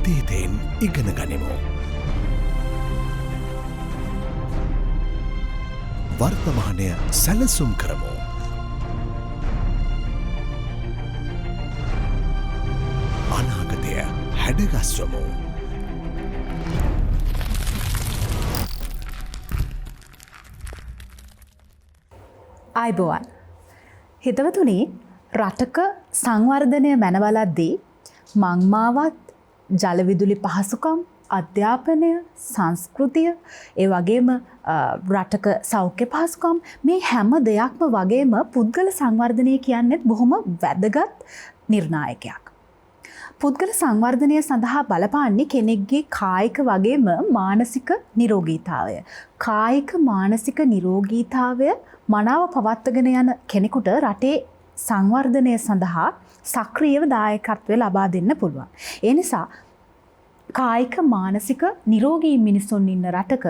අතීතයෙන් ඉගෙන ගනිමු. වර්තමානය සැලසුම් කරමු. අනාගතය හැඩගස්වමු. ආයුබෝවන්. හිතවතුනි, රටක සංවර්ධනය මැනවලද්දී මංමාවත් ජලවිදුලි පහසුකම්, අධ්‍යාපනය, සංස්කෘතිය, ඒ වගේම රටක සෞඛ්‍ය පහසුකම්, මේ හැම දෙයක්ම වගේම පුද්ගල සංවර්ධනය කියන්නේත් බොහොම වැදගත් නිර්ණායකයක්. පුද්ගල සංවර්ධනය සඳහා බලපාන්නේ කෙනෙක්ගේ කායික වගේම මානසික නිරෝගීතාවය. කායික මානසික නිරෝගීතාවය මනාව පවත්වගෙන යන කෙනෙකුට රටේ සංවර්ධනය සඳහා සක්‍රියව දායකත්වය ලබා දෙන්න පුළුවන්. ඒ නිසා කායික මානසික නිරෝගී මිනිසුන් ඉන්න රටක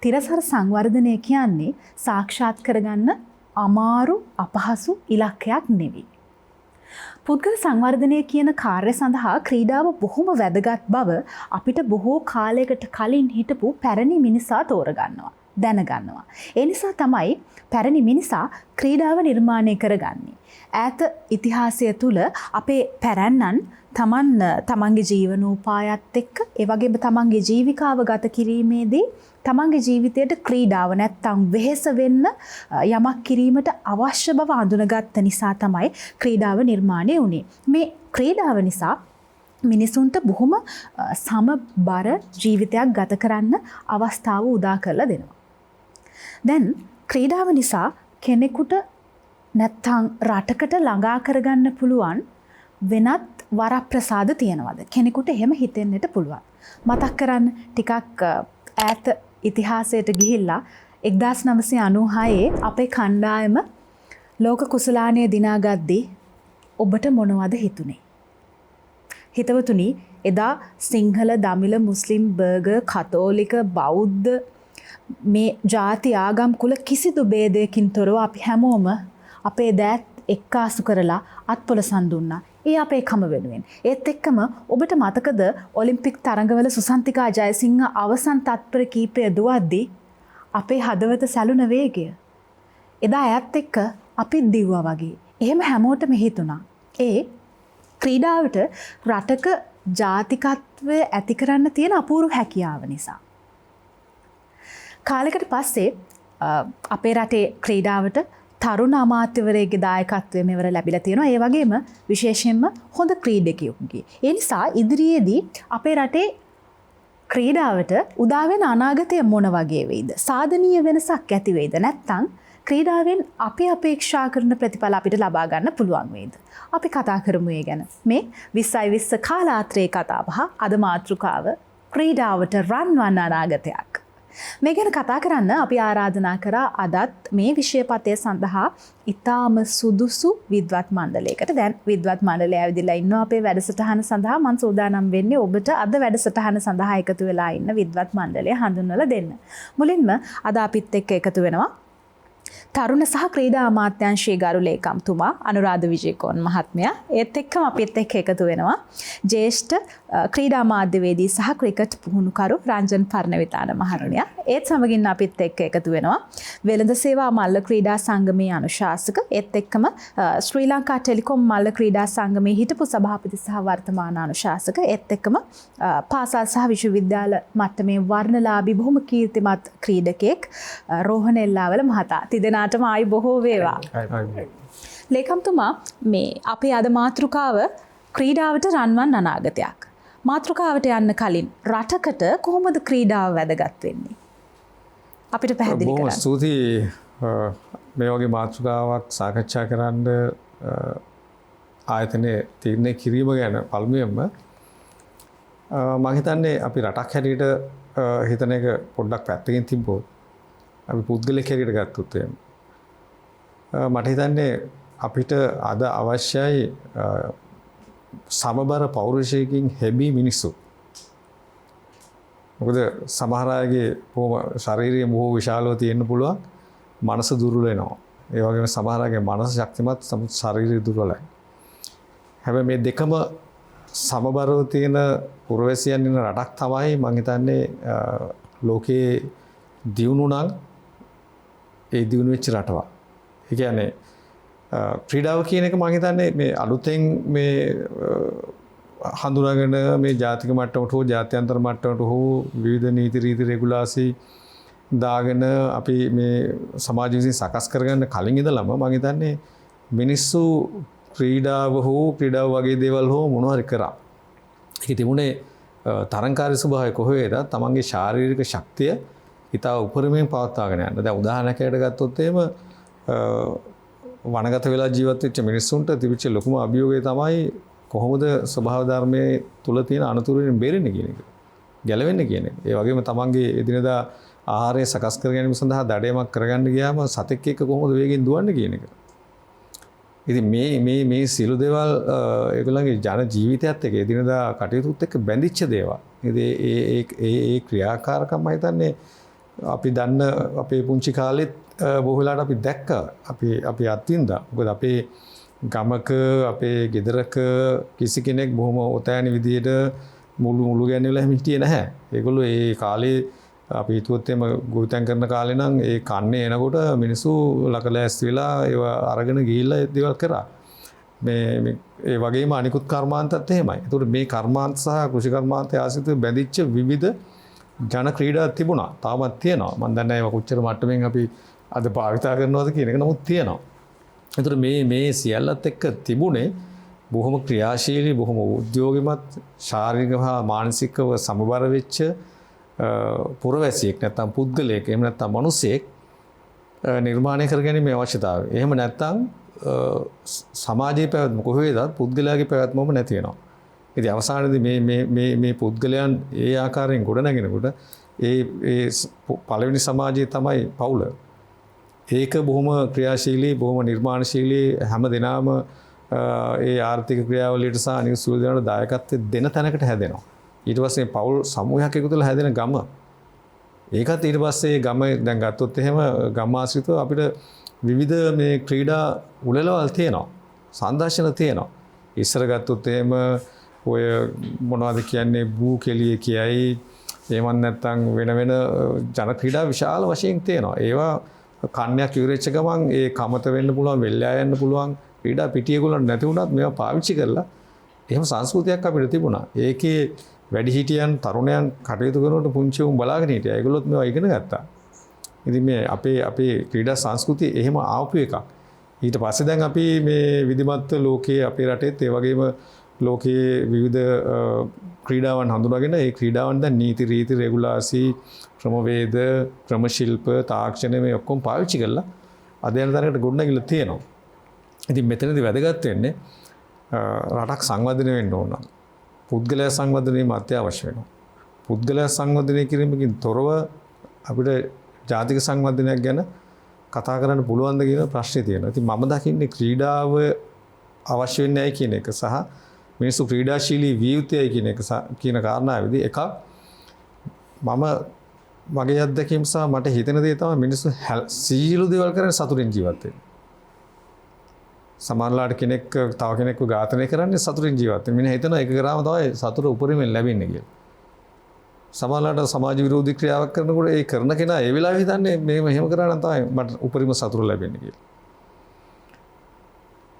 තිරසර සංවර්ධනය කියන්නේ සාක්ෂාත් කරගන්න අමාරු අපහසු ඉලක්කයක් නෙවෙයි. පුද්ගල සංවර්ධනය කියන කාර්ය සඳහා ක්‍රීඩාව බොහොම වැදගත් බව අපිට බොහෝ කාලයකට කලින් හිටපු පැරණි මිනිසා තෝරගන්නවා, දැනගන්නවා. ඒ නිසා තමයි පැරණි මිනිසා ක්‍රීඩාව නිර්මාණය කරගන්නේ. ඈත ඉතිහාසය තුළ අපේ පැරැන්නන් තමන්ගේ ජීවනෝපායත් එක්ක ඒ වගේම තමන්ගේ ජීවිකාව ගත කිරීමේදී තමන්ගේ ජීවිතයට ක්‍රීඩාව නැත්තම් වෙහෙස වෙන්න යමක් කිරීමට අවශ්‍ය බව අඳුනගත්ත නිසා තමයි ක්‍රීඩාව නිර්මාණය වුණේ. මේ ක්‍රීඩාව නිසා මිනිසුන්ට බොහොම සමබර ජීවිතයක් ගත කරන්න අවස්ථාව උදා කරලා දෙනවා. දැන් ක්‍රීඩාව නිසා කෙනෙකුට නැත්තම් රටකට ළඟා කරගන්න පුළුවන් වෙනත් වරප්‍රසාද තියනවාද? කෙනෙකුට එහෙම හිතෙන්නට පුළුවන්. මතක් කරන්න ටිකක් ඈත ඉතිහාසයට ගිහිල්ලා 1996 අපේ කණ්ඩායම ලෝක කුසලානය දිනාගද්දී ඔබට මොනවද හිතුනේ? හිතවතුනි, එදා සිංහල, දමිළ, මුස්ලිම්, බර්ගර්, කතෝලික, බෞද්ධ මේ ජාති ආගම් කුල කිසිදු ભેදයකින් තොරව අපි හැමෝම අපේ දෑත් එක්කාසු කරලා අත්පොලසන් දුන්නා. ඒ අපේ කම වෙනුවෙන්. ඒත් එක්කම ඔබට මතකද ඔලිම්පික් තරඟවල සුසන්තිකා ජයසිංහ අවසන් තත්පර කීපය දුවද්දී අපේ හදවත සැලුන වේගය. එදා ඇයත් එක්ක අපිත් දිව්වා වගේ. එහෙම හැමෝටම හිතුණා. ඒ ක්‍රීඩාවට රටක ජාතිකත්වය ඇති කරන්න තියෙන අපූර්ව හැකියාව නිසා. කාලෙකට පස්සේ අපේ රටේ ක්‍රීඩාවට තරුණ අමාත්‍යවරයෙක්ගේ දායකත්වය මෙවර ලැබිලා තියෙනවා. ඒ වගේම විශේෂයෙන්ම හොඳ ක්‍රීඩකයෙකුගේ. ඒ නිසා ඉදිරියේදී අපේ රටේ ක්‍රීඩාවට උදා වෙන අනාගතය මොන වගේ වෙයිද? සාධනීය වෙනසක් ඇති වෙයිද? නැත්නම් ක්‍රීඩාවෙන් අපි අපේක්ෂා කරන ප්‍රතිඵල අපිට ලබා ගන්න පුළුවන් වෙයිද? අපි කතා කරමු ඒ ගැන. මේ 2020 කාලාත්‍රයේ කතාබහ. අද මාතෘකාව ක්‍රීඩාවට රන්වන් අනාගතයක්. මේ ගැන කතා කරන්න අපි ආරාධනා කරා අදත් මේ විෂයපතය සඳහා ඉතාම සුදුසු විද්වත් මණ්ඩලයකට. දැන් විද්වත් මණ්ඩලය ඇවිදලා ඉන්නවා අපේ වැඩසටහන සඳහා. මම සූදානම් වෙන්නේ ඔබට අද වැඩසටහන සඳහා එකතු වෙලා ඉන්න විද්වත් මණ්ඩලය හඳුන්වලා දෙන්න. මුලින්ම අද අපිත් එක්ක එකතු වෙනවා තරුණ සහ ක්‍රීඩා අමාත්‍යාංශයේ ගරු ලේකම්තුමා අනුරාධ විජේකෝන් මහත්මයා. ඒත් එක්කම අපිත් එක්ක එකතු වෙනවා ජ්‍යෙෂ්ඨ ක්‍රීඩා මාධ්‍යවේදී සහ ක්‍රිකට් පුහුණුකරු රංජන් පර්ණවිතාන මහත්මයා. ඒත් සමගින් අපිත් එක්ක එකතු වෙනවා වෙළඳ සේවා මල්ල ක්‍රීඩා සංගමේ අනුශාසක, ඒත් එක්කම ශ්‍රී ලංකා ටෙලිකොම් මල්ල ක්‍රීඩා සංගමේ හිටපු සභාපති සහ වර්තමාන අනුශාසක, ඒත් එක්කම පාසල් සහ විශ්වවිද්‍යාල මට්ටමේ වර්ණලාභී බොහොම කීර්තිමත් ක්‍රීඩකයෙක් රෝහණ එල්ලාවල මහතා. තිදෙනාටම ආයි බොහෝ වේවා. ලේකම්තුමා, මේ අපේ අද මාතෘකාව ක්‍රීඩාවට රන්වන් අනාගතයක්. මාතෘකාවට යන්න කලින් රටකට කොහොමද ක්‍රීඩාව වැදගත් වෙන්නේ? අපිට පැහැදිලි කරන්න. බොහොම ස්තුතියි මේ වගේ මාතෘකාවක් සාකච්ඡා කරන්න ආයතනයේ තීරණය කිරීම ගැන. පළමුවෙන්ම මම හිතන්නේ අපි රටක් හැටියට හිතන එක පොඩ්ඩක් පැත්තකින් තිබ්බොත් අපි පුද්ගලික හැටියට ගත්තොත් මට හිතන්නේ අපිට අද අවශ්‍යයි සමබර පෞරුෂයකින් හැබී මිනිස්සු. මොකද සමහර අයගේ ශාරීරික බොහෝ විශාලව තියෙන්න පුළුවන්, මනස දුර්වල වෙනවා. ඒ වගේම සමහර අයගේ මනස ශක්තිමත්, ශාරීරික දුර්වලයි. හැබැයි මේ දෙකම සමබරව තියෙන පුරවැසියන් ඉන්න රටක් තමයි මම හිතන්නේ ලෝකයේ දියුණු නම් ඒ දියුණු වෙච්ච රටවල්. ඒ කියන්නේ ක්‍රීඩාව කියන එක මම හිතන්නේ මේ අලුතෙන් මේ හඳුනාගෙන මේ ජාතික මට්ටමට හෝ ජාත්‍යන්තර මට්ටමට හෝ විවිධ නීති රීති රෙගුලාසි දාගෙන අපි මේ සමාජ විසින් සකස් කරගන්න කලින් ඉඳලම මම හිතන්නේ මිනිස්සු ක්‍රීඩාව හෝ ක්‍රීඩාව වගේ දේවල් හෝ මොනවා හරි කරා. ඒක තිබුණේ තරංකාරී ස්වභාවය කොහේද? තමන්ගේ ශාරීරික ශක්තිය ඉතා උපරිමයෙන් පවත්වාගෙන යන්න. දැන් උදාහරණයකට ගත්තොත් එහෙම වනගත වෙලා ජීවත් වෙච්ච මිනිස්සුන්ට තිබිච්ච ලොකුම අභියෝගය තමයි කොහොමද ස්වභාව ධර්මයේ තුල තියෙන අනතුරුෙන් බේරෙන්නේ කියන එක. ගැලවෙන්නේ කියන එක. ඒ වගේම තමන්ගේ එදිනදා ආහාරය සකස් කර ගැනීම සඳහා දඩයමක් කරගන්න ගියාම සතෙක් එක්ක කොහොමද වේගෙන් දුවන්නේ කියන එක. ඉතින් මේ සියලු දේවල් ඒගොල්ලන්ගේ ජන ජීවිතයත් එක්ක එදිනදා කටයුතුත් එක්ක බැඳිච්ච දේවල්. ඉතින් ඒ ක්‍රියාකාරකම් මම හිතන්නේ අපි දන්න අපේ පුංචි කාලෙත් බොහෝ වෙලාවට අපි දැක්කා. අපි අත්විඳා. මොකද අපේ ගමක අපේ ගෙදරක කිසි කෙනෙක් බොහොම ඔතෑණි විදියට මුළු ගැන්විලා එහෙම හිටියේ නැහැ. ඒගොල්ලෝ ඒ කාලේ අපි හිතුවොත් එම ගොවිතැන් කරන කාලේ නම් ඒ කන්නේ එනකොට මිනිස්සු ලකලෑස්ති වෙලා ඒව අරගෙන ගිහිල්ලා ඒ දේවල් කරා. මේ ඒ වගේම අනිකුත් කර්මාන්තත් එහෙමයි. ඒතකොට මේ කර්මාන්ත සහ කෘෂි කර්මාන්තය ආශ්‍රිතව බැඳිච්ච විවිධ ජන ක්‍රීඩා තිබුණා. තාමත් තියෙනවා. මම දන්නේ නැහැ කොච්චර මට්ටමින් අපි අද භාවිතා කරනවද කියන එක. නමුත් තියෙනවා. ඒතකොට මේ සියල්ලත් එක්ක තිබුණේ බොහොම ක්‍රියාශීලී බොහොම උද්‍යෝගිමත් ශාරීරික හා මානසිකව සමබර වෙච්ච පුරවැසියෙක් නැත්නම් පුද්ගලයෙක් එහෙම නැත්නම් මිනිසෙක් නිර්මාණය කරගැනීමේ අවශ්‍යතාවය. එහෙම නැත්නම් සමාජයේ පැවැත්ම කොහේදත් පුද්ගලයාගේ පැවැත්මම නැති වෙනවා. ඉතින් අවසානයේදී මේ පුද්ගලයන් ඒ ආකාරයෙන් ගොඩනගෙනකොට ඒ පළවෙනි සමාජයේ තමයි පවුල. ඒක බොහොම ක්‍රියාශීලී බොහොම නිර්මාණශීලී හැම දිනම ඒ ආර්ථික ක්‍රියාවලියට සහ අනිත් සුළු දෙනාට දායකත්වයෙන් දෙන තැනකට හැදෙනවා. ඊට පස්සේ පවුල් සමූහයක් එකතු වෙලා හැදෙන ගම. ඒකත් ඊට පස්සේ ගම දැන් ගත්තොත් එහෙම ගම ආශ්‍රිතව අපිට විවිධ මේ ක්‍රීඩා උළෙලවල් තියෙනවා. සංදර්ශන තියෙනවා. ඉස්සර ගත්තොත් එහෙම ඔය මොනවද කියන්නේ බූ කෙලිය කියයි එහෙමත් නැත්නම් වෙන ජන ක්‍රීඩා විශාල වශයෙන් තියෙනවා. ඒවා කන්නයක් ඉවරෙච්ච ගමන් ඒ කමත වෙන්න පුළුවන් වෙල්ලා යන්න පුළුවන් ක්‍රීඩා පිටියේගොල්ලන් නැති වුණත් මේවා පාවිච්චි කරලා එහෙම සංස්කෘතියක් අපිට තිබුණා. ඒකේ වැඩිහිටියන් තරුණයන් කටයුතු කරනකොට පුංචි උන් බලාගෙන හිටියා. ඒගොල්ලොත් මේවා ඉගෙන ගත්තා. ඉතින් මේ අපේ ක්‍රීඩා සංස්කෘතිය එහෙම ආපු එකක්. ඊට පස්සේ දැන් අපි මේ විධිමත් ලෝකයේ අපේ රටේත් ඒ වගේම ලෝකයේ විවිධ ක්‍රීඩාවන් හඳුනාගෙන ඒ ක්‍රීඩාවන් දැන් නීති රීති රෙගුලාසි ක්‍රමවේද ක්‍රම ශිල්ප තාක්ෂණ මේ ඔක්කොම පාවිච්චි කරලා අද යන තරකට ගොඩනගිලා තියෙනවා. ඉතින් මෙතනදී වැදගත් වෙන්නේ රටක් සංවර්ධනය වෙන්න ඕන නම් පුද්ගලයා සංවර්ධනයම අත්‍යවශ්‍ය වෙනවා. පුද්ගලයා සංවර්ධනය කිරීමකින් තොරව අපිට ජාතික සංවර්ධනයක් ගැන කතා කරන්න පුළුවන්ද කියන ප්‍රශ්නේ තියෙනවා. ඉතින් මම දකින්නේ ක්‍රීඩාව අවශ්‍ය වෙන්නේ නැහැ කියන එක සහ මිනිස්සු ක්‍රීඩාශීලී විය යුතුයි කියන කාරණාවේදී එකක් මම මගේ අත්දැකීම් සහ මට හිතෙන දේ තමයි මිනිස්සු සීල දේවල් කරන්නේ සතුටින් ජීවත් වෙන්න. සමහරලාට කෙනෙක් තව කෙනෙක්ව ඝාතනය කරන්නේ සතුටින් ජීවත් වෙන්න. මිනිහ හිතනවා ඒක කරාම තමයි සතුට උපරිමයෙන් ලැබෙන්නේ කියලා. සමහරලාට සමාජ විරෝධී ක්‍රියාවක් කරනකොට ඒ කරන කෙනා ඒ වෙලාවේ හිතන්නේ මේ මෙහෙම කරා නම් තමයි මට උපරිම සතුට ලැබෙන්නේ කියලා.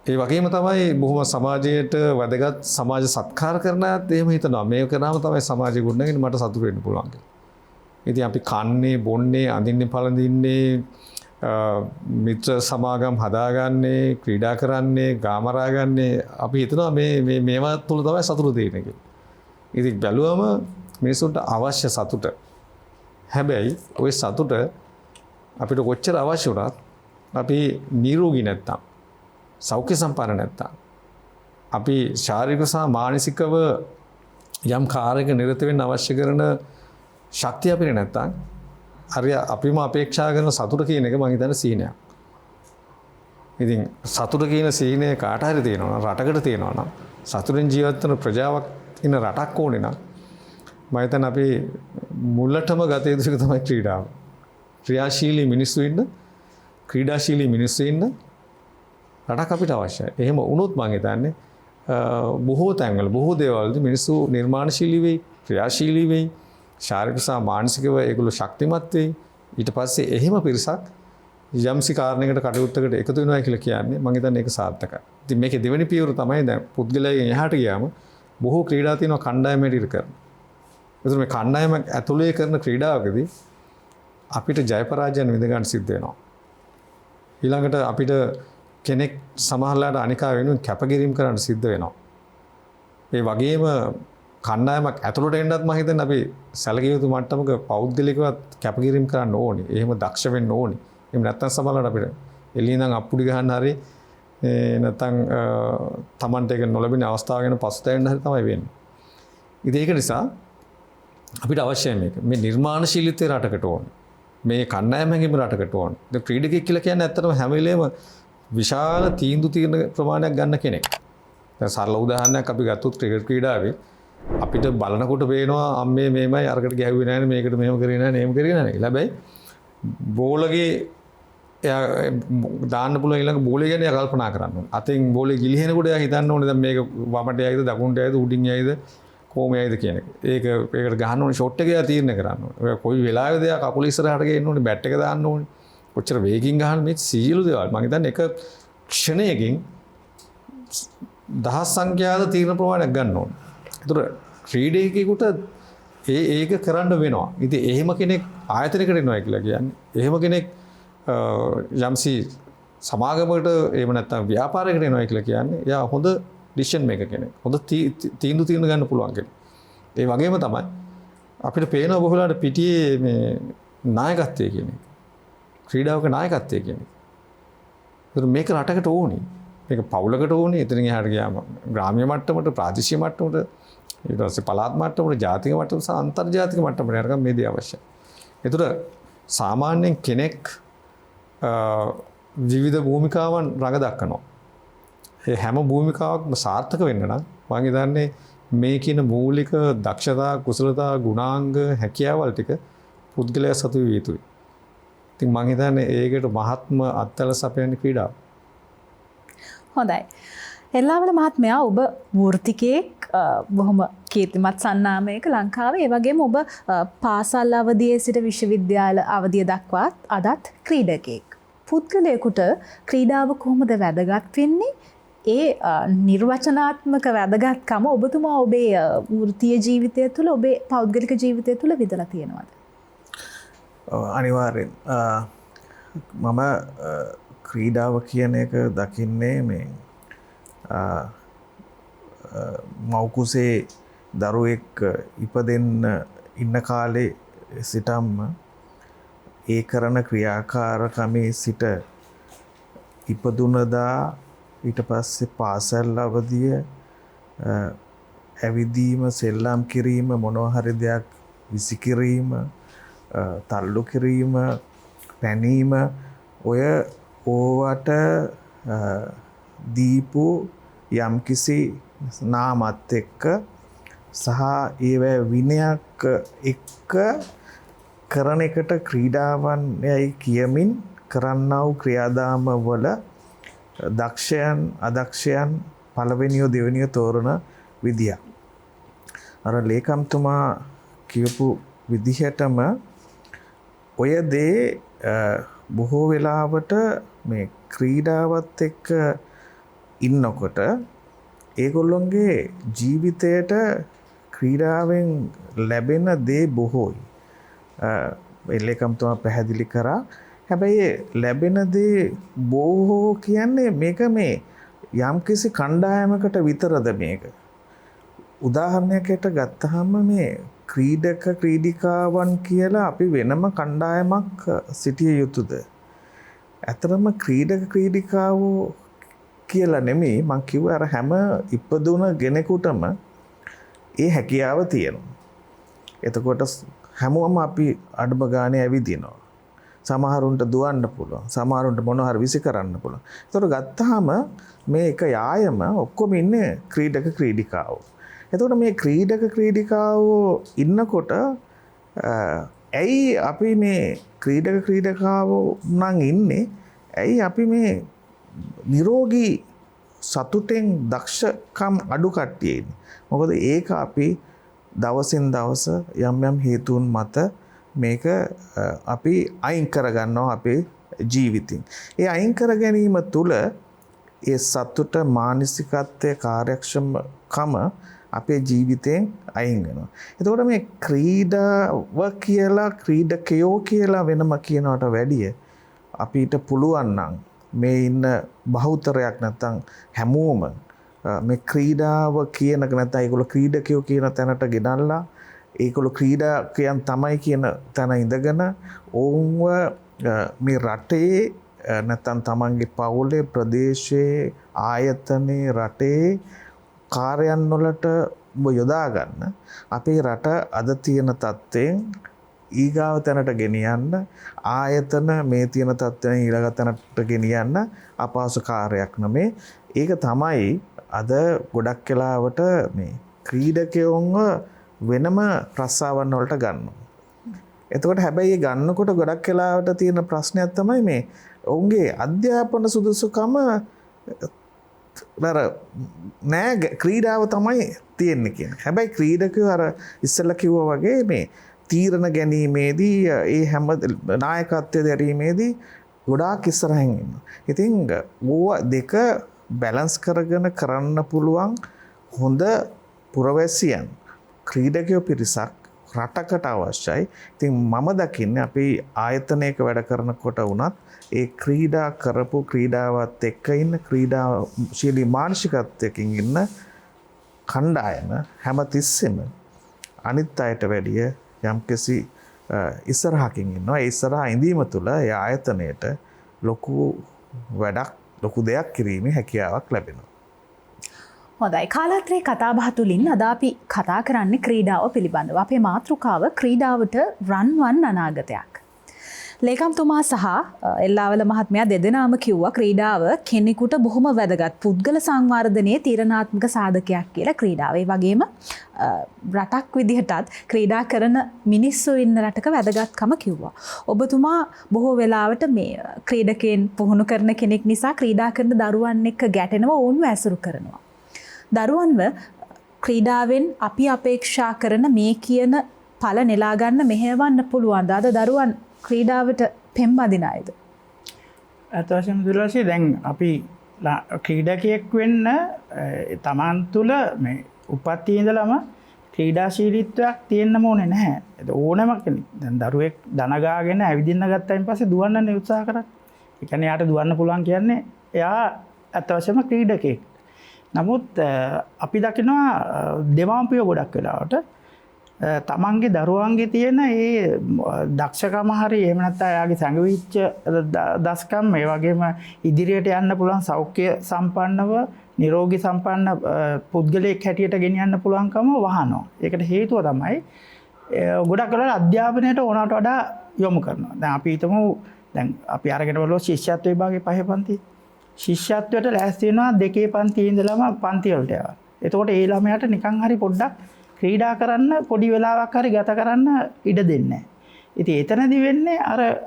ඒ වගේම තමයි බොහොම සමාජයට වැදගත් සමාජ සත්කාර කරන අයත් එහෙම හිතනවා. මේක කරාම තමයි සමාජය ගොඩනගන්නේ මට සතුට වෙන්න පුළුවන් කියලා. ඉතින් අපි කන්නේ බොන්නේ අඳින්නේ පළඳින්නේ මිත්‍ර සමාගම් හදාගන්නේ ක්‍රීඩා කරන්නේ ගාමරාගන්නේ අපි හිතනවා මේවා තුළ තමයි සතුට තියෙන්නේ කියලා. ඉතින් බැලුවම මිනිසුන්ට අවශ්‍ය සතුට. හැබැයි ওই සතුට අපිට කොච්චර අවශ්‍ය වුණත් අපි නිරෝගී නැත්තම් සෞඛ්‍ය සම්පන්න නැත්තම් අපි ශාරීරික සහ මානසිකව යම් කාර්යයක නිරත වෙන්න අවශ්‍ය කරන ශක්තිය අපිට නැත්තම් අපිම අපේක්ෂා කරන සතුට කියන එක මම හිතන්නේ සීනයක්. ඉතින් සතුට කියන සීනය කාට හරි තියෙනවා නම් රටකට තියෙනවා නම් සතුටෙන් ජීවත් වෙන ප්‍රජාවක් ඉන්න රටක් ඕනේ නම් මම හිතන්නේ අපි මුලටම ගත යුතු එක තමයි ක්‍රීඩාව. ක්‍රියාශීලී මිනිස්සු ඉන්න ක්‍රීඩාශීලී මිනිස්සු ඉන්න රටක් අපිට අවශ්‍යයි. එහෙම වුණොත් මම හිතන්නේ බොහෝ තැන්වල බොහෝ දේවල්වලදී මිනිස්සු නිර්මාණශීලී වෙයි, ක්‍රියාශීලී වෙයි, ශාරීරික සහ මානසිකව ඒගොල්ලෝ ශක්තිමත් වෙයි. ඊට පස්සේ එහෙම පිරිසක් යම්සි කාරණයකට කටයුත්තකට එකතු වෙනවා කියලා කියන්නේ මම හිතන්නේ ඒක සාර්ථකයි. ඉතින් මේකේ දෙවෙනි පියවර තමයි දැන් පුද්ගලයන් එහාට ගියාම බොහෝ ක්‍රීඩා තියෙනවා කණ්ඩායමට ඉර කරන. ඒතර මේ කණ්ඩායම ඇතුලේ කරන ක්‍රීඩාවකදී අපිට ජය පරාජයන් විඳ ගන්න සිද්ධ වෙනවා. ඊළඟට අපිට කෙනෙක් සමහරලාට අනිකා වෙනුවෙන් කැපකිරීම කරන්න සිද්ධ වෙනවා. ඒ වගේම කණ්ඩායමක් ඇතුළට එන්නත් මම හිතන්නේ අපි සැලකිය යුතු මට්ටමක පෞද්ගලිකවත් කැපකිරීම කරන්න ඕනේ. එහෙම දක්ෂ වෙන්න ඕනේ. එහෙම නැත්නම් සමහරලාට අපිට එළිය ඉඳන් අප්පුඩි ගහන්න හරි නැත්නම් Tamante එක නොලැබෙන අවස්ථාව ගැන පසුතැවෙන්න හරි තමයි වෙන්නේ. ඉතින් ඒක නිසා අපිට අවශ්‍යයි මේක. මේ නිර්මාණශීලීත්වය රටකට ඕනේ. මේ කණ්ඩායම හැඟීම රටකට ඕනේ. දැන් ක්‍රීඩකයෙක් කියලා කියන්නේ ඇත්තටම හැම වෙලේම විශාල තීන්දුව తీරන ප්‍රමාණයක් ගන්න කෙනෙක්. දැන් සරල උදාහරණයක් අපි ගත්තොත් ක්‍රිකට් ක්‍රීඩාවේ අපිට බලනකොට පේනවා අම්මේ මේමයි අරකට ගැහුවේ නැහැ මේකට මෙහෙම කරේ නැහැ මේම කරේ නැහැ කියලා. හැබැයි බෝලගේ එයා දාන්න පුළුවන් ඊළඟ බෝලේ ගැන කල්පනා කරන්න ඕනේ. අතෙන් බෝලේ ගිලිහෙනකොට එයා හිතන්න ඕනේ දැන් මේක වමට යයිද දකුණට යයිද උඩින් යයිද කොහොම යයිද කියන එක. ඒකට ගහන්න ඕනේ ෂොට් එක එයා තීරණය කරන්න ඕනේ. ඔය කොයි වෙලාවෙද එයා කකුල ඉස්සරහට ගේන්න ඕනේ බැට් එක දාන්න ඕනේ. කොච්චර වේගින් ගහන මේ සියලු දේවල් මම හිතන්නේ එක ක්ෂණයකින් දහස් සංඛ්‍යාත තීරණ ප්‍රමාණයක් ගන්න ඕනේ. ඒතර ක්‍රීඩකයෙකුට ඒක කරන්න වෙනවා. ඉතින් එහෙම කෙනෙක් ආයතනයකට එනවා කියලා කියන්නේ. එහෙම කෙනෙක් යම්සි සමාගමකට එහෙම නැත්නම් ව්‍යාපාරයකට එනවා කියලා කියන්නේ. එයා හොඳ ඩිසිෂන් මේකර් කෙනෙක්. හොඳ තීන්දුව ගන්න පුළුවන් කෙනෙක්. ඒ වගේම තමයි අපිට පේන බොහෝලාට පිටියේ මේ නායකත්වය කියන එක. ක්‍රීඩාවක නායකත්වය කියන එක. ඒතර මේක රටකට ඕනේ. මේක පවුලකට ඕනේ. එතනින් එහාට ගියාම ග්‍රාම්‍ය මට්ටමට, ප්‍රාදේශීය මට්ටමට, ඊට පස්සේ පළාත් මට්ටමට, ජාතික මට්ටමට සහ අන්තර්ජාතික මට්ටමට යනකම් මේ දේ අවශ්‍යයි. ඒතර සාමාන්‍යයෙන් කෙනෙක් විවිධ භූමිකාවන් රඟ දක්වනවා. ඒ හැම භූමිකාවක්ම සාර්ථක වෙන්න නම් මම හිතන්නේ මේ කියන මූලික දක්ෂතා, කුසලතා, ගුණාංග, හැකියාවල් ටික පුද්ගලයා සතු විය යුතුයි. ඉතින් මම හිතන්නේ ඒකට මහත්ම අත්දැක සපයන ක්‍රීඩාව. හොඳයි. එල්ලාවල මහත්මයා ඔබ වෘත්තිකයෙක් බොහොම කීර්තිමත් සන්නාමයක ලංකාවේ ඒ වගේම ඔබ පාසල් අවදියේ සිට විශ්වවිද්‍යාල අවදිය දක්වාත් අදත් ක්‍රීඩකයෙක්. පුද්ගලයෙකුට ක්‍රීඩාව කොහොමද වැදගත් වෙන්නේ? ඒ නිර්වචනාත්මක වැදගත්කම ඔබතුමා ඔබේ වෘත්තීය ජීවිතය තුළ ඔබේ පෞද්ගලික ජීවිතය තුළ විදලා තියෙනවද? අනිවාර්යෙන්. මම ක්‍රීඩාව කියන එක දකින්නේ මේ මව්කුසේ දරුවෙක් ඉපදෙන්න ඉන්න කාලේ සිටම්ම ඒ කරන ක්‍රියාකාරකමේ සිට ඉපදුනදා ඊට පස්සේ පාසල් අවදිය ඇවිදීම සෙල්ලම් කිරීම මොනවා හරි දෙයක් විසිකිරීම තල්ලු කිරීම පැනීම ඔය ඕවට දීපු යම්කිසි නාමත් එක්ක සහ ඒවැ විනයක් එක්ක කරන එකට ක්‍රීඩාවන් යයි කියමින් කරන්නා වූ ක්‍රියාදාම වල දක්ෂයන් අදක්ෂයන් පළවෙනියෝ දෙවෙනියෝ තෝරන විදිය. අර ලේකම්තුමා කියපු විදිහටම ඔය දේ බොහෝ වෙලාවට මේ ක්‍රීඩාවත් එක්ක ඉන්නකොට ඒගොල්ලොන්ගේ ජීවිතයට ක්‍රීඩාවෙන් ලැබෙන දේ බොහෝයි. එල්ලේකම්තුමා පැහැදිලි කරා. හැබැයි ලැබෙන දේ බොහෝ කියන්නේ මේක මේ යම්කිසි කණ්ඩායමකට විතරද මේක. උදාහරණයකට ගත්තහම මේ ක්‍රීඩක ක්‍රීඩිකාවන් කියලා අපි වෙනම කණ්ඩායමක් සිටිය යුතුද? ඇතරම ක්‍රීඩක ක්‍රීඩිකාවෝ කියලා නෙමෙයි මං කිව්වේ අර හැම ඉපදුන කෙනෙකුටම ඒ හැකියාව තියෙනවා. එතකොට හැමෝම අපි අඩම ගානේ ඇවිදිනවා. සමහරුන්ට දුවන්න පුළුවන්. සමහරුන්ට මොනවා හරි විසි කරන්න පුළුවන්. එතකොට ගත්තාම මේ එක යායම ඔක්කොම ඉන්නේ ක්‍රීඩක ක්‍රීඩිකාවෝ. එතකොට මේ ක්‍රීඩක ක්‍රීඩිකාවෝ ඉන්නකොට ඇයි අපි මේ ක්‍රීඩක ක්‍රීඩිකාවෝ නම් ඉන්නේ? ඇයි අපි මේ නිරෝගී සතුටෙන් දක්ෂකම් අඩු කට්ටිය ඉන්නේ. මොකද ඒක අපි දවසින් දවස යම් යම් හේතුන් මත මේක අපි අයින් කරගන්නවා අපේ ජීවිතින්. ඒ අයින් කර ගැනීම තුළ ඒ සතුට මානසිකත්වයේ කාර්යක්ෂමකම අපේ ජීවිතයෙන් අයින් වෙනවා. එතකොට මේ ක්‍රීඩාව කියලා ක්‍රීඩකයෝ කියලා වෙනම කියනවට වැඩිය අපිට පුළුවන් නම් මේ ඉන්න බහුතරයක් නැත්තම් හැමෝම මේ ක්‍රීඩාව කියන නැත්නම් ඒගොල්ලෝ ක්‍රීඩකයෝ කියන තැනට ගෙනල්ලා ඒගොල්ලෝ ක්‍රීඩකයන් තමයි කියන තැන ඉඳගෙන ඔවුන්ව මේ රටේ නැත්නම් තමන්ගේ පවුලේ ප්‍රදේශයේ ආයතනයේ රටේ කාර්යයන් වලට යොදා ගන්න අපේ රට අද තියෙන තත්ත්වයෙන් ඊගාව තැනට ගෙනියන්න ආයතන මේ තියෙන තත්ත්වයෙන් ඊළඟ තැනට ගෙනියන්න අපහසු කාර්යයක් නෙමේ. ඒක තමයි අද ගොඩක් වෙලාවට මේ ක්‍රීඩකයෝන්ව වෙනම රස්සාවන් වලට ගන්නවා. එතකොට හැබැයි ඒ ගන්නකොට ගොඩක් වෙලාවට තියෙන ප්‍රශ්නයක් තමයි මේ ඔවුන්ගේ අධ්‍යාපන සුදුසුකම නෑ ක්‍රීඩාව තමයි තියෙන්නේ කියන. හැබැයි ක්‍රීඩකයෝ අර ඉස්සෙල්ලා කිව්වා වගේ මේ තීරණ ගැනීමේදී ඒ හැම නායකත්වයේ දැරීමේදී ගොඩාක් ඉස්සරහින් ඉන්නවා. ඉතින් ඕවා දෙක බැලන්ස් කරගෙන කරන්න පුළුවන් හොඳ පුරවැසියන් ක්‍රීඩකයෝ පිරිසක් රටකට අවශ්‍යයි. ඉතින් මම දකින්නේ අපි ආයතනයක වැඩ කරනකොට වුණත් ඒ ක්‍රීඩා කරපු ක්‍රීඩාවත් එක්ක ඉන්න ක්‍රීඩාශීලී මානසිකත්වයකින් ඉන්න කණ්ඩායම හැමතිස්සෙම අනිත් අයට වැඩිය යම්කිසි ඉස්සරහකින් ඉන්නවා. ඒ ඉස්සරහා ඉඳීම තුළ ඒ ආයතනයට ලොකු වැඩක් ලොකු දෙයක් කිරීමේ හැකියාවක් ලැබෙනවා. හොඳයි, කාලාත්‍රයේ කතාබහ තුළින් අද අපි කතා කරන්නේ ක්‍රීඩාව පිළිබඳව. අපේ මාතෘකාව ක්‍රීඩාවට රන්වන් අනාගතයක්. ලේකම්තුමා සහ එල්ලාවල මහත්මයා දෙදෙනාම කිව්වා ක්‍රීඩාව කෙනෙකුට බොහොම වැදගත් පුද්ගල සංවර්ධනයේ තීරණාත්මක සාධකයක් කියලා ක්‍රීඩාව. ඒ වගේම රටක් විදිහටත් ක්‍රීඩා කරන මිනිස්සු ඉන්න රටක වැදගත්කම කිව්වා. ඔබතුමා බොහෝ වෙලාවට මේ ක්‍රීඩකයන් පුහුණු කරන කෙනෙක් නිසා ක්‍රීඩා කරන දරුවන් එක්ක ගැටෙනවා, ඔවුන්ව ඇසුරු කරනවා. දරුවන්ව ක්‍රීඩාවෙන් අපි අපේක්ෂා කරන මේ කියන ඵල නෙලා ගන්න මෙහෙවන්න පුළුවන්. අද දරුවන් ක්‍රීඩාවට පෙම්බදින අයද? ඇත්ත වශයෙන්ම දුර්ලභයි. දැන් අපි ක්‍රීඩකයෙක් වෙන්න තමන් තුළ මේ උපත්ති ඉඳලම ක්‍රීඩාශීලීත්වයක් තියෙන්න ඕනේ නැහැ. ඒක ඕනම කෙනෙක්. දැන් දරුවෙක් දනගාගෙන ඇවිදින්න ගත්තයින් පස්සේ දුවන්නනේ උත්සාහ කරන්නේ. ඒ කියන්නේ යාට දුවන්න පුළුවන් කියන්නේ එයා ඇත්ත වශයෙන්ම ක්‍රීඩකයෙක්. නමුත් අපි දකිනවා දෙමාපියෝ ගොඩක් වෙලාවට තමන්ගේ දරුවන්ගේ තියෙන ඒ දක්ෂකම හරි එහෙම නැත්නම් එයාගේ සංගවිච්ච දස්කම් මේ වගේම ඉදිරියට යන්න පුළුවන් සෞඛ්‍ය සම්පන්නව නිරෝගී සම්පන්න පුද්ගලයෙක් හැටියට ගෙනියන්න පුළුවන්කම වහනවා. ඒකට හේතුව තමයි ගොඩක් වෙලාවට අධ්‍යාපනයට ඕනකට වඩා යොමු කරනවා. දැන් අපි හිතමු දැන් අපි අරගෙන බලුවා ශිෂ්‍යත්ව විභාගේ පහේ පන්ති. ශිෂ්‍යත්වයට ලෑස්ති වෙනවා 2 පන්තියේ ඉඳලම පන්ති වලට යනවා. එතකොට ඒ ළමයාට නිකන් හරි පොඩ්ඩක් ක්‍රීඩා කරන්න පොඩි වෙලාවක් හරි ගත කරන්න ඉඩ දෙන්නේ නැහැ. ඉතින් එතනදි වෙන්නේ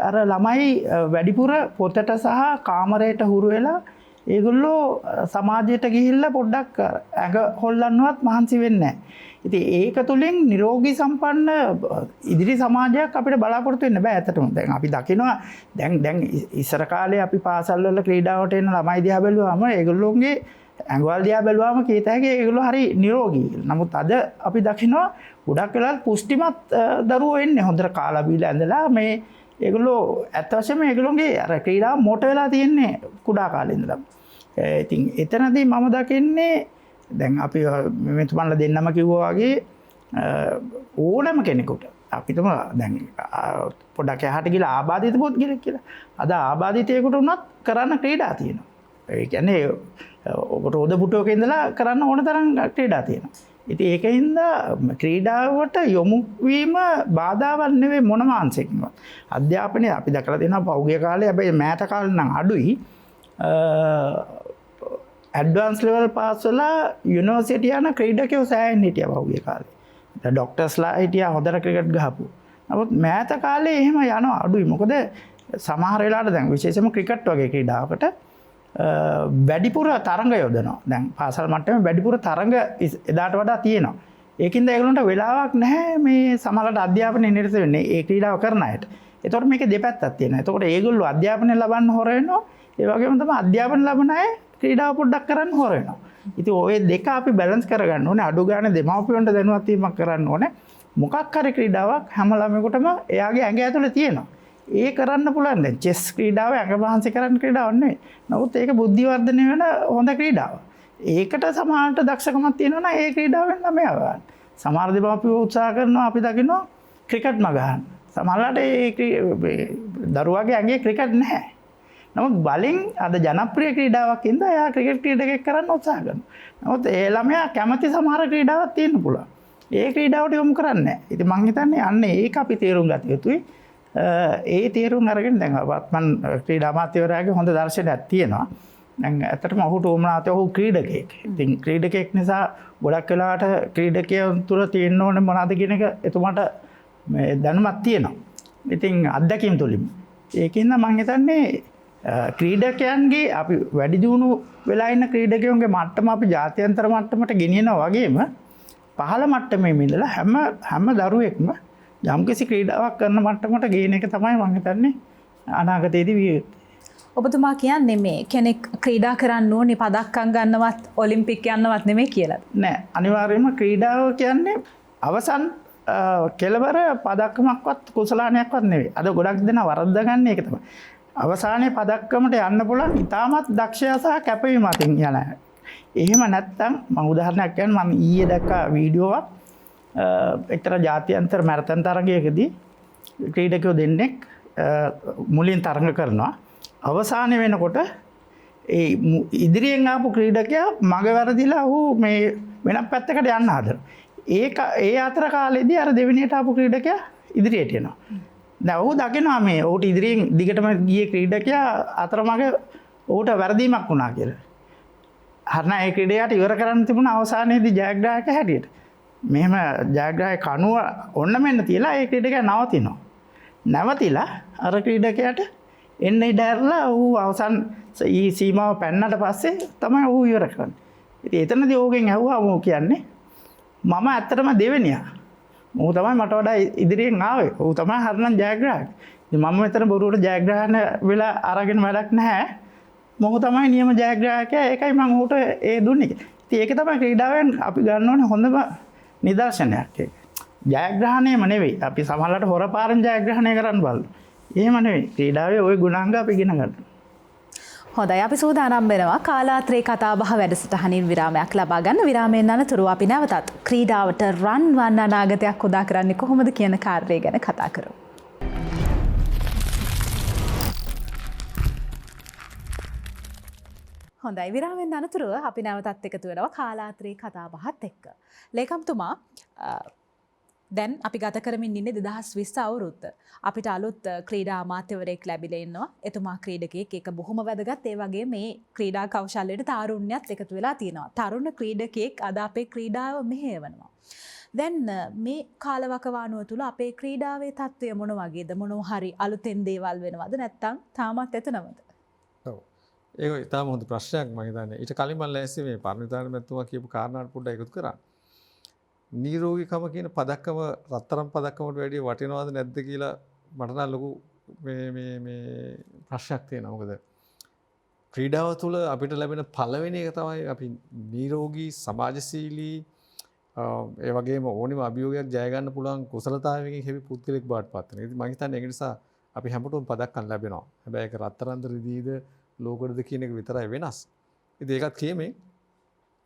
අර ළමයි වැඩිපුර පොතට සහ කාමරයට හුරු වෙලා ඒගොල්ලෝ සමාජයට ගිහිල්ලා පොඩ්ඩක් ඇඟ හොල්ලන්නවත් මහන්සි වෙන්නේ නැහැ. ඉතින් ඒක තුලින් නිරෝගී සම්පන්න ඉදිරි සමාජයක් අපිට බලාපොරොත්තු වෙන්න බෑ ඇත්තටම. දැන් අපි දකිනවා දැන් ඉස්සර කාලේ අපි පාසල් වල ක්‍රීඩාවට එන ළමයි දිහා බැලුවාම ඒගොල්ලෝගේ ඇඟවල් දිහා බැලුවාම කීත හැකි ඒගොල්ලෝ හරි නිරෝගී කියලා. නමුත් අද අපි දකිනවා ගොඩක් වෙලාවට පුෂ්ටිමත් දරුවෝ එන්නේ හොඳට කාලා බීලා ඇඳලා මේ ඒගොල්ලෝ ඇත්ත වශයෙන්ම ඒගොල්ලෝගේ අර ක්‍රීඩාව මොට වෙලා තියෙන්නේ කුඩා කාලේ ඉඳලා. ඉතින් එතනදී මම දකින්නේ දැන් අපි මෙතුමන්ලා දෙන්නම කිව්වා වගේ ඕනම කෙනෙකුට අපි තමයි දැන් පොඩක් එහාට ගිහලා ආබාධිත පුද්ගලෙක් කියලා. අද ආබාධිතයෙකුට උනත් කරන්න ක්‍රීඩා තියෙනවා. ඒ කියන්නේ රෝද පුටුවක ඉඳලා කරන්න ඕන තරම් ක්‍රීඩා තියෙනවා. ඉතින් ඒකින්ද ක්‍රීඩාවට යොමු වීම බාධාවක් නෙවෙයි මොනම අංශයකින්වත්. අධ්‍යාපනයේ අපි දැකලා තියෙනවා පෞද්ගලික කාලේ හැබැයි මෑත කාලේ නම් අඩුයි. ඇඩ්වාන්ස් ලෙවල් පාස් වෙලා යුනිවර්සිටි යන ක්‍රීඩකයෝ සෑහෙන හිටියා පෞද්ගලික කාලේ. දැන් ડોක්ටර්ස්ලා හිටියා හොඳට ක්‍රිකට් ගහපු. නමුත් මෑත කාලේ එහෙම යනවා අඩුයි. මොකද සමහර වෙලාවට දැන් විශේෂයෙන්ම ක්‍රිකට් වගේ ක්‍රීඩාවකට වැඩිපුර තරඟ යොදනවා. දැන් පාසල් මට්ටමේ වැඩිපුර තරඟ එදාට වඩා තියෙනවා. ඒකින්ද ඒගොල්ලන්ට වෙලාවක් නැහැ මේ සමහරවිට අධ්‍යාපනයේ නිරත වෙන්නේ ඒ ක්‍රීඩාව කරන අයට. ඒතකොට මේකේ දෙපැත්තක් තියෙනවා. ඒතකොට ඒගොල්ලෝ අධ්‍යාපනය ලබන්න හොර වෙනවා. ඒ වගේම තමයි අධ්‍යාපන ලබන අය ක්‍රීඩාව පොඩ්ඩක් කරන්න හොර වෙනවා. ඉතින් ওই දෙක අපි බැලන්ස් කරගන්න ඕනේ. අඩු ගානේ දෙමාපියන්ට දැනුවත් වීමක් කරන්න ඕනේ. මොකක් හරි ක්‍රීඩාවක් හැම ළමයෙකුටම එයාගේ ඇඟ ඇතුලේ තියෙනවා. ඒ කරන්න පුළුවන්. දැන් චෙස් ක්‍රීඩාව ඇඟ වහන්සේ කරන්න ක්‍රීඩාවක් නෙවෙයි. නමුත් ඒක බුද්ධි වර්ධනය වෙන හොඳ ක්‍රීඩාවක්. ඒකට සමහරට දක්ෂකමක් තියෙනවා නම් ඒ ක්‍රීඩාවෙන් ළමයා ගන්න. සමහර දෙමාපියෝ උත්සාහ කරනවා අපි දකිනවා ක්‍රිකට්ම ගන්න. සමහරවිට ඒ දරුවාගේ ඇඟේ ක්‍රිකට් නැහැ. නමුත් බලෙන් අද ජනප්‍රිය ක්‍රීඩාවක් ඉඳ එයා ක්‍රිකට් ක්‍රීඩකයෙක් කරන්න උත්සාහ කරනවා. නමුත් ඒ ළමයා කැමති සමහර ක්‍රීඩාවක් තියෙන්න පුළුවන්. ඒ ක්‍රීඩාවට යොමු කරන්නේ නැහැ. ඉතින් මම හිතන්නේ අන්න ඒක අපි තේරුම් ගත යුතුයි. ඒ තේරුම් අරගෙන දැන් වත්මන් ක්‍රීඩා අමාත්‍යවරයාගේ හොඳ දර්ශනයක් තියෙනවා. දැන් ඇත්තටම ඔහුට උවමනාව ඔහු ක්‍රීඩකයෙක්. ඉතින් ක්‍රීඩකයෙක් නිසා ගොඩක් වෙලාවට ක්‍රීඩකයන් තුළ තියෙන්න ඕනේ මොනවද කියන එක එතුමාට මේ දැනුමක් තියෙනවා. ඉතින් අත්දැකීම් තුලින්. ඒකින්ද මම හිතන්නේ ක්‍රීඩකයන්ගේ අපි වැඩි දියුණු වෙලා ඉන්න ක්‍රීඩකයන්ගේ මට්ටම අපි ජාත්‍යන්තර මට්ටමට ගෙනියනවා වගේම පහළ මට්ටමේ ඉඳලා හැම දරුවෙක්ම යම්කිසි ක්‍රීඩාවක් කරන මට්ටමට ගේන එක තමයි මම හිතන්නේ අනාගතයේදී විය යුත්තේ. ඔබතුමා කියන්නේ මේ කෙනෙක් ක්‍රීඩා කරන්න ඕනේ පදක්කම් ගන්නවත් ඔලිම්පික් යන්නවත් නෙමෙයි කියලා. නෑ අනිවාර්යයෙන්ම ක්‍රීඩාව කියන්නේ අවසන් කෙලවර පදක්කමක්වත් කුසලානයක්වත් නෙවෙයි. අද ගොඩක් දෙනා වරද්දා ගන්න ඒක තමයි. අවසානයේ පදක්කමට යන්න පුළුවන් ඉතාමත් දක්ෂයා සහ කැපවීම අතින් යන අය. එහෙම නැත්නම් මම උදාහරණයක් කියන්න මම ඊයේ දැක්ක වීඩියෝවක් එක්තරා ජාත්‍යන්තර මැරතන් තරගයකදී ක්‍රීඩකයෝ දෙන්නෙක් මුලින් තරඟ කරනවා. අවසානයේ වෙනකොට ඒ ඉදිරියෙන් ආපු ක්‍රීඩකයා මග වැරදිලා ඔහු මේ වෙනත් පැත්තකට යන්න හදනවා. ඒ අතර කාලෙදී අර දෙවෙනියට ආපු ක්‍රීඩකයා ඉදිරියට එනවා. දැන් ඔහු දකිනවා මේ ඔහුට ඉදිරියෙන් දිගටම ගියේ ක්‍රීඩකයා අතරමඟ ඔහුට වැරදීමක් වුණා කියලා. හරිනම් ඒ ක්‍රීඩයට ඉවර කරන්න තිබුණ අවසානයේදී ජයග්‍රාහක හැටියට. මෙහෙම ජයග්‍රාහක කණුව ඔන්න මෙන්න තියලා ඒ ක්‍රීඩකයා නවතිනවා. නැවතිලා අර ක්‍රීඩකයාට එන්න ඉඩ ඇරලා ඔහු අවසන් සීමාව පැන්නට පස්සේ තමයි ඔහු ඉවර කරන්නේ. ඉතින් එතනදී ඔහුගෙන් ඇහුවා ඔහු කියන්නේ මම ඇත්තටම දෙවෙනියා. ඔහු තමයි මට වඩා ඉදිරියෙන් ආවේ. ඔහු තමයි හරිනම් ජයග්‍රාහක. ඉතින් මම මෙතන බොරුවට ජයග්‍රහණ වෙලා අරගෙන වැඩක් නැහැ. මොහු තමයි නියම ජයග්‍රාහකයා. ඒකයි මම ඔහුට ඒ දුන්නේ. ඉතින් ඒක තමයි ක්‍රීඩාවෙන් අපි ගන්න ඕනේ හොඳම නිදර්ශනයක් ඒක. ජයග්‍රහණයම නෙවෙයි. අපි සමහරවිට හොරපාරෙන් ජයග්‍රහණය කරන්න බලමු. එහෙම නෙවෙයි. ක්‍රීඩාවේ ওই ගුණාංග අපි ඉගෙන ගන්න. හොඳයි අපි සූදානම් වෙනවා කාලාත්‍රේ කතාබහ වැඩසටහනින් විරාමයක් ලබා ගන්න. විරාමයෙන් අනතුරුව අපි නැවතත් ක්‍රීඩාවට රන් වන් අනාගතයක් උදා කරන්නේ කොහොමද කියන කාර්යය ගැන කතා කරමු. හොඳයි විරාමයෙන් අනතුරුව අපි නැවතත් එකතු වෙනවා කාලාත්‍රේ කතාබහත් එක්ක. ලේකම්තුමා දැන් අපි ගත කරමින් ඉන්නේ 2020 අවුරුද්ද. අපිට අලුත් ක්‍රීඩා අමාත්‍යවරයෙක් ලැබිලා ඉන්නවා. එතුමා ක්‍රීඩකයෙක්. ඒක බොහොම වැදගත්. ඒ වගේ මේ ක්‍රීඩා කෞශල්‍යයට තාරුණ්‍යත් එකතු වෙලා තියෙනවා. තරුණ ක්‍රීඩකයෙක් අද අපේ ක්‍රීඩාව මෙහෙයවනවා. දැන් මේ කාලවකවානුව තුල අපේ ක්‍රීඩාවේ තත්ත්වය මොන වගේද? මොනවා හරි අලුතෙන් දේවල් වෙනවද? නැත්නම් තාමත් එතනමද? ඔව්. ඒක ඉතාම හොඳ ප්‍රශ්නයක් මම හිතන්නේ. ඊට කලින් මම ලෑස්ති මේ පරණවිතාන මැතිතුමා කියපු කාරණාට පොඩ්ඩක් එකතු කරා. නිරෝගීකම කියන පදක්කම රත්තරන් පදක්කමට වැඩිය වටිනවද නැද්ද කියලා මට නම් ලොකු මේ ප්‍රශ්නයක් තියෙනවා. මොකද ක්‍රීඩාව තුළ අපිට ලැබෙන පළවෙනි එක තමයි අපි නිරෝගී සමාජශීලී ඒ වගේම ඕනෙම අභියෝගයක් ජය ගන්න පුළුවන් කුසලතාවයකින් හැපි පුද්ගලෙක් බවට පත් වෙනවා. ඉතින් මම හිතන්නේ ඒක නිසා අපි හැමෝටම පදක්කම් ලැබෙනවා. හැබැයි ඒක රත්තරන්ද රිදීද ලෝකෙද කියන එක විතරයි වෙනස්. ඉතින් ඒකත් කියමේ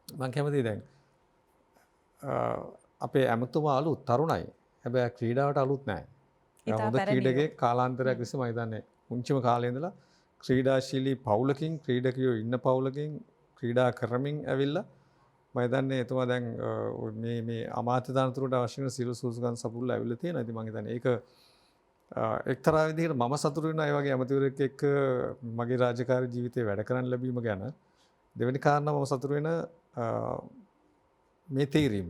මම කැමතියි දැන් අපේ ඇමතුමා අලුත් තරුණයි. හැබැයි ක්‍රීඩාවට අලුත් නැහැ. හොඳ ක්‍රීඩකයෙක් කාලාන්තරයක් විශ්ව මම හිතන්නේ මුංචිම කාලේ ඉඳලා ක්‍රීඩාශීලී පවුලකින් ක්‍රීඩකයෝ ඉන්න පවුලකින් ක්‍රීඩා කරමින් ඇවිල්ලා මම හිතන්නේ එතුමා දැන් මේ අමාත්‍ය තනතුරට අවශ්‍ය වෙන සියලු සුසුකම් සපුරලා ඇවිල්ලා තියෙනවා. ඉතින් මම හිතන්නේ ඒක එක්තරා විදිහකට මම සතුටු වෙනවා. ඒ වගේ ඇමතිවරයෙක් එක්ක මගේ රාජකාරී ජීවිතේ වැඩ කරන්න ලැබීම ගැන. දෙවෙනි කාරණා මම සතුටු වෙන මේ තීරීම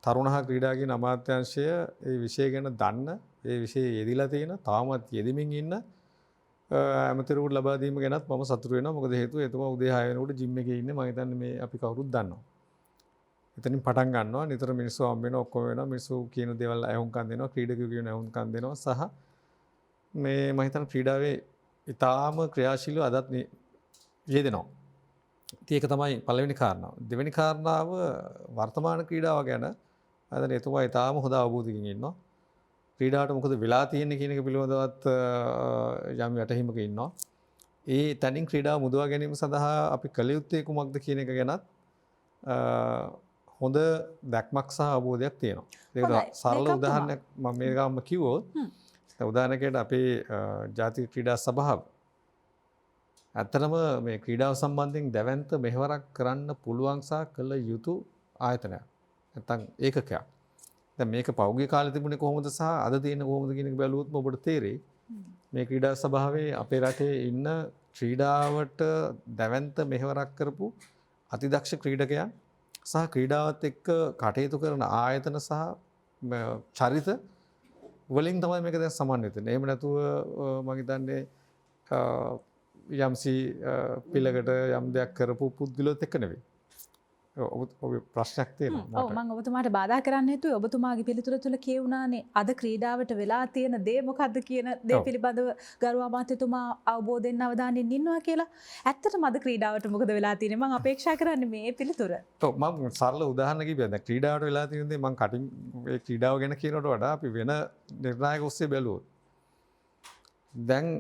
තරුණ හා ක්‍රීඩා කියන අමාත්‍යාංශය ඒ විෂය ගැන දන්න ඒ විෂයේ යෙදিলা තියෙන තාමත් යෙදෙමින් ඉන්න ඇමතිවරුන්ට ලබා දීම ගැනත් මම සතුටු වෙනවා. මොකද හේතුව එතුමා උදේ 6 වෙනකොට ජිම් එකේ ඉන්නේ. මම හිතන්නේ මේ අපි කවුරුත් දන්නවා. එතනින් පටන් ගන්නවා. නිතර මිනිස්සු හම් වෙනවා, ඔක්කොම වෙනවා. මිනිස්සු කියන දේවල් අහුම්කම් දෙනවා, ක්‍රීඩකයෝ කියන අහුම්කම් දෙනවා සහ මේ මම හිතන්නේ ක්‍රීඩාවේ ඊටාම ක්‍රියාශීලීව අදත් යෙදෙනවා. ඉතින් ඒක තමයි පළවෙනි කාරණාව. දෙවෙනි කාරණාව වර්තමාන ක්‍රීඩාව ගැන අද එතුමා ඊටාම හොඳ අවබෝධයකින් ඉන්නවා. ක්‍රීඩාවට මොකද වෙලා තියෙන්නේ කියන එක පිළිබඳවත් යම් යටහිමක ඉන්නවා. ඒ තනින් ක්‍රීඩාව මුදවා ගැනීම සඳහා අපි කළ යුත්තේ කුමක්ද කියන එක ගැනත් හොඳ දැක්මක් සහ අවබෝධයක් තියෙනවා. ඒක සරල උදාහරණයක් මම මේ ගාම කිව්වොත් උදාහරණයකට අපේ ජාතික ක්‍රීඩා සභාව ඇත්තටම මේ ක්‍රීඩාව සම්බන්ධයෙන් දැවැන්ත මෙහෙවරක් කරන්න පුළුවන් සහ කළ යුතු ආයතනයක්. නැත්තම් ඒකකයක්. දැන් මේක පෞද්ගලික කාලේ තිබුණේ කොහොමද සහ අද තියෙන කොහොමද කියන එක බැලුවොත් ඔබට තේරෙයි. මේ ක්‍රීඩා සභාවේ අපේ රටේ ඉන්න ක්‍රීඩාවට දැවැන්ත මෙහෙවරක් කරපු අතිදක්ෂ ක්‍රීඩකයන් සහ ක්‍රීඩාවත් එක්ක කටයුතු කරන ආයතන සහ චරිත වලින් තමයි මේක දැන් සමන්විත වෙන්නේ. එහෙම නැතුව මම හිතන්නේ යම්සි පිළකට යම් දෙයක් කරපු පුද්ගලොත් එක්ක නෙවෙයි. ඔබ ප්‍රශ්නයක් තියෙනවා. ඔව් මම ඔබතුමාට බාධා කරන්න හේතුව ඔබතුමාගේ පිළිතුර තුළ කියුණානේ අද ක්‍රීඩාවට වෙලා තියෙන දේ මොකද්ද කියන දේ පිළිබඳව ගරු අමාත්‍යතුමා අවබෝධයෙන් අවධානයෙන් ඉන්නවා කියලා. ඇත්තටම අද ක්‍රීඩාවට මොකද වෙලා තියෙන්නේ මම අපේක්ෂා කරන්නේ මේ පිළිතුර. ඔව් මම සරල උදාහරණ කිව්වා. දැන් ක්‍රීඩාවට වෙලා තියෙන දේ මම කටින් ඒ ක්‍රීඩාව ගැන කියනකොට වඩා අපි වෙන නිර්ණායක ඔස්සේ බැලුවොත් දැන්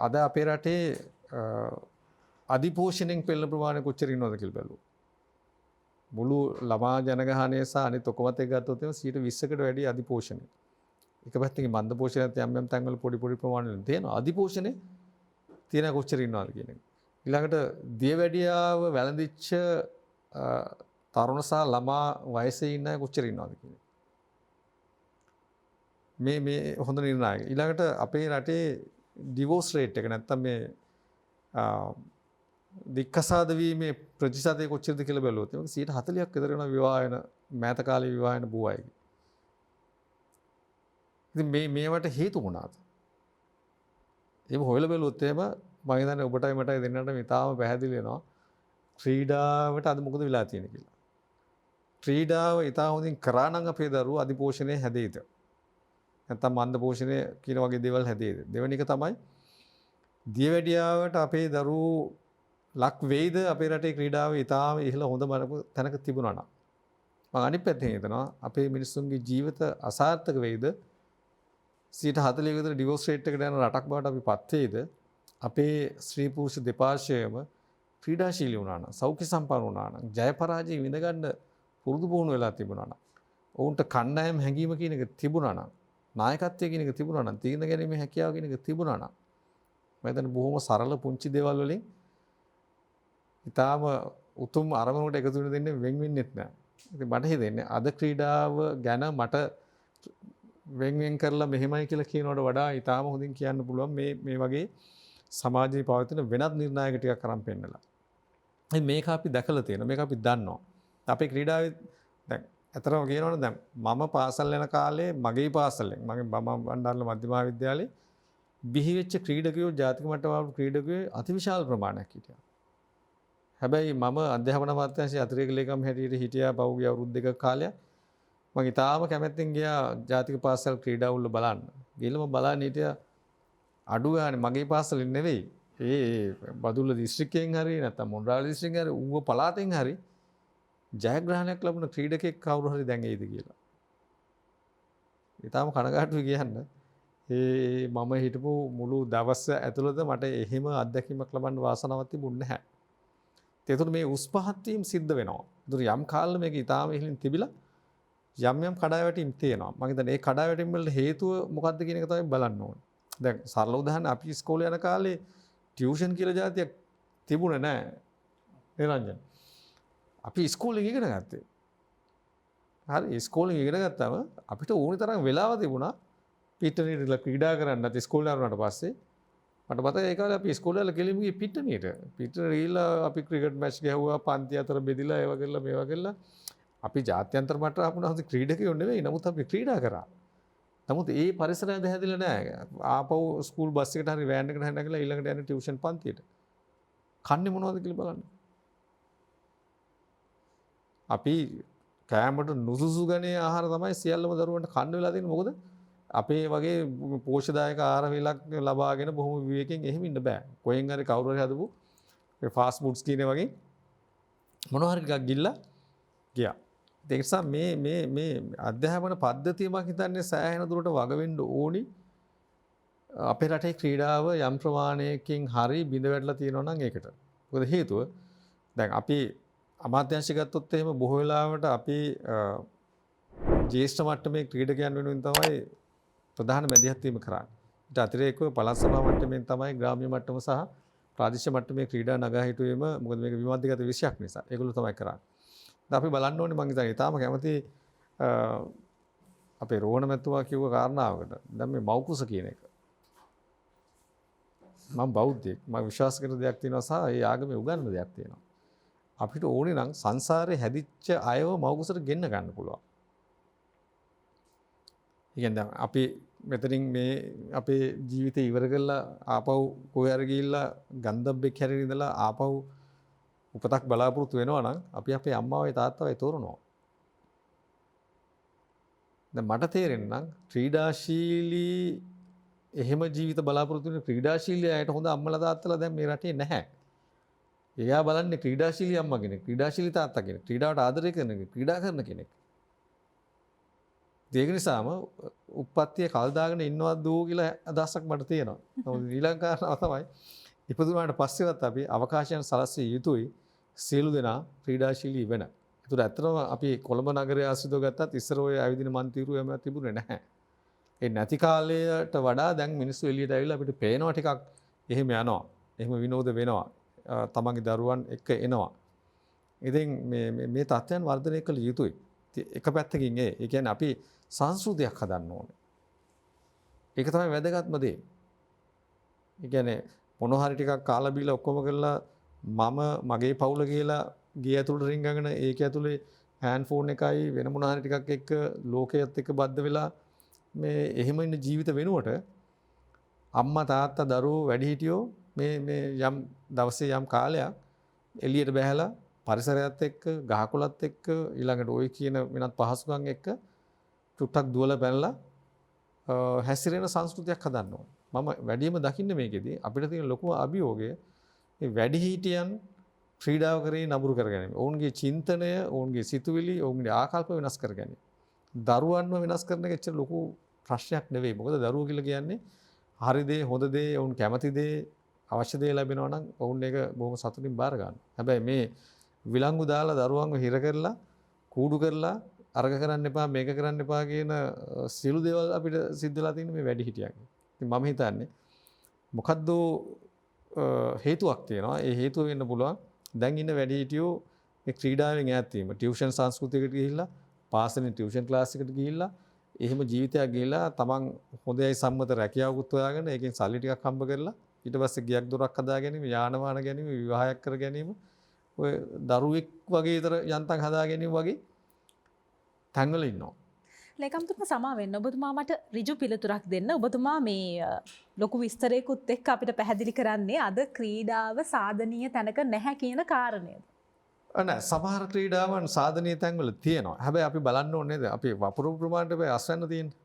අද අපේ රටේ අධිපෝෂණයෙන් පෙළෙන ප්‍රමාණය කොච්චර ඉන්නවද කියලා බැලුවොත් මුළු ළමා ජනගහනය සහ අනිත් ඔක්කොමත් එක්ක ගත්තොත් එම 20%කට වැඩි අධිපෝෂණය. එක පැත්තකින් මන්ද පෝෂණයත් යම් යම් තැන්වල පොඩි ප්‍රමාණවල තියෙනවා. අධිපෝෂණය තියෙන කොච්චර ඉන්නවද කියන එක. ඊළඟට දියවැඩියාව වැළඳිච්ච තරුණ සහ ළමා වයසේ ඉන්න අය කොච්චර ඉන්නවද කියන එක. මේ හොඳ නිර්ණායක. ඊළඟට අපේ රටේ ඩිවෝස් රේට් එක නැත්තම් මේ දික්කසාද වීමේ ප්‍රතිශතය කොච්චරද කියලා බැලුවොත් ඒක 40ක් විතර වෙනවා විවාහ වෙන මෑත කාලේ විවාහ වෙන බෝ අයගේ. ඉතින් මේවට හේතු මොනවාද? ඒක හොයලා බැලුවොත් එහෙම මම හිතන්නේ ඔබටයි මටයි දෙන්නට මේ තාම පැහැදිලි වෙනවා ක්‍රීඩාවට අද මොකද වෙලා තියෙන්නේ කියලා. ක්‍රීඩාව ඉතා හොඳින් කරා නම් අපේ දරුවෝ අධිපෝෂණය හැදෙයිද? නැත්නම් මන්ද පෝෂණය කියන වගේ දේවල් හැදෙයිද? දෙවෙනි එක තමයි දියවැඩියාවට අපේ දරුවෝ ලක් වෙයිද අපේ රටේ ක්‍රීඩාව ඉතාම ඉහළ හොඳ තැනක තිබුණා නම්. මම අනිත් පැත්තෙන් හිතනවා අපේ මිනිස්සුන්ගේ ජීවිත අසාර්ථක වෙයිද 40 විතර ඩිවෝස් රේට් එකට යන රටක් බවට අපි පත් වෙයිද අපේ ස්ත්‍රී පුරුෂ දෙපාර්ශ්වයම ක්‍රීඩාශීලී වුණා නම් සෞඛ්‍ය සම්පන්න වුණා නම් ජය පරාජය විඳගන්න පුරුදු පුහුණු වෙලා තිබුණා නම් ඔවුන්ට කණ්ඩායම් හැඟීම කියන එක තිබුණා නම් නායකත්වය කියන එක තිබුණා නම් තීරණ ගැනීමේ හැකියාව කියන එක තිබුණා නම් මම හිතන්නේ බොහොම සරල පුංචි දේවල් වලින් ඉතාලම උතුම් අරමුණකට එකතු වෙන දෙන්නේ වෙන් වෙන්නෙත් නෑ. ඉතින් මට හිතෙන්නේ අද ක්‍රීඩාව ගැන මට වෙන් කරලා මෙහෙමයි කියලා කියනවට වඩා ඉතාලම හොඳින් කියන්න පුළුවන් මේ වගේ සමාජයේ පවතින වෙනත් නිර්ණායක ටිකක් අරන් පෙන්නලා. ඉතින් මේක අපි දැකලා තියෙනවා. මේක අපි දන්නවා. අපේ ක්‍රීඩාවේ දැන් අතරම කියනවනේ දැන් මම පාසල් යන කාලේ මගේ පාසලෙන් මම බණ්ඩාරල මධ්‍යම විද්‍යාලයේ බිහි වෙච්ච ක්‍රීඩකයෝ ජාතික මට්ටමේ ක්‍රීඩකයෝ අතිවිශාල ප්‍රමාණයක් හිටියා. හැබැයි මම අධ්‍යාපන අමාත්‍යාංශයේ අතිරේක ලේකම් හැටියට හිටියා පහුගිය අවුරුදු දෙකක කාලයක්. මම ඉතාලම කැමැත්තෙන් ගියා ජාතික පාසල් ක්‍රීඩා වල බලන්න. ගිහලා මම බලන්න හිටියා අඩු ගානේ මගේ පාසලෙන් නෙවෙයි. ඒ බදුල්ල දිස්ත්‍රික්කයෙන් හරි නැත්නම් මොණරාල දිස්ත්‍රික්කයෙන් හරි ඌව පළාතෙන් හරි ජයග්‍රහණයක් ලැබුණ ක්‍රීඩකෙක් කවුරු හරි දැන් එයිද කියලා. ඉතාලම කනගාටුයි කියන්න. මම හිටපු මුළු දවස ඇතුළත මට එහෙම අත්දැකීමක් ලබන්න වාසනාවක් තිබුණේ නැහැ. ඒතකොට මේ උස් පහත් වීම සිද්ධ වෙනවා. ඒතකොට යම් කාලෙක මේක ඊටාම ඉහළින් තිබිලා යම් කඩාවැටීම් තියෙනවා. මම හිතන්නේ ඒ කඩාවැටීම් වලට හේතුව මොකක්ද කියන එක තමයි බලන්න ඕනේ. දැන් සරල උදාහරණ අපි ඉස්කෝලේ යන කාලේ ටියුෂන් කියලා જાතියක් තිබුණේ නැහැ. නිරංජන. අපි ඉස්කෝලේ ඉගෙන ගත්තේ. හරි ඉස්කෝලේ ඉගෙන ගත්තාම අපිට ඕනි තරම් වෙලාව තිබුණා පිටණියට ක්‍රීඩා කරන්නත් ඉස්කෝලේ ආවනට පස්සේ මට මතකයි ඒ කාලේ අපි ඉස්කෝලේ වල කෙලින්ම ගියේ පිටණියට. පිටණියට ගිහිල්ලා අපි ක්‍රිකට් මැච් ගැහුවා පන්ති අතර බෙදිලා ඒවා කරලා මේවා කරලා අපි ජාත්‍යන්තර මට්ටමට ආපුණා ක්‍රීඩකයෝ නෙවෙයි. නමුත් අපි ක්‍රීඩා කරා. නමුත් ඒ පරිසරය දැහැදිලා නැහැ. ආපහු ස්කූල් බස් එකට හරි වෑන් එකට හරි නැගලා ඊළඟට යන ටියුෂන් පන්තියට. කන්නේ මොනවද කියලා බලන්න. අපි කෑමට නුසුසු ගණේ ආහාර තමයි සියල්ලම දරුවන්ට කන්න වෙලා තියෙන්නේ. මොකද අපේ වගේ පෝෂ්‍යදායක ආහාර වේලක් ලබාගෙන බොහොම විවේකයෙන් එහෙම ඉන්න බෑ. කොහෙන් හරි කවුරු හරි හදපු ඒ ෆාස්ට් ෆුඩ්ස් කියන වගේ මොනවා හරි ටිකක් ගිල්ලා ගියා. ඒ නිසා මේ අධ්‍යාපන පද්ධතිය මම හිතන්නේ සෑහෙන දුරට වග වෙන්න ඕනි. අපේ රටේ ක්‍රීඩාව යම් ප්‍රමාණයකින් හරි බිඳ වැටලා තියෙනවා නම් ඒකට. මොකද හේතුව දැන් අපි අමාත්‍යාංශය ගත්තොත් එහෙම බොහෝ වෙලාවට අපි ජ්‍යෙෂ්ඨ මට්ටමේ ක්‍රීඩකයන් වෙනුවෙන් තමයි ප්‍රධාන මැදිහත් වීම කරන්නේ. ඊට අතිරේකව පළාත් සභා මට්ටමින් තමයි ග්‍රාම්‍ය මට්ටම සහ ප්‍රාදේශීය මට්ටමේ ක්‍රීඩා නගා හිටුවීම මොකද මේක විවාදගත විෂයක් නිසා. ඒගොල්ලෝ තමයි කරන්නේ. දැන් අපි බලන්න ඕනේ මම හිතන්නේ ඊටාම කැමති අපේ රෝහණ මැතිතුමා කිව්ව කාරණාවකට. දැන් මේ මෞකුස කියන එක. මම බෞද්ධයෙක්. මම විශ්වාස කරන දෙයක් තියෙනවා සහ ඒ ආගමේ උගන්වන දෙයක් තියෙනවා. අපිට ඕනේ නම් සංසාරේ හැදිච්ච අයව මෞකුසට ගෙන්න ගන්න පුළුවන්. ඉතින් අපි මෙතනින් මේ අපේ ජීවිතේ ඉවර කරලා ආපහු කොහේ හරි ගිහිල්ලා ගන්ධබ්බෙක් හැරෙන්න ඉඳලා ආපහු උපතක් බලාපොරොත්තු වෙනවා නම් අපි අපේ අම්මාවයි තාත්තවයි තෝරනවා. දැන් මට තේරෙන්නේ නම් ක්‍රීඩාශීලී එහෙම ජීවිත බලාපොරොත්තු වෙන ක්‍රීඩාශීලී අයට හොඳ අම්මලා තාත්තලා දැන් මේ රටේ නැහැ. එයා බලන්නේ ක්‍රීඩාශීලී අම්මා කෙනෙක්, ක්‍රීඩාශීලී තාත්තා කෙනෙක්, ක්‍රීඩාවට ආදරය කරන කෙනෙක්, ක්‍රීඩා කරන කෙනෙක්. ඒක නිසාම උප්පත්තිය කල් දාගෙන ඉන්නවද දෝ කියලා අදහසක් මට තියෙනවා. මොකද ශ්‍රී ලංකාව තමයි ඉපදුනාට පස්සෙවත් අපි අවකාශයන් සලස්විය යුතුයි සියලු දෙනා ක්‍රීඩාශීලී වෙන. ඒතර ඇත්තටම අපි කොළඹ නගරයේ ආශ්‍රිතව ගත්තත් ඉස්සර ඔය ඇවිදින මන්තිරු එම තිබුණේ නැහැ. ඒ නැති කාලයට වඩා දැන් මිනිස්සු එළියට ඇවිල්ලා අපිට පේනවා ටිකක් එහෙම යනවා. එහෙම විනෝද වෙනවා. තමන්ගේ දරුවන් එක්ක එනවා. ඉතින් මේ තත්ත්වයන් වර්ධනය කළ යුතුයි. එක පැත්තකින් ඒ කියන්නේ අපි සංස්කෘතියක් හදන්න ඕනේ. ඒක තමයි වැදගත්ම දේ. ඒ කියන්නේ මොනවා හරි ටිකක් කාලා බීලා ඔක්කොම කරලා මම මගේ පවුල කියලා ගේ ඇතුළට රින්ගගෙන ඒක ඇතුලේ හෑන්ඩ් ෆෝන් එකයි වෙන මොනවා හරි ටිකක් එක්ක ලෝකයේත් එක්ක බද්ධ වෙලා මේ එහෙම ඉන්න ජීවිත වෙනුවට අම්මා තාත්තා දරුවෝ වැඩිහිටියෝ මේ යම් දවසේ යම් කාලයක් එළියට බැහැලා පරිසරයත් එක්ක ගහකොළත් එක්ක ඊළඟට ওই කියන වෙනත් පහසුකම් එක්ක චුට්ටක් දුවලා පැනලා හැසිරෙන සංස්කෘතියක් හදන්න ඕනේ. මම වැඩිම දකින්නේ මේකෙදී අපිට තියෙන ලොකුම අභියෝගය මේ වැඩිහිටියන් ක්‍රීඩාව කරේ නඹුරු කරගැනීම. ඔවුන්ගේ චින්තනය, ඔවුන්ගේ සිතුවිලි, ඔවුන්ගේ ආකල්ප වෙනස් කරගැනීම. දරුවන්ව වෙනස් කරන එක ඇත්තට ලොකු ප්‍රශ්නයක් නෙවෙයි. මොකද දරුවෝ කියලා කියන්නේ හරි දේ, හොඳ දේ, ඔවුන් කැමති දේ, අවශ්‍ය දේ ලැබෙනවා නම් ඔවුන් ඒක බොහොම සතුටින් බාර ගන්නවා. හැබැයි මේ විලංගු දාලා දරුවන්ව හිර කරලා කූඩු කරලා අර්ග කරන්න එපා මේක කරන්න එපා කියන සියලු දේවල් අපිට සිද්ධ වෙලා තියෙන මේ වැඩි හිටියන්ගේ. ඉතින් මම හිතන්නේ මොකද්ද හේතුවක් තියෙනවා. ඒ හේතුව වෙන්න පුළුවන් දැන් ඉන්න වැඩි හිටියෝ මේ ක්‍රීඩාවෙන් ඈත් වීම. ටියුෂන් සංස්කෘතියකට ගිහිල්ලා පාසලෙන් ටියුෂන් ක්ලාස් එකට ගිහිල්ලා එහෙම ජීවිතයක් ගිහිල්ලා තමන් හොඳයි සම්මත රැකියාවකුත් හොයාගෙන ඒකෙන් සල්ලි ටිකක් හම්බ කරලා ඊට පස්සේ ගියක් දොරක් හදා ගැනීම, යාන වාහන ගැනීම, විවාහයක් කර ගැනීම ඔය දරුවෙක් වගේ විතර යන්තම් හදා ගැනීම වගේ තැන්වල ඉන්නවා. ලේකම්තුමා සමා වෙන්න ඔබතුමා මට ඍජු පිළිතුරක් දෙන්න. ඔබතුමා මේ ලොකු විස්තරයකුත් එක්ක අපිට පැහැදිලි කරන්නේ අද ක්‍රීඩාව සාධනීය තැනක නැහැ කියන කාරණයද? නෑ සමහර ක්‍රීඩාවන් සාධනීය තැන්වල තියෙනවා. හැබැයි අපි බලන්න ඕනේ නේද? අපි වපුරු ප්‍රමාණයට අස්වැන්න තියෙන්නේ.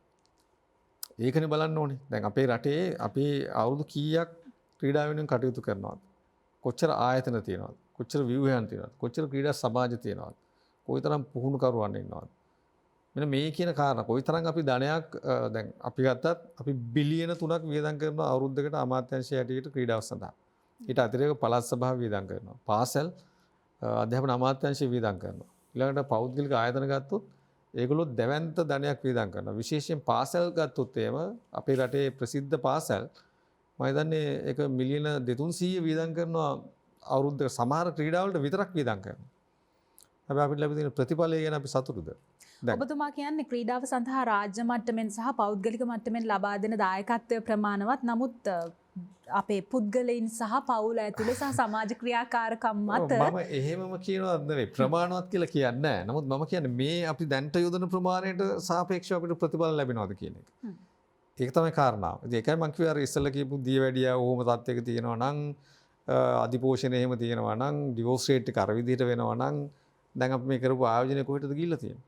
ඒකනේ බලන්න ඕනේ. දැන් අපේ රටේ අපි අවුරුදු කීයක් ක්‍රීඩා වෙනුවෙන් කටයුතු කරනවද? කොච්චර ආයතන තියෙනවද? කොච්චර ව්‍යුහයන් තියෙනවද? කොච්චර ක්‍රීඩා සමාජ තියෙනවද? කොයිතරම් පුහුණුකරුවන් ඉන්නවද? මෙන්න මේ කියන කාරණා කොයිතරම් අපි ධනයක් දැන් අපි ගත්තත් අපි බිලියන 3ක් වියදම් කරනවා අවුරුද්දකට අමාත්‍යාංශය හැටියට ක්‍රීඩාව සඳහා. ඊට අතිරේක පළාත් සභාව වියදම් කරනවා. පාසල් අධ්‍යාපන අමාත්‍යාංශය වියදම් කරනවා. ඊළඟට පෞද්ගලික ආයතන ගත්තොත් ඒගොල්ලෝ දැවැන්ත ධනයක් වියදම් කරනවා. විශේෂයෙන් පාසල් ගත්තොත් එහෙම අපේ රටේ ප්‍රසිද්ධ පාසල් මම හිතන්නේ ඒක මිලියන 200-300 වියදම් කරනවා අවුරුද්දක සමහර ක්‍රීඩාවලට විතරක් වියදම් කරනවා. හැබැයි අපිට ලැබෙන ප්‍රතිඵලය ගැන අපි සතුටුද? ඔබතුමා කියන්නේ ක්‍රීඩාව සඳහා රාජ්‍ය මට්ටමින් සහ පෞද්ගලික මට්ටමින් ලබා දෙන දායකත්වය ප්‍රමාණවත්. නමුත් අපේ පුද්ගලයින් සහ පවුල ඇතුළේ සහ සමාජ ක්‍රියාකාරකම් මත මම එහෙමම කියනවත් නෙවෙයි ප්‍රමාණවත් කියලා කියන්නේ නැහැ. නමුත් මම කියන්නේ මේ අපි දැන්ට යොදන ප්‍රමාණයට සාපේක්ෂව අපිට ප්‍රතිඵල ලැබෙනවද කියන එක. ඒක තමයි කාරණාව. ඉතින් ඒකයි මම කිව්වා අර ඉස්සෙල්ලා කියපු දියවැඩියා ඕම තත්යක තියෙනවා නම් අධිපෝෂණය එහෙම තියෙනවා නම් ඩිවෝස් රේට් එක අර විදිහට වෙනවා නම් දැන් අපි මේ කරපු ආයෝජනය කොහෙටද ගිහිල්ලා තියෙන්නේ?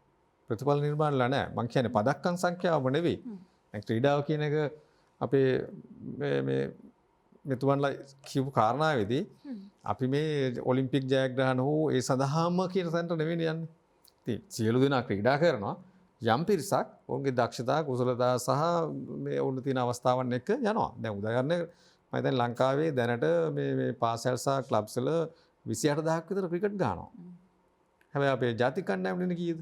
ප්‍රතිඵල නිර්මාණලා නැහැ. මම කියන්නේ පදක්කම් සංඛ්‍යාවම නෙවෙයි. දැන් ක්‍රීඩාව කියන එක අපේ මේ මෙතුමන්ලා කියපු කාරණාවේදී අපි මේ ඔලිම්පික් ජයග්‍රහණ හෝ ඒ සඳහාම කියන තැනට නෙවෙයි යන්නේ. ඉතින් සියලු දෙනා ක්‍රීඩා කරනවා. යම් පිරිසක් ඔවුන්ගේ දක්ෂතා කුසලතා සහ මේ ඔවුන් තියෙන අවස්ථාවන් එක්ක යනවා. දැන් උදාහරණයක් මම දැන් ලංකාවේ දැනට මේ පාසල් සහ ක්ලබ්ස් වල 28000ක් විතර ක්‍රිකට් ගහනවා. හැබැයි අපේ ජාතික කණ්ඩායම දෙන්නේ කීයද?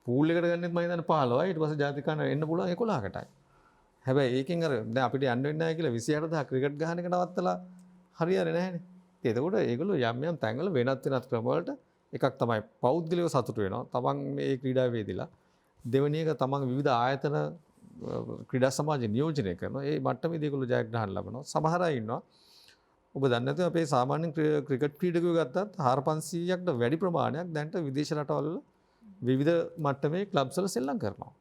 පූල් එකට ගන්නෙත් මම හිතන්නේ 15යි. ඊට පස්සේ ජාතික කණ්ඩායම එන්න පුළුවන් 11කටයි. හැබැයි ඒකෙන් අර දැන් අපිට යන්න වෙන්නේ නැහැ කියලා 28000 ක්‍රිකට් ගහන එක නවත්තලා හරියන්නේ නැහැනේ. එතකොට ඒගොල්ලෝ යම් යම් තැන්වල වෙනත් ක්‍රම වලට එකක් තමයි පෞද්ගලිකව සතුට වෙනවා. තමන් මේ ක්‍රීඩාවේ වේදිලා. දෙවෙනි එක තමන් විවිධ ආයතන ක්‍රීඩා සමාජය නියෝජනය කරනවා. ඒ මට්ටමේදී ඒගොල්ලෝ ජයග්‍රහණ ලබනවා. සමහර අය ඉන්නවා. ඔබ දන්නේ නැතුව අපේ සාමාන්‍ය ක්‍රිකට් ක්‍රීඩකයෝ ගත්තත් 4500කට වැඩි ප්‍රමාණයක් දැන්ට විදේශ රටවල විවිධ මට්ටමේ ක්ලබ්ස් වල සෙල්ලම් කරනවා.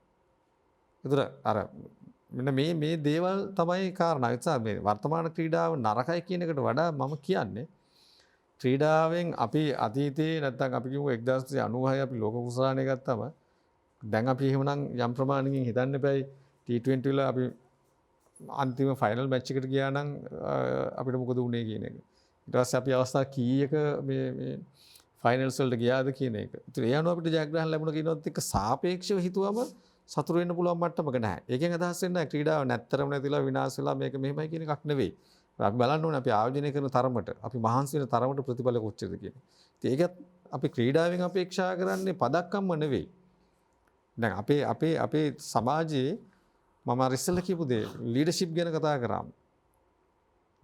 ඒතර අර මෙන්න මේ දේවල් තමයි කාරණා. ඒ නිසා මේ වර්තමාන ක්‍රීඩාව නරකයි කියන එකට වඩා මම කියන්නේ ක්‍රීඩාවෙන් අපි අතීතයේ නැත්නම් අපි කියමු 1996 අපි ලෝක කුසලානේ ගත්තම දැන් අපි එහෙමනම් යම් ප්‍රමාණයකින් හිතන්න එපයි T20 වල අපි අන්තිම ෆයිනල් මැච් එකට ගියා නම් අපිට මොකද වුනේ කියන එක. ඊට පස්සේ අපි අවස්ථා කීයක මේ ෆයිනල්ස් වලට ගියාද කියන එක. ඒත් ඒ අනුව අපිට ජයග්‍රහණ ලැබුණා කියනවත් එක්ක සාපේක්ෂව හිතුවම සතුරු වෙන්න පුළුවන් මට්ටමක නැහැ. ඒකෙන් අදහස් වෙන්නේ නැහැ ක්‍රීඩාව නැත්තරම නැතිලා විනාශ වෙලා මේක මෙහෙමයි කියන එකක් නෙවෙයි. අපි බලන්න ඕනේ අපි ආයෝජනය කරන තරමට අපි මහන්සි වෙන තරමට ප්‍රතිඵල කොච්චරද කියන්නේ. ඉතින් ඒකත් අපි ක්‍රීඩාවෙන් අපේක්ෂා කරන්නේ පදක්කම්ම නෙවෙයි. දැන් අපේ සමාජයේ මම අර ඉස්සෙල්ලා කියපු දේ ලීඩර්ෂිප් ගැන කතා කරාම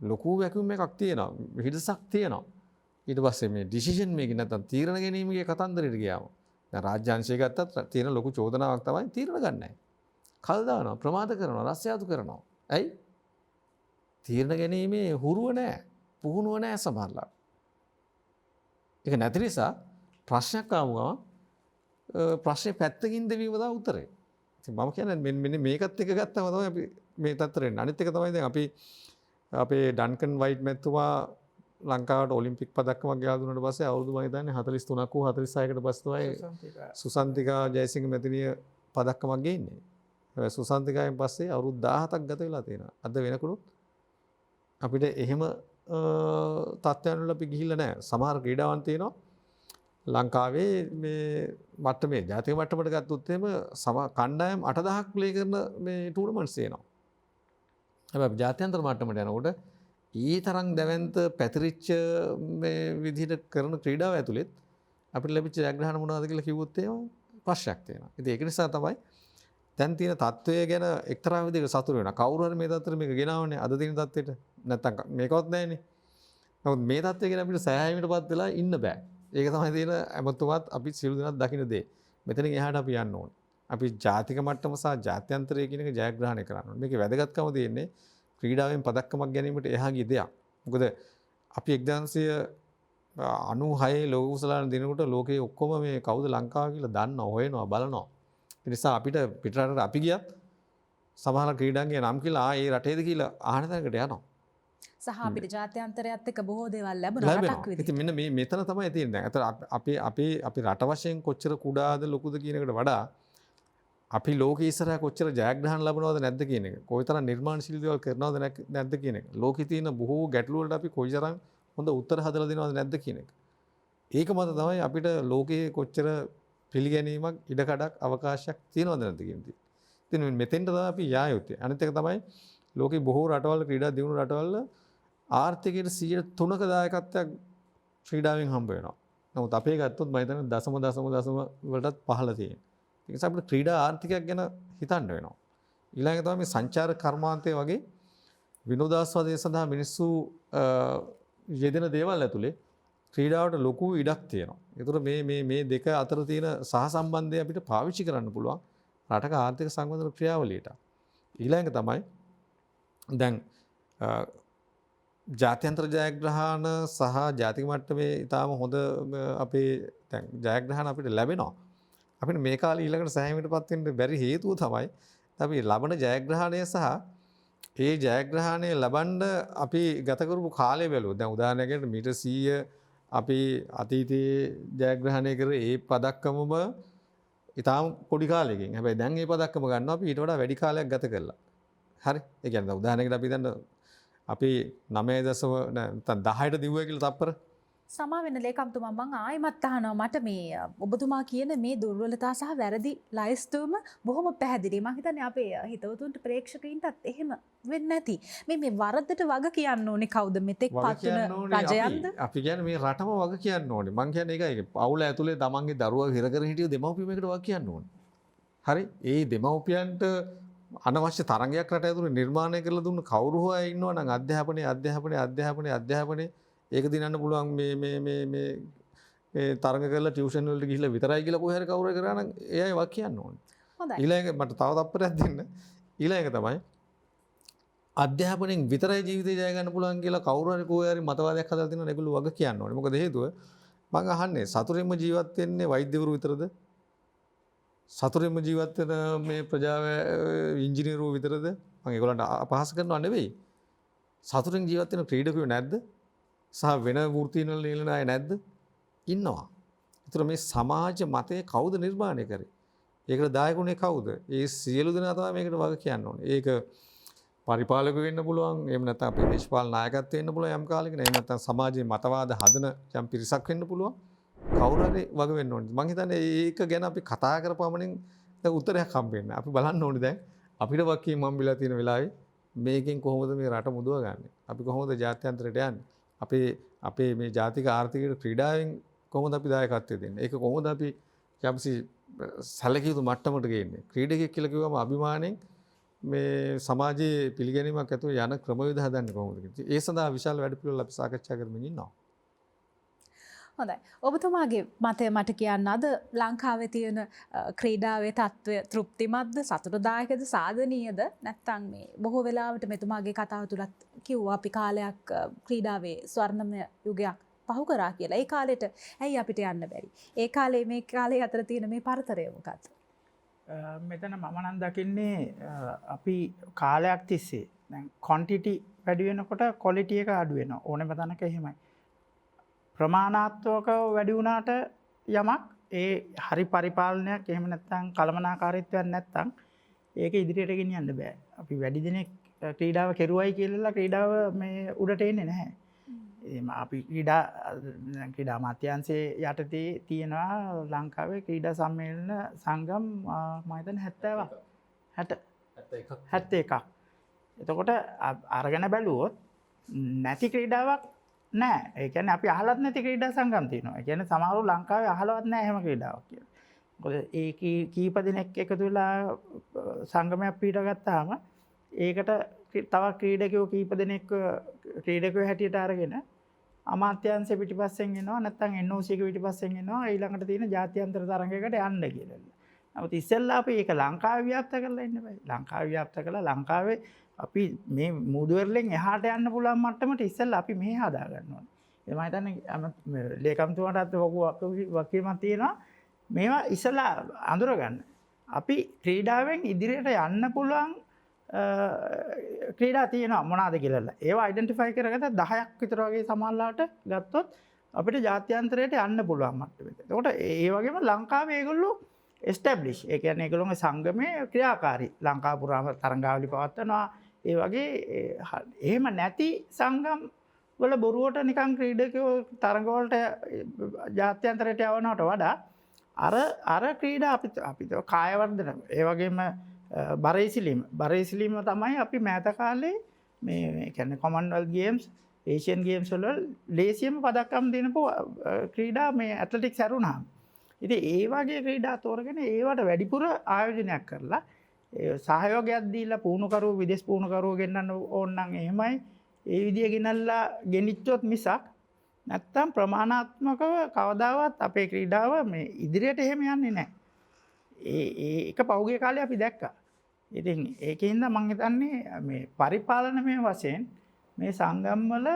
ලොකු වැකුම් එකක් තියෙනවා. හිඩසක් තියෙනවා. ඊට පස්සේ මේ ඩිසිෂන් මේකින් නැත්නම් තීරණ ගැනීමේ කතන්දරයට ගියාම දැන් රාජ්‍යාංශය ගත්තත් තියෙන ලොකු චෝදනාවක් තමයි තීරණ ගන්න නැහැ. කල් දානවා, ප්‍රමාද කරනවා, රස්යාදු කරනවා. ඇයි? තීරණ ගැනීමේ හුරුව නැහැ, පුහුණුව නැහැ සමහරලා. ඒක නැති නිසා ප්‍රශ්නයක් ආවම ප්‍රශ්නේ පැත්තකින් දෙවීම තමයි උත්තරේ. ඉතින් මම කියන්නේ මෙන්න මේකත් එක ගත්තම තමයි අපි මේ තත්ත්වෙට එන්නේ. අනිත් එක තමයි දැන් අපි අපේ ඩන්කන් වයිට් මැතිතුමා ලංකාවට ඔලිම්පික් පදක්කමක් ගෙවා දුන්නාට පස්සේ අවුරුදු මම හිතන්නේ 43ක් හෝ 46කට පස්සේ තමයි සුසන්තිකා ජයසිංහ මැතිණිය පදක්කමක් ගේන්නේ. හැබැයි සුසන්තිකායෙන් පස්සේ අවුරුදු 17ක් ගත වෙලා තියෙනවා. අද වෙනකොට අපිට එහෙම තත්ත්වයන් වල අපි ගිහිල්ලා නැහැ. සමහර ක්‍රීඩාවන් තියෙනවා ලංකාවේ මේ මට්ටමේ ජාතික මට්ටමට ගත්තොත් එහෙම කණ්ඩායම් 8000ක් ප්ලේ කරන මේ ටූර්නමන්ට්ස් තියෙනවා. හැබැයි ජාත්‍යන්තර මට්ටමට යනකොට ඊ තරම් දැවැන්ත පැතිරිච්ච මේ විදිහට කරන ක්‍රීඩාව ඇතුළෙත් අපිට ලැබිච්ච ජයග්‍රහණ මොනවද කියලා කිව්වොත් එහෙම ප්‍රශ්නයක් තියෙනවා. ඉතින් ඒක නිසා තමයි දැන් තියෙන තත්ත්වය ගැන එක්තරා විදිහක සතුරු වෙනවා. කවුරු හරි මේ තත්ත්වෙට මේක ගෙනාවනේ අද තියෙන තත්ත්වෙට. නැත්තම් මේකවත් නැහැනේ. නමුත් මේ තත්ත්වය ගැන අපිට සෑහීමකටපත් වෙලා ඉන්න බෑ. ඒක තමයි තියෙන අමතුමත් අපි සියලු දෙනාත් දකින්න දේ. මෙතනින් එහාට අපි යන්න ඕනේ. අපි ජාතික මට්ටම සහ ජාත්‍යන්තරය කියන එක ජයග්‍රහණය කරන්න ඕනේ. මේකේ වැදගත්කම තියෙන්නේ ක්‍රීඩාවෙන් පදක්කමක් ගැනීමට එහා ගිය දෙයක්. මොකද අපි 1996 ලෝක කුසලාන දිනකට ලෝකයේ ඔක්කොම මේ කවුද ලංකාව කියලා දන්නවා, හොයනවා, බලනවා. ඒ නිසා අපිට පිටරටට අපි ගියත් සමහර ක්‍රීඩාංගයේ නම් කියලා ඒ රටේද කියලා අහන තැනකට යනවා. සහ අපිට ජාත්‍යන්තරයත් එක්ක බොහෝ දේවල් ලැබුණා රටක් විදිහට. ඉතින් මෙන්න මෙතන තමයි තියෙන්නේ. දැන් අපි රට වශයෙන් කොච්චර කුඩාද ලොකුද කියන එකට වඩා අපි ලෝකේ ඉස්සරහා කොච්චර ජයග්‍රහණ ලබනවද නැද්ද කියන එක. කොයිතරම් නිර්මාණශීලී දේවල් කරනවද නැද්ද කියන එක. ලෝකේ තියෙන බොහෝ ගැටලු වලට අපි කොයිතරම් හොඳ උත්තර හදලා දෙනවද නැද්ද කියන එක. ඒක මත තමයි අපිට ලෝකයේ කොච්චර පිළිගැනීමක්, ඉඩකඩක්, අවකාශයක් තියෙනවද නැද්ද කියන දේ. ඉතින් මෙතෙන්ට තමයි අපි යා යුත්තේ. අනිත් එක තමයි ලෝකේ බොහෝ රටවල් ක්‍රීඩා දියුණු රටවල් ආර්ථිකයට 3% දායකත්වයක් ක්‍රීඩාවෙන් හම්බ වෙනවා. නමුත් අපේ ගත්තොත් මම හිතන්නේ දශම වලටත් පහළ තියෙනවා. ඒ නිසා අපිට ක්‍රීඩා ආර්ථිකයක් ගැන හිතන්න වෙනවා. ඊළඟට තමයි මේ සංචාරක කර්මාන්තය වගේ විනෝදාස්වාදය සඳහා මිනිස්සු යෙදෙන දේවල් ඇතුලේ ක්‍රීඩාවට ලොකු ඉඩක් තියෙනවා. ඒතර මේ දෙක අතර තියෙන සහසම්බන්ධය අපිට පාවිච්චි කරන්න පුළුවන් රටක ආර්ථික සංවර්ධන ක්‍රියාවලියට. ඊළඟ තමයි දැන් ජාත්‍යන්තර ජයග්‍රහණ සහ ජාතික මට්ටමේ ඉතාම හොඳ අපේ දැන් ජයග්‍රහණ අපිට ලැබෙනවා. අපිට මේ කාලේ ඊළඟට සෑහීමකටපත් වෙන්න බැරි හේතුව තමයි අපි ලබන ජයග්‍රහණය සහ ඒ ජයග්‍රහණය ලබන්න අපි ගත කරපු කාලය බැලුවොත් දැන් උදාහරණයකට මීටර් 100 අපි අතීතයේ ජයග්‍රහණය කර ඒ පදක්කමම ඉතාම පොඩි කාලෙකින්. හැබැයි දැන් මේ පදක්කම ගන්නවා අපි ඊට වඩා වැඩි කාලයක් ගත කරලා. හරි. ඒ කියන්නේ උදාහරණයකට අපි දැන් අපි 9 නැත්නම් 10ට දිව්වා කියලා තප්පර සමා වෙන ලේකම්තුමා මං ආයෙමත් අහනවා මට මේ ඔබතුමා කියන මේ දුර්වලතා සහ වැරදි ලයිස්තුවම බොහොම පැහැදිලි. මං හිතන්නේ අපේ හිතවතුන්ට ප්‍රේක්ෂකයින්ටත් එහෙම වෙන්නේ නැති. මේ වරදට වග කියන්න ඕනේ කවුද මෙතෙක් පත්වන රජයන්ද? අපි කියන්නේ මේ රටම වග කියන්න ඕනේ. මං කියන්නේ ඒකයි. පවුල ඇතුලේ තමන්ගේ දරුවා හිර කර හිටිය දෙමව්පියෝ මේකට වග කියන්න ඕනේ. හරි. ඒ දෙමව්පියන්ට අනවශ්‍ය තරංගයක් රට ඇතුලේ නිර්මාණය කරලා දුන්න කවුරු හෝ අය ඉන්නවා නම් අධ්‍යාපනයේ ඒක දිනන්න පුළුවන් මේ තරඟ කරලා ටියුෂන් වලට ගිහිල්ලා විතරයි කියලා කොහේ හරි කවුරු හරි කරා නම් ඒ අය වක් කියන්න ඕනේ. හොඳයි. ඊළඟ මට තව තප්පරයක් දෙන්න. ඊළඟ තමයි අධ්‍යාපනයෙන් විතරයි ජීවිතේ ජය ගන්න පුළුවන් කියලා කවුරු හරි කොහේ හරි මතවාදයක් හදලා තියෙනවා ඒගොල්ලෝ වග කියන්න ඕනේ. මොකද හේතුව මම අහන්නේ සතුටින්ම ජීවත් වෙන්නේ වෛද්‍යවරු විතරද? සතුටින්ම ජීවත් වෙන මේ ප්‍රජාව ඉංජිනේරුවෝ විතරද? මම ඒගොල්ලන්ට අපහාස කරනවා නෙවෙයි. සතුටින් ජීවත් වෙන ක්‍රීඩකයෝ නැද්ද? සහ වෙන වෘත්තීන් වල නිලන අය නැද්ද? ඉන්නවා. ඒතර මේ සමාජ මතය කවුද නිර්මාණය කරේ? ඒකට දායකුනේ කවුද? ඒ සියලු දෙනා තමයි මේකට වග කියන්න ඕනේ. ඒක පරිපාලක වෙන්න පුළුවන්. එහෙම නැත්නම් අපේ දේශපාලන නායකත්වය වෙන්න පුළුවන් යම් කාලෙක. එහෙම නැත්නම් සමාජයේ මතවාද හදන යම් පිරිසක් වෙන්න පුළුවන්. කවුරු හරි වග වෙන්න ඕනේ. මම හිතන්නේ ඒක ගැන අපි කතා කරපමණින් දැන් උත්තරයක් හම්බෙන්නේ. අපි බලන්න ඕනේ දැන් අපිට වකීම් හම්බෙලා තියෙන වෙලාවේ මේකෙන් කොහොමද මේ රට මුදව ගන්නෙ? අපි කොහොමද ජාත්‍යන්තරයට යන්නේ? අපේ මේ ජාතික ආර්ථිකයට ක්‍රීඩාවෙන් කොහොමද අපි දායකත්වය දෙන්නේ? ඒක කොහොමද අපි යම්සි සැලකිය යුතු මට්ටමට ගේන්නේ? ක්‍රීඩකයෙක් කියලා කිව්වම අභිමාණයෙන් මේ සමාජයේ පිළිගැනීමක් ඇතුව යන ක්‍රමවේද හදන්නේ කොහොමද? ඒ සඳහා විශාල වැඩපිළිවෙළ අපි සාකච්ඡා කරමින් ඉන්නවා. හොඳයි. ඔබතුමාගේ මතය මට කියන්න අද ලංකාවේ තියෙන ක්‍රීඩාවේ තත්ත්වය තෘප්තිමත්ද සතුටුදායකද සාධනීයද නැත්නම් මේ බොහෝ වෙලාවට මෙතුමාගේ කතාව තුලත් කිව්වා අපි කාලයක් ක්‍රීඩාවේ ස්වර්ණමය යුගයක් පහු කරා කියලා. ඒ කාලෙට ඇයි අපිට යන්න බැරි? ඒ කාලේ මේ කාලේ අතර තියෙන මේ පරතරය මොකක්ද? මෙතන මම නම් දකින්නේ අපි කාලයක් තිස්සේ දැන් ක්වොන්ටිටි වැඩි වෙනකොට ක්වොලිටි එක අඩු වෙනවා. ඕනෙම තැනක එහෙමයි. ප්‍රමාණාත්මකව වැඩි වුණාට යමක් ඒ හරි පරිපාලනයක් එහෙම නැත්නම් කළමනාකාරීත්වයක් නැත්නම් ඒක ඉදිරියට ගෙනියන්න බෑ. අපි වැඩි දිනෙක ක්‍රීඩාව කෙරුවයි කියලා ක්‍රීඩාව මේ උඩට එන්නේ නැහැ. අපි ක්‍රීඩා අමාත්‍යාංශයේ යටතේ තියෙනවා ලංකාවේ ක්‍රීඩා සම්මේලන සංගම් මම හිතන්නේ 71ක්. එතකොට අරගෙන බැලුවොත් නැති ක්‍රීඩාවක් නෑ. ඒ කියන්නේ අපි අහලත් නැති ක්‍රීඩා සංගම් තියෙනවා. ඒ කියන්නේ සමහරව ලංකාවේ අහලවත් නෑ එහෙම ක්‍රීඩාවක් කියලා. මොකද ඒ කීප දිනක් එකතු වෙලා සංගමයක් පිටගත්තාම ඒකට තව ක්‍රීඩකයෝ කීප දෙනෙක් ක්‍රීඩකයෝ හැටියට අරගෙන අමාත්‍යාංශ පිටිපස්සෙන් එනවා නැත්නම් NOC එක පිටිපස්සෙන් එනවා ඊළඟට තියෙන ජාත්‍යන්තර තරඟයකට යන්න කියලා. නමුත් ඉස්සෙල්ලා අපි ඒක ලංකාවේ ව්‍යාප්ත කරලා ඉන්න බෑ. ලංකාවේ ව්‍යාප්ත කළා ලංකාවේ අපි මේ මූදුවරලෙන් එහාට යන්න පුළුවන් මට්ටමට ඉස්සෙල්ලා අපි මෙහෙ හදා ගන්න ඕනේ. ඒ මම හිතන්නේ ලේකම්තුමාටත් වකීමක් තියෙනවා. මේවා ඉස්සෙල්ලා අඳුර ගන්න. අපි ක්‍රීඩාවෙන් ඉදිරියට යන්න පුළුවන් ක්‍රීඩා තියෙනවා මොනවාද කියලා. ඒවා අයිඩෙන්ටිෆයි කරගත්ත 10ක් විතර වගේ සමාල්ලාට ගත්තොත් අපිට ජාත්‍යන්තරයට යන්න පුළුවන් මට්ටමට. එතකොට ඒ වගේම ලංකාවේ ඒගොල්ලෝ එස්ටැබ්ලිෂ්. ඒ කියන්නේ ඒගොල්ලෝගේ සංගමයේ ක්‍රියාකාරී. ලංකාව පුරාම තරඟාවලි පවත්වනවා. ඒ වගේ එහෙම නැති සංගම් වල බොරුවට නිකන් ක්‍රීඩකයෝ තරඟ වලට ජාත්‍යන්තරයට යවනවට වඩා අර ක්‍රීඩා අපි කාය වර්ධන ඒ වගේම බරේසිලීම තමයි අපි මෑත කාලේ මේ කියන්නේ කොමන්වෙල්ත් ගේම්ස් ඒෂියන් ගේම්ස් වල ලේසියම පදක්කම් දෙනපු ක්‍රීඩා මේ ඇත්ලටික්ස් ඇරුණාම ඉතින් ඒ වගේ ක්‍රීඩා තෝරගෙන ඒවට වැඩිපුර ආයෝජනයක් කරලා සහයෝගයක් දීලා පුහුණුකරුවෝ විදේශ පුහුණුකරුවෝ ගෙන්නන්න ඕන නම් එහෙමයි ඒ විදිය ගෙනල්ලා ගෙනිච්චොත් මිසක් නැත්තම් ප්‍රමාණාත්මකව කවදාවත් අපේ ක්‍රීඩාව මේ ඉදිරියට එහෙම යන්නේ නැහැ. ඒක පහුගිය කාලේ අපි දැක්කා. ඉතින් ඒකින්ද මං හිතන්නේ මේ පරිපාලනමය වශයෙන් මේ සංගම්වල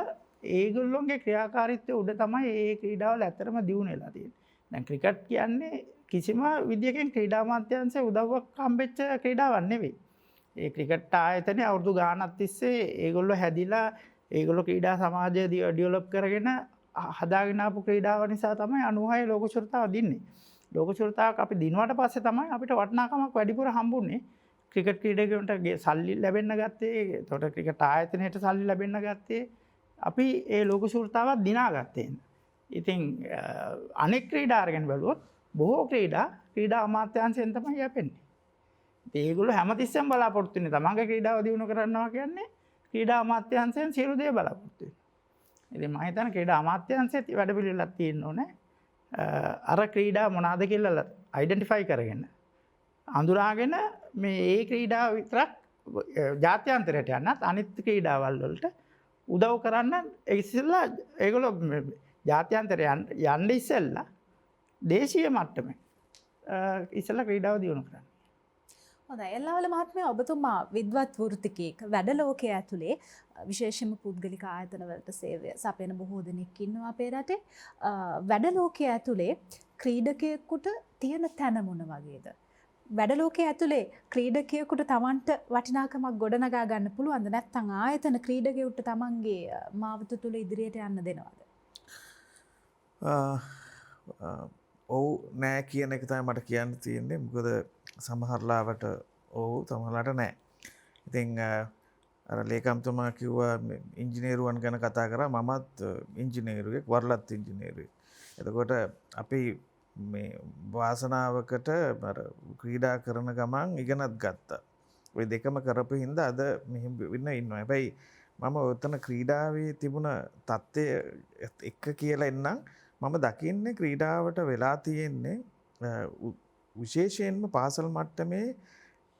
ඒගොල්ලොන්ගේ ක්‍රියාකාරීත්වය උඩ තමයි ඒ ක්‍රීඩාවල ඇත්තටම දියුණු වෙලා තියෙන්නේ. දැන් ක්‍රිකට් කියන්නේ කිසිම විදියකින් ක්‍රීඩා අමාත්‍යාංශයේ උදව්වක් හම්බෙච්ච ක්‍රීඩාවක් නෙවෙයි. ඒ ක්‍රිකට් ආයතනයේ අවුරුදු ගාණක් තිස්සේ ඒගොල්ලෝ හැදිලා ඒගොල්ලෝ ක්‍රීඩා සමාජය ඩෙවලොප් කරගෙන හදාගෙන ආපු ක්‍රීඩාව නිසා තමයි 96 ලෝක ශෘතාව දින්නේ. ලෝක ශෘතාවක් අපි දිනුවට පස්සේ තමයි අපිට වටිනාකමක් වැඩිපුර හම්බුනේ. ක්‍රිකට් ක්‍රීඩකයන්ට සල්ලි ලැබෙන්න ගත්තේ, එතකොට ක්‍රිකට් ආයතනයට සල්ලි ලැබෙන්න ගත්තේ අපි ඒ ලෝක ශෘතාවත් දිනාගත්තේ. ඉතින් අනෙක් ක්‍රීඩා අරගෙන බැලුවොත් බොහෝ ක්‍රීඩා අමාත්‍යාංශයෙන් තමයි යැපෙන්නේ. ඉතින් ඒගොල්ලෝ හැමතිස්සෙම බලාපොරොත්තු වෙන්නේ තමන්ගේ ක්‍රීඩාව දියුණු කරනවා කියන්නේ ක්‍රීඩා අමාත්‍යාංශයෙන් සියලු දේ බලාපොරොත්තු වෙනවා. ඉතින් මම හිතන්නේ ක්‍රීඩා අමාත්‍යාංශයේත් වැඩ පිළිවෙලක් තියෙන්න ඕනේ. අර ක්‍රීඩා මොනවාද කියලා අයිඩෙන්ටිෆයි කරගෙන අඳුරාගෙන මේ ඒ ක්‍රීඩාව විතරක් ජාත්‍යන්තරයට යන්නත් අනිත් ක්‍රීඩාවල් වලට උදව් කරන්න ඉස්සෙල්ලා ඒගොල්ලෝ ජාත්‍යන්තරයට යන්න ඉස්සෙල්ලා දේශීය මට්ටමේ ඉස්සෙල්ලා ක්‍රීඩාව දියුණු කරන්න. හොඳයි එල්ලාවල මහත්මයා ඔබතුමා විද්වත් වෘත්තිකයෙක් වැඩ ලෝකයේ ඇතුලේ විශේෂයෙන්ම පුද්ගලික ආයතන වලට සේවය සපයන බොහෝ දෙනෙක් ඉන්නවා අපේ රටේ. වැඩ ලෝකයේ ඇතුලේ ක්‍රීඩකයෙකුට තියෙන තැන මොන වගේද? වැඩ ලෝකයේ ඇතුලේ ක්‍රීඩකයෙකුට Tamanට වටිනාකමක් ගොඩනගා ගන්න පුළුවන්ද? නැත්නම් ආයතන ක්‍රීඩකයෙකුට Tamanගේ මාවත තුල ඉදිරියට යන්න දෙනවද? ඔව් නෑ කියන එක තමයි මට කියන්න තියෙන්නේ. මොකද සමහරලාවට ඔව් සමහරලාට නෑ. ඉතින් අර ලේකම්තුමා කිව්වා ඉංජිනේරුවන් ගැන කතා කරා. මමත් ඉංජිනේරුවෙක්, වරලත් ඉංජිනේරුවෙක්. එතකොට අපි මේ වාසනාවකට අර ක්‍රීඩා කරන ගමන් ඉගෙනත් ගත්තා. ওই දෙකම කරපු හින්දා අද මෙහෙම වෙන්න ඉන්නවා. හැබැයි මම ඔතන ක්‍රීඩාවේ තිබුණ தත්ත්වය එක කියලා එන්නම්. මම දකින්නේ ක්‍රීඩාවට වෙලා තියෙන්නේ විශේෂයෙන්ම පාසල් මට්ටමේ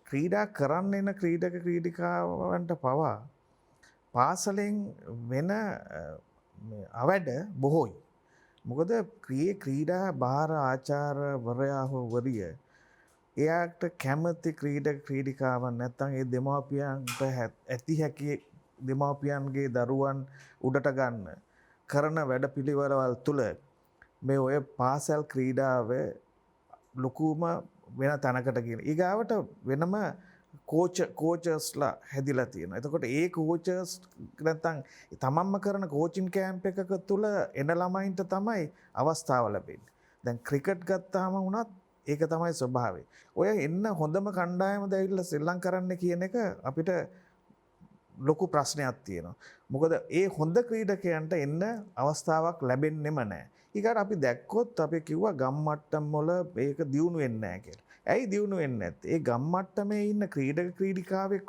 ක්‍රීඩා කරන්න එන ක්‍රීඩක ක්‍රීඩිකාවන්ට පවා පාසලෙන් වෙන අවැඩ බොහෝයි. මොකද ක්‍රීඩා බාර ආචාර්යවරයා හෝ වරිය එයාට කැමති ක්‍රීඩක ක්‍රීඩිකාවන් නැත්නම් ඒ දෙමාපියන්ට ඇති හැකි දෙමාපියන්ගේ දරුවන් උඩට ගන්න කරන වැඩපිළිවෙළවල් තුල මේ ඔය පාසල් ක්‍රීඩාවේ ලොකුම වෙන තැනකට කියන. ඊගාවට වෙනම කෝචර්ස්ලා හැදිලා තියෙනවා. එතකොට ඒ කෝචර්ස් නැත්තම් තමන්ම කරන කෝචින් කැම්ප් එකක තුල එන ළමයින්ට තමයි අවස්ථාව ලැබෙන්නේ. දැන් ක්‍රිකට් ගත්තාම වුණත් ඒක තමයි ස්වභාවය. ඔය එන්න හොඳම කණ්ඩායම දැවිලා සෙල්ලම් කරන්න කියන එක අපිට ලොකු ප්‍රශ්නයක් තියෙනවා. මොකද ඒ හොඳ ක්‍රීඩකයන්ට එන්න අවස්ථාවක් ලැබෙන්නෙම නැහැ. ඊකට අපි දැක්කොත් අපි කිව්වා ගම් මට්ටම් වල මේක දියුණු වෙන්නේ නැහැ කියලා. ඇයි දියුණු වෙන්නේ නැත්තේ? ඒ ගම් මට්ටමේ ඉන්න ක්‍රීඩක ක්‍රීඩිකාවෙක්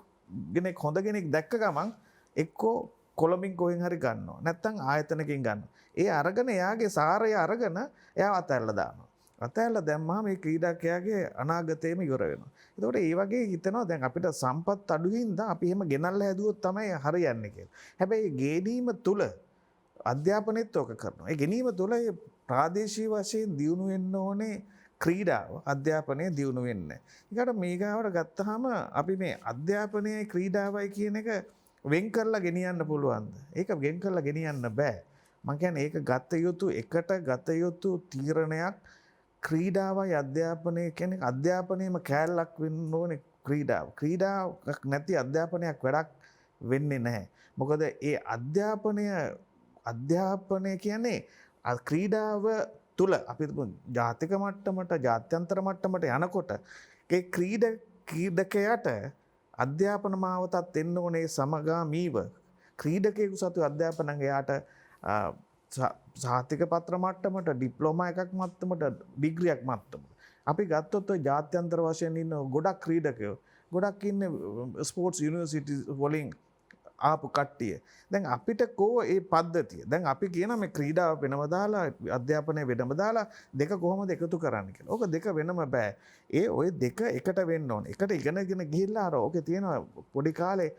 කෙනෙක් හොඳ කෙනෙක් දැක්ක ගමන් එක්කෝ කොළඹින් කොහෙන් හරි ගන්නවා. නැත්තම් ආයතනකින් ගන්නවා. ඒ අරගෙන එයාගේ සාරය අරගෙන එයාව අතහැරලා දානවා. අතහැරලා දැම්මම මේ ක්‍රීඩකයාගේ අනාගතයම ඉවර වෙනවා. ඒතකොට ඒ වගේ හිතනවා දැන් අපිට සම්පත් අඩු හින්දා අපි එහෙම ගෙනල්ලා හැදුවොත් තමයි හරියන්නේ කියලා. හැබැයි ගේනීම තුල අධ්‍යාපනයත් ඕක කරනවා. ඒ ගෙනීම තුල ප්‍රාදේශීය වශයෙන් දියුණු වෙන්න ඕනේ ක්‍රීඩාව. අධ්‍යාපනය දියුණු වෙන්නේ. ඊකට මේගාවට ගත්තාම අපි මේ අධ්‍යාපනයයි ක්‍රීඩාවයි කියන එක වෙන් කරලා ගෙනියන්න පුළුවන්ද? ඒක වෙන් කරලා ගෙනියන්න බෑ. මම කියන්නේ ඒක ගත යුතු එකට ගත යුතු තීරණයක්. ක්‍රීඩාවයි අධ්‍යාපනය කියන්නේ අධ්‍යාපනයේම කෑල්ලක් වෙන්න ඕනේ ක්‍රීඩාව. ක්‍රීඩාවක් නැති අධ්‍යාපනයක් වැඩක් වෙන්නේ නැහැ. මොකද ඒ අධ්‍යාපනය කියන්නේ ක්‍රීඩාව තුල අපි ජාතික මට්ටමට ජාත්‍යන්තර මට්ටමට යනකොට ඒ ක්‍රීඩකයාට අධ්‍යාපන මාවතත් එන්න ඕනේ සමගාමීව. ක්‍රීඩකයෙකු සතු අධ්‍යාපනං එයාට සාහිත්‍ය පත්‍ර මට්ටමට ඩිප්ලෝමා එකක් මට්ටමට ඩිග්‍රියක් මට්ටමට අපි ගත්තොත් ඔය ජාත්‍යන්තර වශයෙන් ඉන්න ගොඩක් ක්‍රීඩකයෝ ගොඩක් ඉන්නේ ස්පෝර්ට්ස් යුනිවර්සිටි වලින් ආපු කට්ටිය. දැන් අපිට කෝ ඒ පද්ධතිය. දැන් අපි කියන මේ ක්‍රීඩාව වෙනම දාලා අධ්‍යාපනය වෙනම දාලා දෙක කොහොමද එකතු කරන්න කියලා. ඕක දෙක වෙනම බෑ. ඒ ඔය දෙක එකට වෙන්න ඕනේ. එකට ඉගෙනගෙන ගිහිල්ලා අර ඕකේ තියෙන පොඩි කාලේ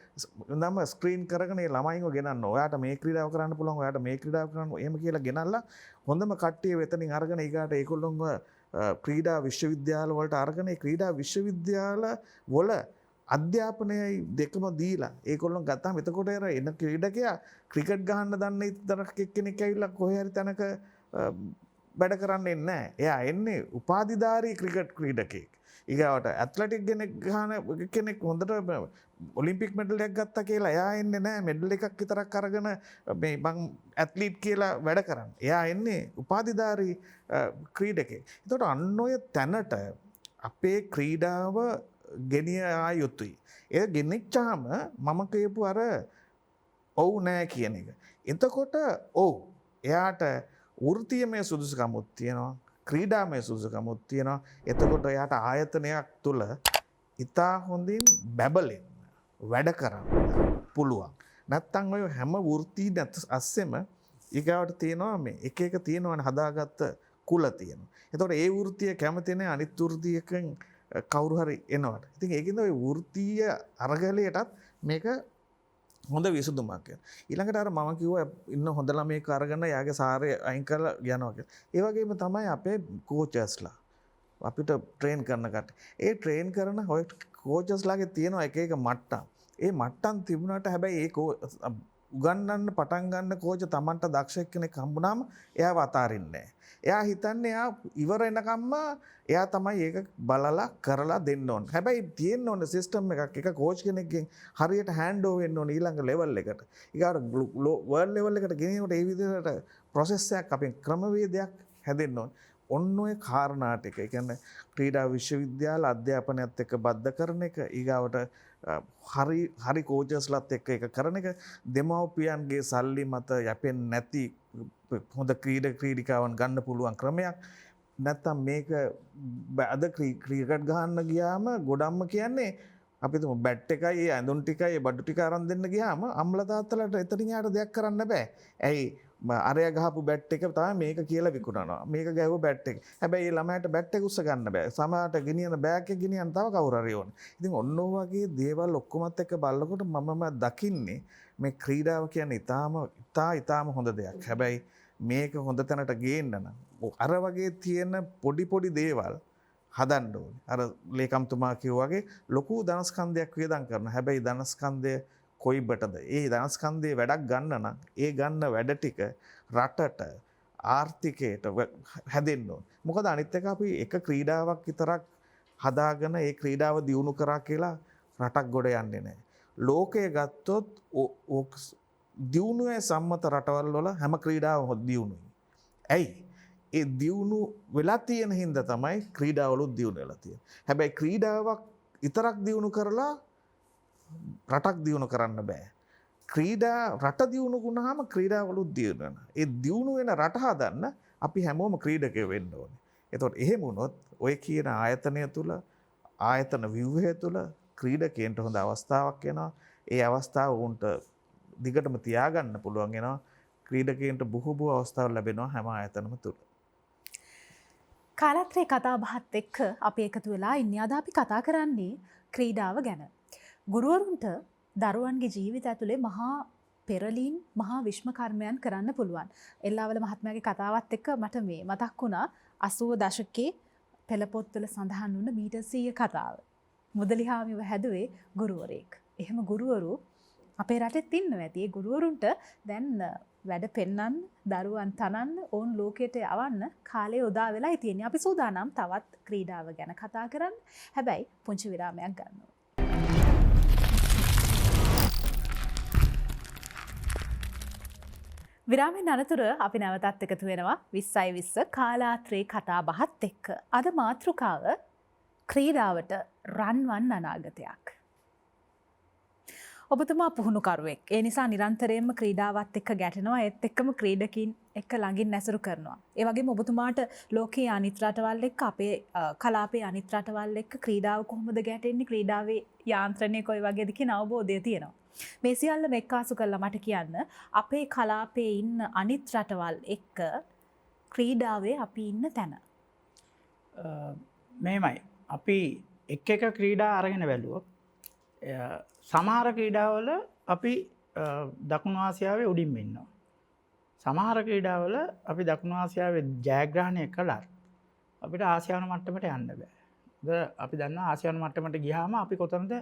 නම ස්ක්‍රීන් කරගෙන ඒ ළමයින්ව ගෙනන්න. ඔයාට මේ ක්‍රීඩාව කරන්න පුළුවන්. ඔයාට මේ ක්‍රීඩාව කරන්න එහෙම කියලා ගෙනල්ලා හොඳම කට්ටිය වෙතනින් අරගෙන ඊගාට ඒගොල්ලොන්ව ක්‍රීඩා විශ්වවිද්‍යාල වලට අරගෙන ඒ ක්‍රීඩා විශ්වවිද්‍යාල වල අධ්‍යාපනයයි දෙකම දීලා ඒගොල්ලෝ ගත්තාම එතකොට අර එන ක්‍රීඩකයා ක්‍රිකට් ගහන්න දන්නේ තරක් එක්කෙනෙක් ඇවිල්ලා කොහේ හරි තැනක වැඩ කරන්න එන්නේ නැහැ. එයා එන්නේ උපාධිධාරී ක්‍රිකට් ක්‍රීඩකෙක්. ඊගාවට ඇත්ලටික් කෙනෙක් හොඳට ඔලිම්පික් මෙඩල් එකක් ගත්තා කියලා එයා එන්නේ නැහැ මෙඩල් එකක් විතරක් අරගෙන මේ මං ඇත්ලීට් කියලා වැඩ කරන්න. එයා එන්නේ උපාධිධාරී ක්‍රීඩකෙක්. ඒතකොට අන්න ඔය තැනට අපේ ක්‍රීඩාව ගෙනියා යුතුයි. ඒ ගෙනිච්චාම මම කියපු අර ඔව් නෑ කියන එක. එතකොට ඔව් එයාට වෘත්තීයමය සුදුසුකමුත් තියෙනවා. ක්‍රීඩාමය සුදුසුකමුත් තියෙනවා. එතකොට එයාට ආයතනයක් තුල ඉතා හොඳින් බැබලෙන්න වැඩ කරන්න පුළුවන්. නැත්තම් ඔය හැම වෘත්තී අස්සෙම ඊගාවට තියෙනවා මේ එක එක තියෙනවනේ හදාගත්ත කුල තියෙනවා. එතකොට ඒ වෘත්තීය කැමති නැහැ අනිත් වෘත්තීයකින් කවුරු හරි එනවට. ඉතින් ඒකින්ද ඔය වෘත්තීය අරගලයටත් මේක හොඳ විසඳුමක් කියලා. ඊළඟට අර මම කිව්වා ඉන්න හොඳ ළමයෙක් අරගෙන යාගේ සාරය අයින් කරලා යනවා කියලා. ඒ වගේම තමයි අපේ කෝචර්ස්ලා අපිට ට්‍රේන් කරන කට. ඒ ට්‍රේන් කරන ඔය කෝචර්ස්ලාගේ තියෙනවා එක එක මට්ටම්. ඒ මට්ටම් තිබුණාට හැබැයි ඒ උගන්වන්න පටන් ගන්න කෝච Tamanට දක්ෂ කෙනෙක් හම්බුනාම එයාව අතාරින්නේ නැහැ. එයා හිතන්නේ එයා ඉවර එනකම්ම එයා තමයි ඒක බලලා කරලා දෙන්න ඕන. හැබැයි තියෙන්න ඕන සිස්ටම් එකක් එක කෝච් කෙනෙක්ගෙන් හරියට හෑන්ඩ් ඕවර් වෙන්න ඕන ඊළඟ ලෙවල් එකට. ඊගාට වර්ල්ඩ් ලෙවල් එකට ගෙනියනකොට ඒ විදිහට ප්‍රොසෙස් එකක් අපෙන් ක්‍රමවේදයක් හැදෙන්න ඕන. ඔන්න ඔය කාරණා ටික. ඒ කියන්නේ ක්‍රීඩා විශ්වවිද්‍යාල අධ්‍යාපනයත් එක්ක බද්ධ කරන එක ඊගාවට හරි කෝචර්ස්ලාත් එක්ක එක කරන එක දෙමව්පියන්ගේ සල්ලි මත යැපෙන්නේ නැති හොඳ ක්‍රීඩිකාවන් ගන්න පුළුවන් ක්‍රමයක්. නැත්තම් මේක අද ක්‍රිකට් ගහන්න ගියාම ගොඩක්ම කියන්නේ අපි තුමු බැට් එකයි ඒ ඇඳුම් ටිකයි ඒ බඩු ටික අරන් දෙන්න ගියාම අම්ල තාත්තලාට එතනින් යාට දෙයක් කරන්න බෑ. ඇයි අරයා ගහපු බැට් එක තමයි මේක කියලා විකුණනවා. මේක ගැහුව බැට් එක. හැබැයි ඒ ළමයාට බැට් එක උස්ස ගන්න බෑ. සමහරට ගෙනියන බෑග් එක ගෙනියන්න තව කවුරු හරි ඕන. ඉතින් ඔන්න ඔය වගේ දේවල් ඔක්කොමත් එක්ක බලනකොට මම දකින්නේ මේ ක්‍රීඩාව කියන්නේ ඊටාම හොඳ දෙයක්. හැබැයි මේක හොඳ තැනට ගේන්න නම් අර වගේ තියෙන පොඩි දේවල් හදන්න ඕනේ. අර ලේකම්තුමා කිව්වා වගේ ලොකු ධනස්කන්ධයක් වියදම් කරනවා. හැබැයි ධනස්කන්ධය කොයිබටද? ඒ ධනස්කන්ධයේ වැඩක් ගන්න නම් ඒ ගන්න වැඩ ටික රටට ආර්ථිකයට හැදෙන්න ඕනේ. මොකද අනිත් එක අපි එක ක්‍රීඩාවක් විතරක් හදාගෙන ඒ ක්‍රීඩාව දියුණු කරා කියලා රටක් ගොඩ යන්නේ නැහැ. ලෝකයේ ගත්තොත් දියුණුවේ සම්මත රටවල් වල හැම ක්‍රීඩාවම දියුණුයි. ඇයි? ඒ දියුණු වෙලා තියෙන හින්දා තමයි ක්‍රීඩාවලුත් දියුණු වෙලා තියෙන්නේ. හැබැයි ක්‍රීඩාවක් විතරක් දියුණු කරලා රටක් දියුණු කරන්න බෑ. රට දියුණු වුණාම ක්‍රීඩාවලුත් දියුණු වෙනවා. ඒ දියුණු වෙන රට හදන්න අපි හැමෝම ක්‍රීඩකයෝ වෙන්න ඕනේ. එතකොට එහෙම වුණොත් ඔය කියන ආයතනය තුල ආයතන ව්‍යුහය තුල ක්‍රීඩකයන්ට හොඳ අවස්ථාවක් එනවා. ඒ අවස්ථාව උන්ට දිගටම තියාගන්න පුළුවන් වෙනවා. ක්‍රීඩකයන්ට බොහෝ අවස්ථාවල් ලැබෙනවා හැම ආයතනම තුල. කාලත්‍රේ කතා බහත් එක්ක අපි එකතු වෙලා ඉන්නේ. අද අපි කතා කරන්නේ ක්‍රීඩාව ගැන. ගුරුවරුන්ට දරුවන්ගේ ජීවිතය ඇතුලේ මහා පෙරලීම් මහා විශ්ම කර්මයන් කරන්න පුළුවන්. එල්ලාවල මහත්මයාගේ කතාවත් එක්ක මට මේ මතක් වුණා 80 දශකයේ පෙළපොත්වල සඳහන් වුණ මීටර් 100 කතාව. මුදලිහාමිව හැදුවේ ගුරුවරයෙක්. එහෙම ගුරුවරු අපේ රටෙත් ඉන්නවා ඇති. ඒ ගුරුවරුන්ට දැන් වැඩ පෙන්නන්න, දරුවන් තනන්න, ඕන් ලෝකයට යවන්න කාලය උදා වෙලා තියෙන්නේ. අපි සූදානම් තවත් ක්‍රීඩාව ගැන කතා කරන්න. හැබැයි පුංචි විරාමයක් ගන්නවා. විරාමෙන් අනතුර අපි නැවතත් එකතු වෙනවා 20/20 කාලාත්‍රේ කතා බහත් එක්ක. අද මාතෘකාව ක්‍රීඩාවට රන්වන් අනාගතයක්. ඔබතුමා පුහුණුකරුවෙක්. ඒ නිසා නිරන්තරයෙන්ම ක්‍රීඩාවත් එක්ක ගැටෙනවා. ඒත් එක්කම ක්‍රීඩකින් එක්ක ළඟින් ඇසුරු කරනවා. ඒ වගේම ඔබතුමාට ලෝකයේ අනිත් රටවල් එක්ක අපේ කලාපයේ අනිත් රටවල් එක්ක ක්‍රීඩාව කොහොමද ගැටෙන්නේ? ක්‍රීඩාවේ යාන්ත්‍රණය කොයි වගේද කියන අවබෝධය තියෙනවා. මේ සියල්ල එක්කාසු කරලා මට කියන්න අපේ කලාපයේ ඉන්න අනිත් රටවල් එක්ක ක්‍රීඩාවේ අපි ඉන්න තැන. මෙහෙමයි. අපි එක ක්‍රීඩා අරගෙන බැලුවොත් සමහර ක්‍රීඩාවල අපි දකුණු ආසියාවේ උඩින්ම ඉන්නවා. සමහර ක්‍රීඩාවල අපි දකුණු ආසියාවේ ජයග්‍රහණය කළත් අපිට ආසියානු මට්ටමට යන්න බෑ. අපි දන්නවා ආසියානු මට්ටමට ගියාම අපි කොතනද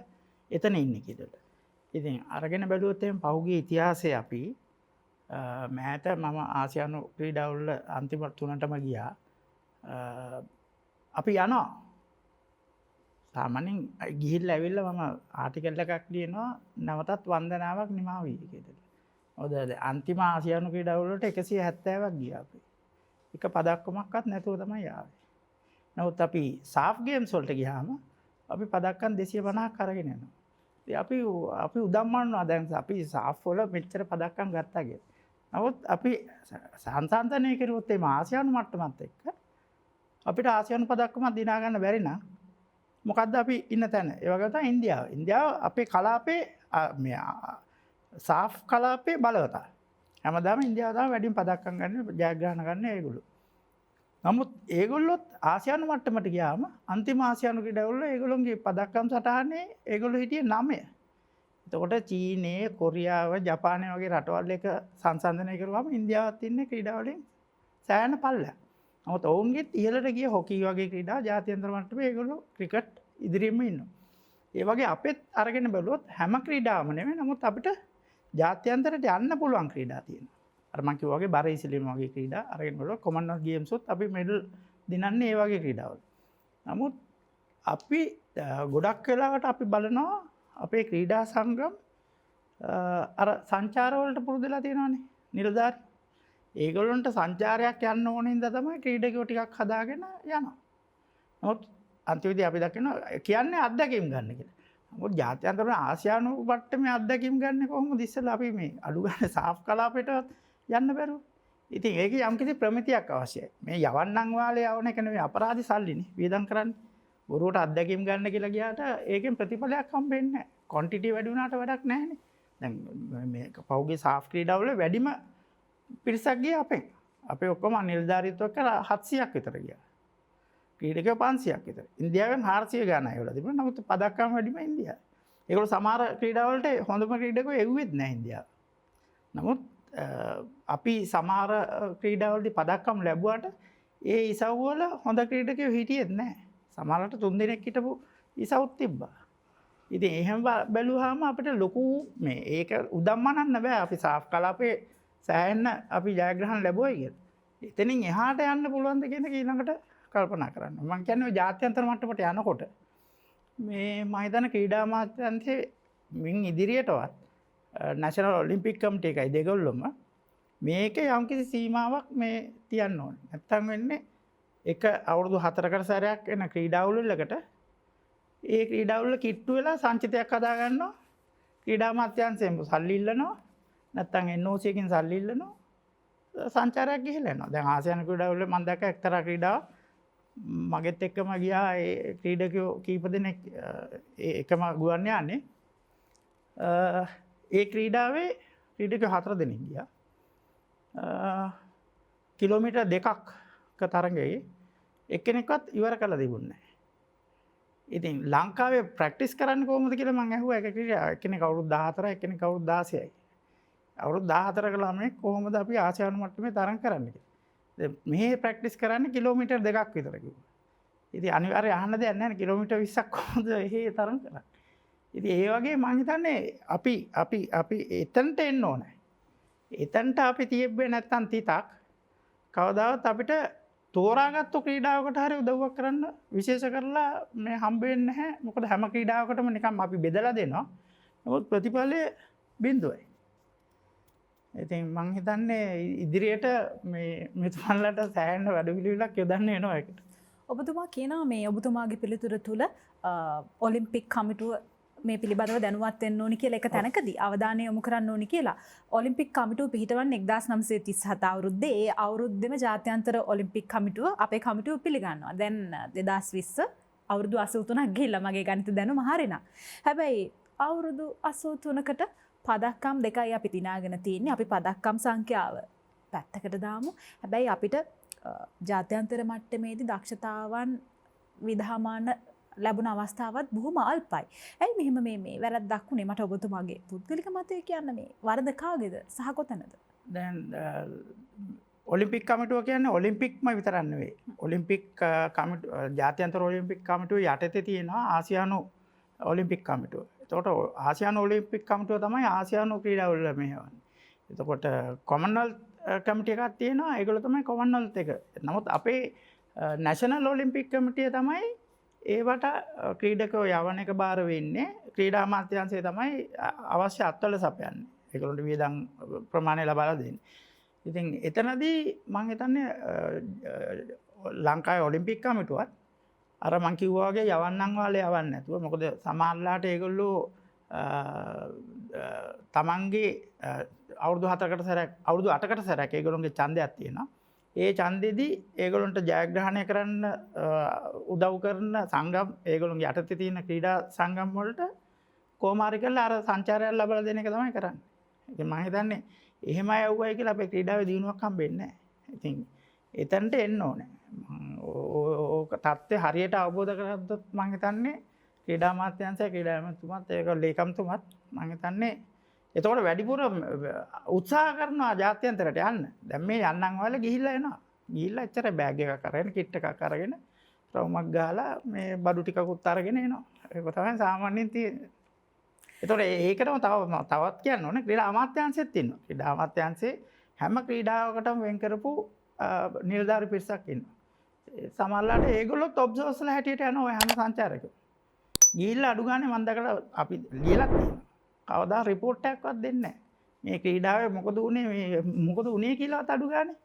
එතන ඉන්නේ කියලා. ඉතින් අරගෙන බැලුවොත් එහෙනම් පහුගිය ඉතිහාසයේ අපි මෑත මම ආසියානු ක්‍රීඩාවල අන්තිම 3ටම ගියා. අපි යනවා. සාමාන්‍යයෙන් ගිහිල්ලා ඇවිල්ලා මම ආටිකල් එකක් ලියනවා නැවතත් වන්දනාවක් නිමා වී කියලා. මොකද අන්තිම ආසියානු ක්‍රීඩාවලට 170ක් ගියා අපි. එක පදක්කමක්වත් නැතුව තමයි ආවේ. නමුත් අපි සාෆ් ගේම්ස් වලට ගියාම අපි පදක්කම් 250ක් අරගෙන යනවා. ඉතින් අපි උදම්මනවා දැන් අපි සාෆ් වල මෙච්චර පදක්කම් ගත්තා කියලා. නමුත් අපි සංසන්දනය කරුවොත් මේ ආසියානු මට්ටමත් එක්ක අපිට ආසියානු පදක්කමක් දිනා ගන්න බැරි නම් මොකද්ද අපි ඉන්න තැන? ඒ වගේ තමයි ඉන්දියාව. ඉන්දියාව අපේ කලාපේ මේ සාෆ් කලාපේ බලවතා. හැමදාම ඉන්දියාව තමයි වැඩිම පදක්කම් ගන්න ජයග්‍රහණ ගන්න ඒගොල්ලෝ. නමුත් ඒගොල්ලොත් ආසියානු මට්ටමට ගියාම අන්තිම ආසියානු ක්‍රීඩාවල ඒගොල්ලොන්ගේ පදක්කම් සටහනේ ඒගොල්ලෝ හිටියේ 9. එතකොට චීනය, කොරියාව, ජපානය වගේ රටවල් එක සංසන්දනය කරුවාම ඉන්දියාවත් ඉන්නේ ක්‍රීඩා වලින් සෑහෙන පල්ලයක්. නමුත් ඔවුන්ගෙත් ඉහළට ගිය හොකි වගේ ක්‍රීඩා ජාත්‍යන්තර මට්ටමේ ඒගොල්ලෝ ක්‍රිකට් ඉදිරියෙම ඉන්නවා. ඒ වගේ අපෙත් අරගෙන බැලුවොත් හැම ක්‍රීඩාවම නෙමෙයි නමුත් අපිට ජාත්‍යන්තරයට යන්න පුළුවන් ක්‍රීඩා තියෙනවා. අර මම කිව්වා වගේ බර ඉසිලීම වගේ ක්‍රීඩා අරගෙන බලුවා කොමන්වෙල්ත් ගේම්ස් උත් අපි මෙඩල් දිනන්නේ ඒ වගේ ක්‍රීඩාවල. නමුත් අපි ගොඩක් වෙලාවට අපි බලනවා අපේ ක්‍රීඩා සංගම් අර සංචාර වලට පුරුදුලා තියෙනවානේ නිලධාරි. ඒගොල්ලන්ට සංචාරයක් යන්න ඕන හින්දා තමයි ක්‍රීඩකයෝ ටිකක් හදාගෙන යනවා. නමුත් අන්තිමේදී අපි දකිනවා කියන්නේ අත්දැකීම් ගන්න කියලා. නමුත් ජාත්‍යන්තර ආසියානු මට්ටමේ අත්දැකීම් ගන්න කොහොමද ඉස්සෙල්ලා අපි මේ අඩු ගන්න සාෆ් කලාපයට යන්න බැරුව. ඉතින් ඒකේ යම්කිසි ප්‍රමිතියක් අවශ්‍යයි. මේ යවන්නම් වාලේ යවන එක නෙවෙයි අපරාධි සල්ලිනේ වියදම් කරන්නේ. බොරුවට අත්දැකීම් ගන්න කියලා ගියාට ඒකෙන් ප්‍රතිඵලයක් හම්බෙන්නේ නැහැ. ක්වොන්ටිටි වැඩි වුණාට වැඩක් නැහැනේ. දැන් මේ පෞගේ සාෆ් ක්‍රීඩාවල වැඩිම පිරිසක් ගියා අපෙන්. අපේ ඔක්කොම නිලධාරීත්වයක් කරලා 700ක් විතර ගියා. ක්‍රීඩකයෝ 500ක් විතර. ඉන්දියාවෙන් 400 ගානක් ඒවල තිබුණා. නමුත් පදක්කම් වැඩිම ඉන්දියාවේ. ඒගොල්ලෝ සමහර ක්‍රීඩාවලට හොඳම ක්‍රීඩකයෝ එව්වෙත් නැහැ ඉන්දියාව. නමුත් අපි සමහර ක්‍රීඩාවලදී පදක්කම් ලැබුවාට ඒ ඉසව් වල හොඳ ක්‍රීඩකයෝ හිටියෙත් නැහැ. සමහරට 3 දිනක් හිටපු ඉසව්ත් තිබ්බා. ඉතින් එහෙම බැලුවාම අපිට ලොකු මේ ඒක උදම්මනන්න බෑ අපි සාෆ් කලාපේ සෑහෙන්න අපි ජයග්‍රහණ ලැබුවයි කියලා. එතනින් එහාට යන්න පුළුවන්ද කියන එක ඊළඟට කල්පනා කරන්න. මම කියන්නේ ජාත්‍යන්තර මට්ටමට යනකොට මේ මම හිතන ක්‍රීඩා අමාත්‍යාංශයේ මින් ඉදිරියටවත් නැෂනල් ඔලිම්පික් කමිටු එකයි දෙගොල්ලොම මේක යම්කිසි සීමාවක් මේ තියන්න ඕනේ. නැත්තම් වෙන්නේ එක අවුරුදු 4කට සැරයක් එන ක්‍රීඩාවලකට ඒ ක්‍රීඩාවල කිට්ටු වෙලා සංචිතයක් හදා ගන්නවා. ක්‍රීඩා අමාත්‍යාංශයෙන් සල්ලි ඉල්ලනවා. නැත්තම් NOC එකකින් සල්ලි ඉල්ලනවා. සංචාරයක් ගිහිල්ලා යනවා. දැන් ආසියානු ක්‍රීඩාවල මම දැක්ක එක්තරා ක්‍රීඩාවක් මගෙත් එක්කම ගියා ඒ ක්‍රීඩකයෝ කීප දෙනෙක් එකම ගුවන් යානේ. ඒ ක්‍රීඩාවේ ක්‍රීඩකයෝ 4 දෙනෙක් ගියා. කිලෝමීටර් 2ක තරඟයේ එක්කෙනෙක්වත් ඉවර කරලා තිබුණේ නැහැ. ඉතින් ලංකාවේ ප්‍රැක්ටිස් කරන්න කොහොමද කියලා මම අහුවා එක ක්‍රීඩා එක්කෙනෙක් අවුරුදු 14යි එක්කෙනෙක් අවුරුදු 16යි. අවුරුදු 14ක ළමයෙක් කොහොමද අපි ආසියානු මට්ටමේ තරඟ කරන්නේ කියලා. දැන් මෙහි ප්‍රැක්ටිස් කරන්නේ කිලෝමීටර් 2ක් විතර කිව්වා. ඉතින් අනිවාර්යයෙන් අහන්න දෙයක් නැහැ නේ කිලෝමීටර් 20ක් කොහොමද එහෙ තරඟ කරන්නේ. ඉතින් ඒ වගේ මම හිතන්නේ අපි එතනට එන්න ඕනේ. එතනට අපි තියෙන්නේ නැත්තම් තිතක් කවදාවත් අපිට තෝරාගත්තු ක්‍රීඩාවකට හරි උදව්වක් කරන්න විශේෂ කරලා මේ හම්බ වෙන්නේ නැහැ. මොකද හැම ක්‍රීඩාවකටම නිකන් අපි බෙදලා දෙනවා. නමුත් ප්‍රතිඵලය බිඳුවයි. ඉතින් මං හිතන්නේ ඉදිරියට මේ මෙතුමන්ලට සෑහෙන වැඩ පිළිවෙලක් යොදන්න වෙනවා ඒකට. ඔබතුමා කියනවා මේ ඔබතුමාගේ පිළිතුර තුළ ඔලිම්පික් කමිටුව මේ පිළිබඳව දැනුවත් වෙන්න ඕනි කියලා එක තැනකදී අවධානය යොමු කරන්න ඕනි කියලා. ඔලිම්පික් කමිටුව පිහිටවන්නේ 1937 අවුරුද්දේ. ඒ අවුරුද්දේම ජාත්‍යන්තර ඔලිම්පික් කමිටුව අපේ කමිටුව පිළිගන්නවා. දැන් 2020 අවුරුදු 83ක් ගිහිල්ලා මගේ ගණිත දැනුම හරිනම්. හැබැයි අවුරුදු 83කට පදක්කම් දෙකයි අපි දිනාගෙන තියෙන්නේ. අපි පදක්කම් සංඛ්‍යාව පැත්තකට දාමු. හැබැයි අපිට ජාත්‍යන්තර මට්ටමේදී දක්ෂතාවන් විධාමාන ලැබුණ අවස්ථාවත් බොහොම අල්පයි. ඇයි මෙහෙම මේ වැරද්දක් වුනේ? මට ඔබතුමාගේ පුද්ගලික මතය කියන්න මේ වරද කාගේද සහ කොතනද? දැන් ඔලිම්පික් කමිටුව කියන්නේ ඔලිම්පික්ම විතරක් නෙවෙයි. ඔලිම්පික් කමිටුව ජාත්‍යන්තර ඔලිම්පික් කමිටුව යටතේ තියෙනවා ආසියානු ඔලිම්පික් කමිටුව. එතකොට ආසියානු ඔලිම්පික් කමිටුව තමයි ආසියානු ක්‍රීඩාවල මෙහෙවන්නේ. එතකොට කොමන්වෙල්ත් කමිටු එකක් තියෙනවා. ඒගොල්ලෝ තමයි කොමන්වෙල්ත් එක. නමුත් අපේ නැෂනල් ඔලිම්පික් කමිටිය තමයි ඒවට ක්‍රීඩකයෝ යවන එක බාර වෙන්නේ. ක්‍රීඩා අමාත්‍යාංශය තමයි අවශ්‍ය අත්වල සපයන්නේ. ඒගොල්ලන්ට වියදම් ප්‍රමාණය ලබා දෙන්නේ. ඉතින් එතනදී මම හිතන්නේ ලංකාවේ ඔලිම්පික් කමිටුවත් අර මං කිව්වා වගේ යවන්නම් වාලේ යවන්නේ නැතුව මොකද සමහරලාට ඒගොල්ලෝ තමන්ගේ අවුරුදු 7කට සැරයක් අවුරුදු 8කට සැරයක් ඒගොල්ලොන්ගේ ඡන්දයක් තියෙනවා. ඒ ඡන්දෙදී ඒගොල්ලන්ට ජයග්‍රහණය කරන්න උදව් කරන සංගම් ඒගොල්ලොන්ගේ යටතේ තියෙන ක්‍රීඩා සංගම් වලට කොමාරි කරලා අර සංචාරයක් ලබා දෙන එක තමයි කරන්නේ. ඉතින් මම හිතන්නේ එහෙම යවුවයි කියලා අපේ ක්‍රීඩාවේ දිනුවක් හම්බෙන්නේ නැහැ. ඉතින් එතනට එන්න ඕනේ. ඕක තත්ත්වය හරියට අවබෝධ කරගත්තොත් මම හිතන්නේ ක්‍රීඩා අමාත්‍යාංශය ක්‍රීඩා ඇමතුමත් ඒක ලේකම්තුමත් මම හිතන්නේ එතකොට වැඩිපුර උත්සාහ කරනවා ජාත්‍යන්තරයට යන්න. දැන් මේ යන්නම් වල ගිහිල්ලා එනවා. ගිහිල්ලා එච්චර බෑග් එකක් අරගෙන කිට් එකක් අරගෙන රවුමක් ගහලා මේ බඩු ටිකකුත් අරගෙන එනවා. ඒක තමයි සාමාන්‍යයෙන් තියෙන්නේ. එතකොට ඒකටම තවත් කියන්න ඕනේ ක්‍රීඩා අමාත්‍යාංශෙත් ඉන්නවා. ක්‍රීඩා අමාත්‍යාංශයේ හැම ක්‍රීඩාවකටම වෙන් කරපු නිලධාරි පිරිසක් ඉන්නවා. සමහරලාට ඒගොල්ලොත් ඔබ්සර්වර්ස්ලා හැටියට යනවා හැම සංචාරකයෝ. ගිහිල්ලා අඩු ගානේ මම දැකලා අපි ලියලා තියෙනවා. කවදා රිපෝට් එකක්වත් දෙන්නේ නැහැ. මේ ක්‍රීඩාවේ මොකද උනේ කියලාවත් අඩු ගානේ.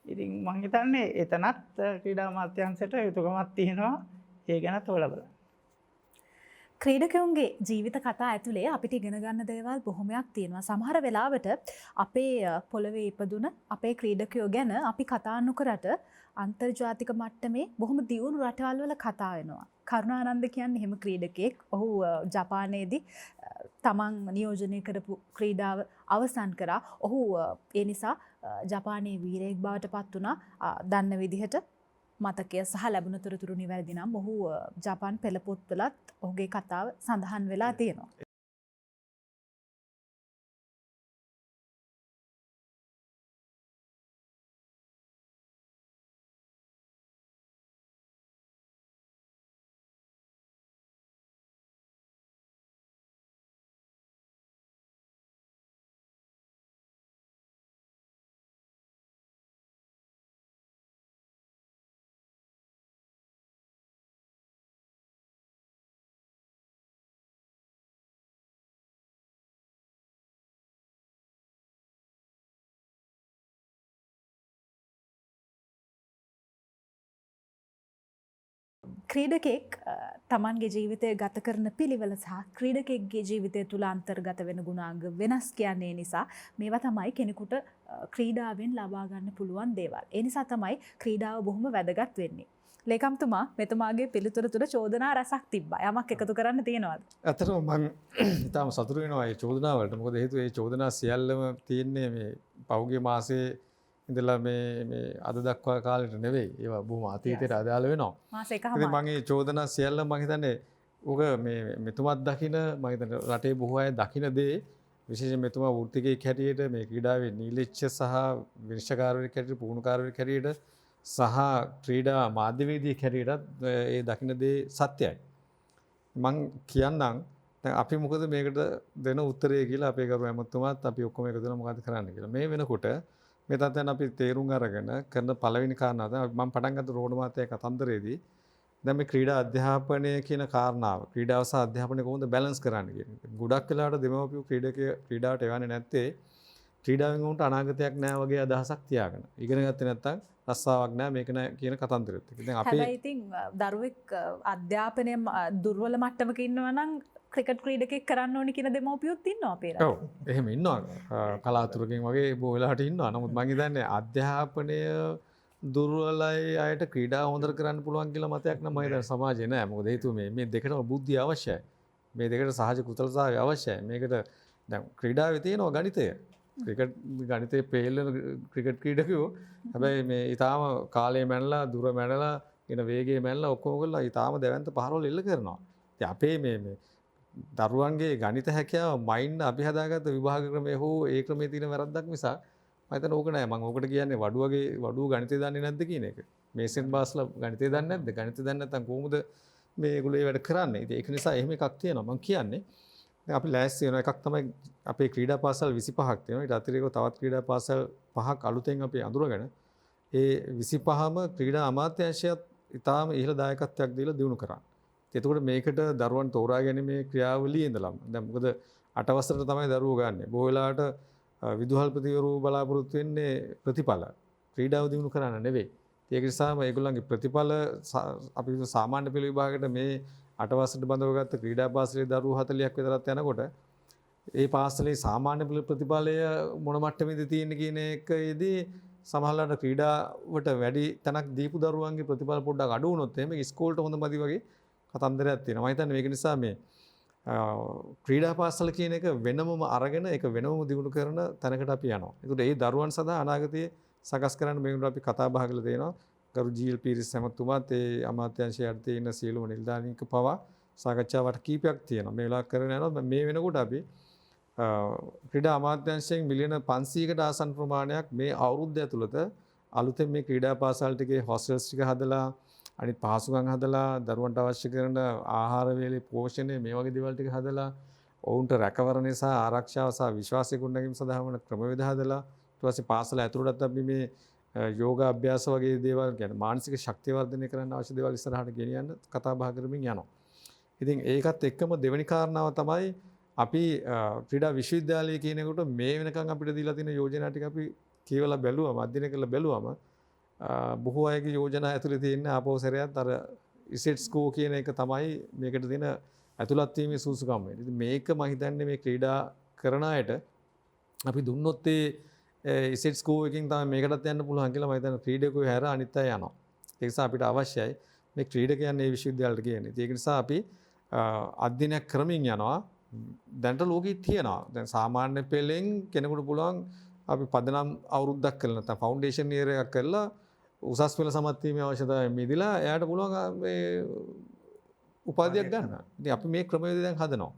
ඉතින් මම හිතන්නේ එතනත් ක්‍රීඩා අමාත්‍යාංශයට යුතුයකමක් තියෙනවා. ඒ ගැනත් හොයලා බලන්න. ක්‍රීඩකයන්ගේ ජීවිත කතා ඇතුලේ අපිට ඉගෙන ගන්න දේවල් බොහොමයක් තියෙනවා. සමහර වෙලාවට අපේ පොළවේ ඉපදුන අපේ ක්‍රීඩකයෝ ගැන අපි කතා නොකරට අන්තර්ජාතික මට්ටමේ බොහොම දියුණු රටවල් වල කතා වෙනවා. කරුණානන්ද කියන්නේ එහෙම ක්‍රීඩකයෙක්. ඔහු ජපානයේදී තමන් නියෝජනය කරපු ක්‍රීඩාව අවසන් කරා. ඔහු ඒ නිසා ජපානයේ වීරයෙක් බවට පත් වුණා. දන්න විදිහට මතකය සහ ලැබුණ තොරතුරු නිවැරදි නම් ඔහු ජපාන් පෙළපොත්වලත් ඔහුගේ කතාව සඳහන් වෙලා තියෙනවා. ක්‍රීඩකෙක් තමන්ගේ ජීවිතය ගත කරන පිළිවෙල සහ ක්‍රීඩකෙක්ගේ ජීවිතය තුළ අන්තර්ගත වෙන ගුණාංග වෙනස් කියන්නේ නිසා මේවා තමයි කෙනෙකුට ක්‍රීඩාවෙන් ලබා ගන්න පුළුවන් දේවල්. ඒ නිසා තමයි ක්‍රීඩාව බොහොම වැදගත් වෙන්නේ. ලේකම්තුමා මෙතුමාගේ පිළිතුර තුළ චෝදනා රසක් තිබ්බා. යමක් එකතු කරන්න තියෙනවද? ඇත්තටම මම ඉතාලම සතුටු වෙනවා මේ චෝදනාවලට. මොකද හේතුව මේ චෝදනා සියල්ලම තියෙන්නේ මේ පෞගේ මාසේ ඉඳලා මේ අද දක්වා කාලෙට නෙවෙයි. ඒවා බොහොම අතීතයට අදාළ වෙනවා. මාස එකමාර. ඉතින් මම මේ චෝදනා සියල්ල මම හිතන්නේ ඔක මේ මෙතුමත් දකින මම හිතන්නේ රටේ බොහෝ අය දකින දේ විශේෂයෙන් මෙතුමා වෘත්තිකයෙක් හැටියට මේ ක්‍රීඩාවේ නීලෙච්ච සහ විනිශ්චයකාරයෙක් හැටියට පුහුණුකාරයෙක් හැටියට සහ ක්‍රීඩා මාධ්‍යවේදියෙක් හැටියටත් ඒ දකින දේ සත්‍යයි. මම කියන්නම් දැන් අපි මොකද මේකට දෙන උත්තරය කියලා අපේ ගරු ඇමතුමාත් අපි ඔක්කොම එකතු වෙලා මොකද කරන්න කියලා. මේ වෙනකොට මේ තත්ත්වයන් අපි තේරුම් අරගෙන කරන පළවෙනි කාරණාව තමයි මම පටන් ගත්ත රෝඩ මාතේ කතන්දරේදී දැන් මේ ක්‍රීඩා අධ්‍යාපනය කියන කාරණාව ක්‍රීඩාව සහ අධ්‍යාපනය කොහොමද බැලන්ස් කරන්න කියන එක. ගොඩක් වෙලාවට දෙමව්පියෝ ක්‍රීඩාවට එවන්නේ නැත්තේ ක්‍රීඩාවෙන් උන්ට අනාගතයක් නැහැ වගේ අදහසක් තියාගෙන. ඉගෙන ගත්තේ නැත්නම් රස්සාවක් නැහැ මේක නෑ කියන කතන්දරෙත්. දැන් අපි හැබැයි ඉතින් දරුවෙක් අධ්‍යාපනයේ දුර්වල මට්ටමක ඉන්නවා නම් ක්‍රිකට් ක්‍රීඩකෙක් කරන්න ඕනි කියන දෙමව්පියොත් ඉන්නවා අපේ රටේ. ඔව් එහෙම ඉන්නවා. කලාතුරකින් වගේ බොහෝ වෙලාවට ඉන්නවා. නමුත් මම හිතන්නේ අධ්‍යාපනය දුර්වලයි අයට ක්‍රීඩා හොඳට කරන්න පුළුවන් කියලා මතයක් නම් මම හිතන්නේ සමාජයේ නෑ. මොකද හේතුව මේ දෙකටම බුද්ධිය අවශ්‍යයි. මේ දෙකට සහජ කුසලතාවය අවශ්‍යයි. මේකට දැන් ක්‍රීඩාවේ තියෙනවා ගණිතය. ක්‍රිකට් ගණිතයේ පෙළෙන ක්‍රිකට් ක්‍රීඩකයෝ හැබැයි මේ ඊටාම කාලය මැනලා දුර මැනලා කියන වේගය මැනලා ඔක්කොම කරලා ඊටාම දැවැන්ත පහරවල් එල්ල කරනවා. ඉතින් අපේ මේ දරුවන්ගේ ගණිත හැකියාව මයින්ඩ් අපි හදාගත්ත විභාග ක්‍රමය හෝ ඒ ක්‍රමයේ තියෙන වැරද්දක් නිසා මම හිතන්නේ ඕක නෑ. මම ඕකට කියන්නේ වඩුව ගණිතය දන්නේ නැද්ද කියන එක. මේසෙන් බාස්ලා ගණිතය දන්නේ නැද්ද? ගණිතය දන්නේ නැත්නම් කොහොමද මේගොල්ලෝ ඒ වැඩ කරන්නේ. ඉතින් ඒක නිසා එහෙම එකක් තියෙනවා මම කියන්නේ. දැන් අපි ලෑස්ති වෙන එකක් තමයි අපේ ක්‍රීඩා පාසල් 25ක් තියෙනවා. ඊට අතිරේකව තවත් ක්‍රීඩා පාසල් 5ක් අලුතෙන් අපි අඳුරගෙන ඒ 25ම ක්‍රීඩා අමාත්‍යාංශයත් ඉතාම ඉහළ දායකත්වයක් දීලා දිනු කරා. එතකොට මේකට දරුවන් තෝරා ගැනීමේ ක්‍රියාවලියේ ඉඳලම දැන් මොකද 8 වසරට තමයි දරුවෝ ගන්නෙ. බොහෝ වෙලාවට විදුහල්පතිවරු බලාපොරොත්තු වෙන්නේ ප්‍රතිඵල. ක්‍රීඩාව දිනු කරන්න නෙවෙයි. ඒක නිසාම ඒගොල්ලන්ගේ ප්‍රතිඵල අපි සාමාන්‍ය පෙළ විභාගයට මේ 8 වසරට බඳව ගත්ත ක්‍රීඩා පාසලේ දරුවෝ 40ක් විතරත් යනකොට ඒ පාසලේ සාමාන්‍ය පෙළ ප්‍රතිඵලය මොන මට්ටමේද තියෙන්නේ කියන එකේදී සමහරවිට ක්‍රීඩාවට වැඩි තැනක් දීපු දරුවන්ගේ ප්‍රතිඵල පොඩ්ඩක් අඩු වුණොත් එහෙම ඉස්කෝලේට හොඳ මදි වගේ කතන්දරයක් තියෙනවා. මම හිතන්නේ මේක නිසා මේ ක්‍රීඩා පාසල කියන එක වෙනමම අරගෙන ඒක වෙනමම දිනු කරන තැනකට අපි යනවා. ඒකට ඒ දරුවන් සඳහා අනාගතයේ සකස් කරන්න මේකට අපි කතා බහ කරලා තියෙනවා. ගරු ජීල් පීරිස් හැමතුමාත් ඒ අමාත්‍යාංශය යටතේ ඉන්න සියලුම නිලධාරීන්ක පවා සාකච්ඡාවට කීපයක් තියෙනවා. මේ වෙලාව කරගෙන යනවා. මේ වෙනකොට අපි ක්‍රීඩා අමාත්‍යාංශයෙන් මිලියන 500කට ආසන්න ප්‍රමාණයක් මේ අවුරුද්ද ඇතුළත අලුතෙන් මේ ක්‍රීඩා පාසල් ටිකේ හොස්ටල්ස් ටික හදලා අනිත් පහසුකම් හදලා දරුවන්ට අවශ්‍ය කරන ආහාර වේලේ පෝෂණය මේ වගේ දේවල් ටික හදලා ඔවුන්ට රැකවරණය සහ ආරක්ෂාව සහ විශ්වාසය ගොඩනැගීම සඳහා වන ක්‍රමවේද හදලා ඊට පස්සේ පාසල ඇතුළතත් අපි මේ යෝගා අභ්‍යාස වගේ දේවල් කියන්නේ මානසික ශක්තිය වර්ධනය කරන්න අවශ්‍ය දේවල් ඉස්සරහට ගෙනියන්න කතා බහ කරමින් යනවා. ඉතින් ඒකත් එක්කම දෙවෙනි කාරණාව තමයි අපි ක්‍රීඩා විශ්වවිද්‍යාලය කියනකොට මේ වෙනකන් අපිට දීලා තියෙන යෝජනා ටික අපි කියවලා බැලුවම අධ්‍යයනය කරලා බැලුවම බොහෝ අයගේ යෝජනා ඇතුලේ තියෙන ආපෝසරයත් අර ඉසෙට්ස් කෝ කියන එක තමයි මේකට දෙන ඇතුළත් වීමේ සුසුකම් වෙන්නේ. ඉතින් මේක මම හිතන්නේ මේ ක්‍රීඩා කරන අයට අපි දුන්නොත් ඒ ඉසෙට්ස් කෝ එකකින් තමයි මේකටත් යන්න පුළුවන් කියලා මම හිතන්නේ ක්‍රීඩකයෝ හැර අනිත් අය යනවා. ඒ නිසා අපිට අවශ්‍යයි මේ ක්‍රීඩකයන් මේ විශ්වවිද්‍යාලයට කියන්නේ. ඒක නිසා අපි අධ්‍යයනයක් කරමින් යනවා. දැනට ලෝකෙ තියෙනවා. දැන් සාමාන්‍ය පෙළෙන් කෙනෙකුට පුළුවන් අපි පදනම් අවුරුද්දක් කරලා නැත්නම් ෆවුන්ඩේෂන් ඉයර් එකක් කරලා උසස් පෙළ සමත් වීමේ අවශ්‍යතාවය මිදලා එයාට පුළුවන් මේ උපාධියක් ගන්න. ඉතින් අපි මේ ක්‍රමවේදය දැන් හදනවා.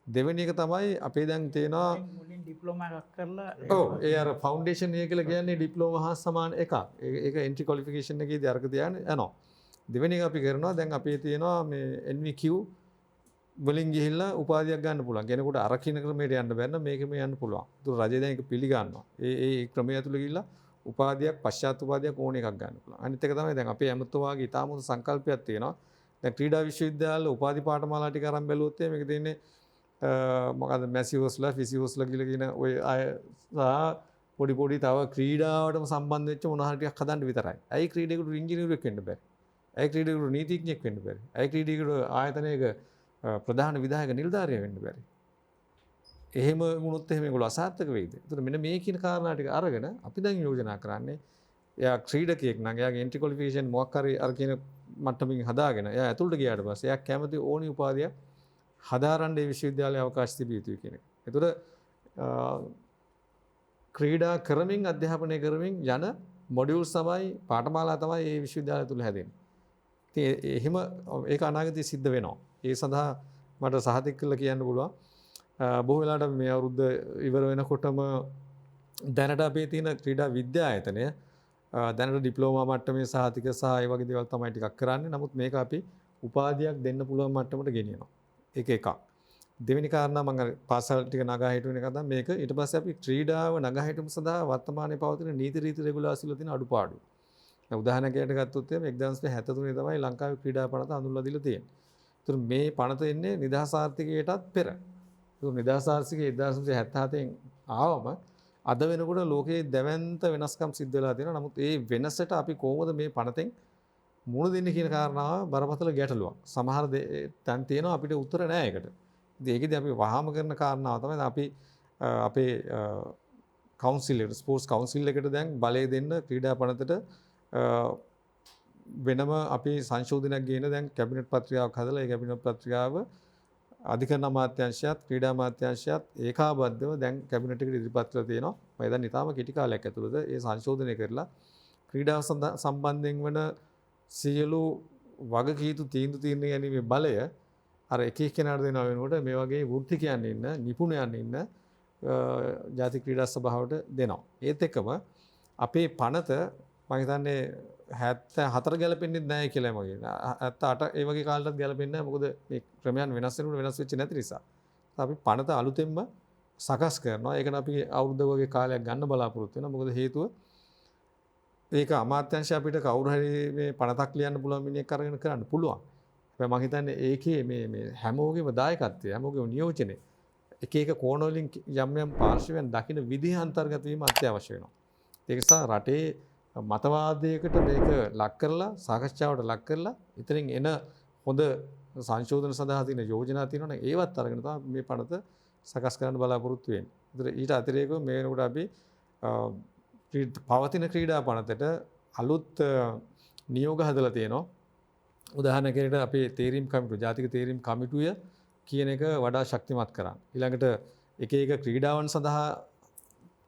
දෙවෙනි එක තමයි අපේ දැන් තියෙනවා මුලින් ඩිප්ලෝමා එකක් කරලා ඔව් ඒ අර ෆවුන්ඩේෂන් ඉයර් කියලා කියන්නේ ඩිප්ලෝමා හා සමාන එකක්. ඒක එන්ට්‍රි ක්වොලිෆිකේෂන් එකේදී අරක තියාගෙන යනවා. දෙවෙනි එක අපි කරනවා දැන් අපේ තියෙනවා මේ NVQ වලින් ගිහිල්ලා උපාධියක් ගන්න පුළුවන්. කෙනෙකුට අර කින ක්‍රමයට යන්න බැන්න මේකෙම යන්න පුළුවන්. ඒක රජය දැන් ඒක පිළිගන්නවා. ඒ ක්‍රමය ඇතුළේ ගිහිල්ලා උපාධියක් පශ්චාත් උපාධියක් ඕන එකක් ගන්න පුළුවන්. අනිත් එක තමයි දැන් අපේ ඇමතුමාගේ ඉතාම හොඳ සංකල්පයක් තියෙනවා. දැන් ක්‍රීඩා විශ්වවිද්‍යාල උපාධි පාඨමාලා ටික අරන් බැලුවොත් මේක තියෙන්නේ මොකද මැසිවස්ලා ෆිසිවස්ලා කියලා කියන ඔය අය පොඩි පොඩි තව ක්‍රීඩාවටම සම්බන්ධ වෙච්ච මොනවා හරි ටිකක් හදන්න විතරයි. ඇයි ක්‍රීඩකයෙකුට ඉංජිනේරුවෙක් වෙන්න බැරි? ඇයි ක්‍රීඩකයෙකුට නීතිඥයෙක් වෙන්න බැරි? ඇයි ක්‍රීඩකයෙකුට ආයතනයක ප්‍රධාන විධායක නිලධාරියෙක් වෙන්න බැරි? එහෙම වුණොත් එහෙම ඒගොල්ලෝ අසාර්ථක වෙයිද? ඒතර මෙන්න මේ කියන කාරණා ටික අරගෙන අපි දැන් යෝජනා කරන්නේ එයා ක්‍රීඩකයෙක් නම් එයාගේ එන්ට්‍රි ක්වොලිෆිකේෂන් මොකක් හරි අර කියන මට්ටමින් හදාගෙන එයා ඇතුළට ගියාට පස්සේ එයා කැමති ඕනි උපාධියක් හදාරන්න ඒ විශ්වවිද්‍යාලයේ අවකාශ තිබිය යුතුයි කියන එක. ඒතර ක්‍රීඩා කරමින් අධ්‍යාපනය කරමින් යන මොඩියුල්ස් තමයි පාඨමාලා තමයි මේ විශ්වවිද්‍යාලය තුල හැදෙන්නේ. ඉතින් එහෙම ඒක අනාගතයේ සිද්ධ වෙනවා. ඒ සඳහා මට සහතික කරලා කියන්න පුළුවන්. බොහෝ වෙලාවට මේ අවුරුද්ද ඉවර වෙනකොටම දැනට අපේ තියෙන ක්‍රීඩා විද්‍යායතනය දැනට ඩිප්ලෝමා මට්ටමේ සහතික සහ ඒ වගේ දේවල් තමයි ටිකක් කරන්නේ. නමුත් මේක අපි උපාධියක් දෙන්න පුළුවන් මට්ටමට ගෙනියනවා. ඒක එකක්. දෙවෙනි කාරණා මම පාසල් ටික නගා හිටුවෙන එක තමයි මේක. ඊට පස්සේ අපි ක්‍රීඩාව නගා හිටුම සඳහා වර්තමානයේ පවතින නීති රීති රෙගුලාසි වල තියෙන අඩුපාඩු. දැන් උදාහරණයක් ගත්තොත් එහම 1973 තමයි ලංකාවේ ක්‍රීඩා පනත අඳුන්ලා දීලා තියෙන්නේ. ඒතර මේ පනත එන්නේ නිදහස් ආර්ථිකයටත් පෙර. ඒක නිදහස් ආර්ථිකය 1977 ආවම අද වෙනකොට ලෝකයේ දැවැන්ත වෙනස්කම් සිද්ධ වෙලා තියෙනවා. නමුත් ඒ වෙනසට අපි කොහොමද මේ පනතෙන් මුණ දෙන්නේ කියන කාරණාව බරපතල ගැටලුවක්. සමහර තැන් තියෙනවා අපිට උත්තර නැහැ ඒකට. ඉතින් ඒකෙදී අපි වහාම කරන කාරණාව තමයි අපි අපේ කවුන්සිල් එකට ස්පෝර්ට්ස් කවුන්සිල් එකට දැන් බලය දෙන්න ක්‍රීඩා පනතට වෙනම අපි සංශෝධනයක් ගේන දැන් කැබිනට් පත්‍රිකාවක් හදලා ඒ කැබිනට් පත්‍රිකාව අධිකරණ අමාත්‍යාංශයත් ක්‍රීඩා අමාත්‍යාංශයත් ඒකාබද්ධව දැන් කැබිනට් එකට ඉදිරිපත් කරලා තියෙනවා. මම දැන් ඊටාම කෙටි කාලයක් ඇතුළත ඒ සංශෝධනය කරලා ක්‍රීඩාව සම්බන්ධයෙන් වන සියලු වගකීතු තීන්දුව తీරණය ගැනීමේ බලය අර එක එක්කෙනාට දෙනවා වෙනකොට මේ වගේ වෘත්තිකයන් ඉන්න නිපුණයන් ඉන්න ජාතික ක්‍රීඩා සභාවට දෙනවා. ඒත් එක්කම අපේ පනත මම හිතන්නේ හතර ගැලපෙන්නෙත් නැහැ කියලා මගේ. 78 ඒ වගේ කාලෙටත් ගැලපෙන්නේ නැහැ. මොකද මේ ක්‍රමයන් වෙනස් වෙනකොට වෙනස් වෙච්ච නැති නිසා. අපි පනත අලුතෙන්ම සකස් කරනවා. ඒකට අපි අවුරුද්ද වගේ කාලයක් ගන්න බලාපොරොත්තු වෙනවා. මොකද හේතුව ඒක අමාත්‍යාංශය අපිට කවුරු හරි මේ පනතක් ලියන්න පුළුවන් මිනිහෙක් අරගෙන කරන්න පුළුවන්. හැබැයි මම හිතන්නේ ඒකේ මේ හැමෝගෙම දායකත්වය, හැමෝගෙම නියෝජනය එක එක කෝණ වලින් යම් යම් පාර්ශවයන් දකින්න විදිහ අන්තර්ගත වීම අත්‍යවශ්‍ය වෙනවා. ඒක නිසා රටේ මතවාදයකට මේක ලක් කරලා සාකච්ඡාවට ලක් කරලා ඉතින් එන හොඳ සංශෝධන සඳහා තියෙන යෝජනා තියෙනවා නම් ඒවත් අරගෙන තමයි මේ පනත සකස් කරන්න බලාපොරොත්තු වෙන්නේ. ඒතර ඊට අතිරේකව මේ වෙනකොට අපි පවතින ක්‍රීඩා පනතට අලුත් නියෝග හදලා තියෙනවා. උදාහරණයකට අපේ තේරීම් කමිටුව, ජාතික තේරීම් කමිටුව කියන එක වඩා ශක්තිමත් කරන්න. ඊළඟට එක එක ක්‍රීඩාවන් සඳහා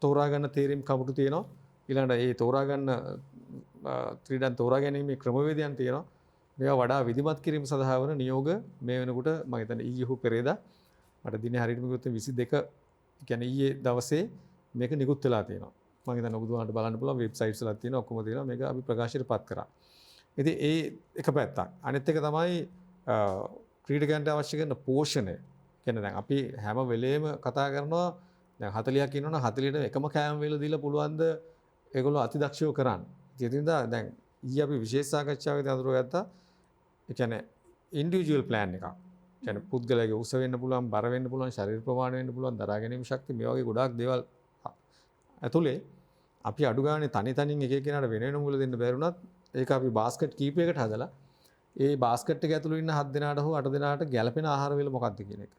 තෝරා ගන්න තේරීම් කමිටු තියෙනවා. ඊළඟට ඒ තෝරා ගන්න ක්‍රීඩාන් තෝරා ගැනීමේ ක්‍රමවේදයන් තියෙනවා. මේවා වඩා විධිමත් කිරීම සඳහා වන නියෝග මේ වෙනකොට මම හිතන්නේ ඊයේ හෝ පෙරේදා මට දිනේ හරියටම කිව්වොත් 22 කියන්නේ ඊයේ දවසේ මේක නිකුත් වෙලා තියෙනවා. මම හිතන්නේ ඔබතුමාට බලන්න පුළුවන් වෙබ්සයිට්ස් වලත් තියෙනවා, ඔක්කොම තියෙනවා. මේක අපි ප්‍රකාශයට පත් කරා. ඉතින් ඒ එක පැත්තක්. අනිත් එක තමයි ක්‍රීඩකයන්ට අවශ්‍ය කරන පෝෂණය. කියන්නේ දැන් අපි හැම වෙලේම කතා කරනවා දැන් 40ක් ඉන්නවනම් 40ට එකම කෑම වේල දීලා පුළුවන්ද ඒගොල්ලෝ අතිදක්ෂව කරන්න. ඉතින් දැන් ඊයේ අපි විශේෂ සාකච්ඡාවකදී අඳුරගත්තා ඒ කියන්නේ ඉන්ඩිවිජුවල් ප්ලෑන් එකක්. කියන්නේ පුද්ගලයාගේ උස වෙන්න පුළුවන්, බර වෙන්න පුළුවන්, ශරීර ප්‍රමාණය වෙන්න පුළුවන්, දරා ගැනීම ශක්තිය මේ වගේ ගොඩාක් දේවල් ඇතුලේ අපි අඩු ගානේ තනියෙන් එක එකනට වෙන වෙන මුල දෙන්න බැරුණත් ඒක අපි බාස්කට් කීපයකට හදලා ඒ බාස්කට් එක ඇතුළේ ඉන්න 7 දෙනාට හෝ 8 දෙනාට ගැළපෙන ආහාර වේල මොකක්ද කියන එක.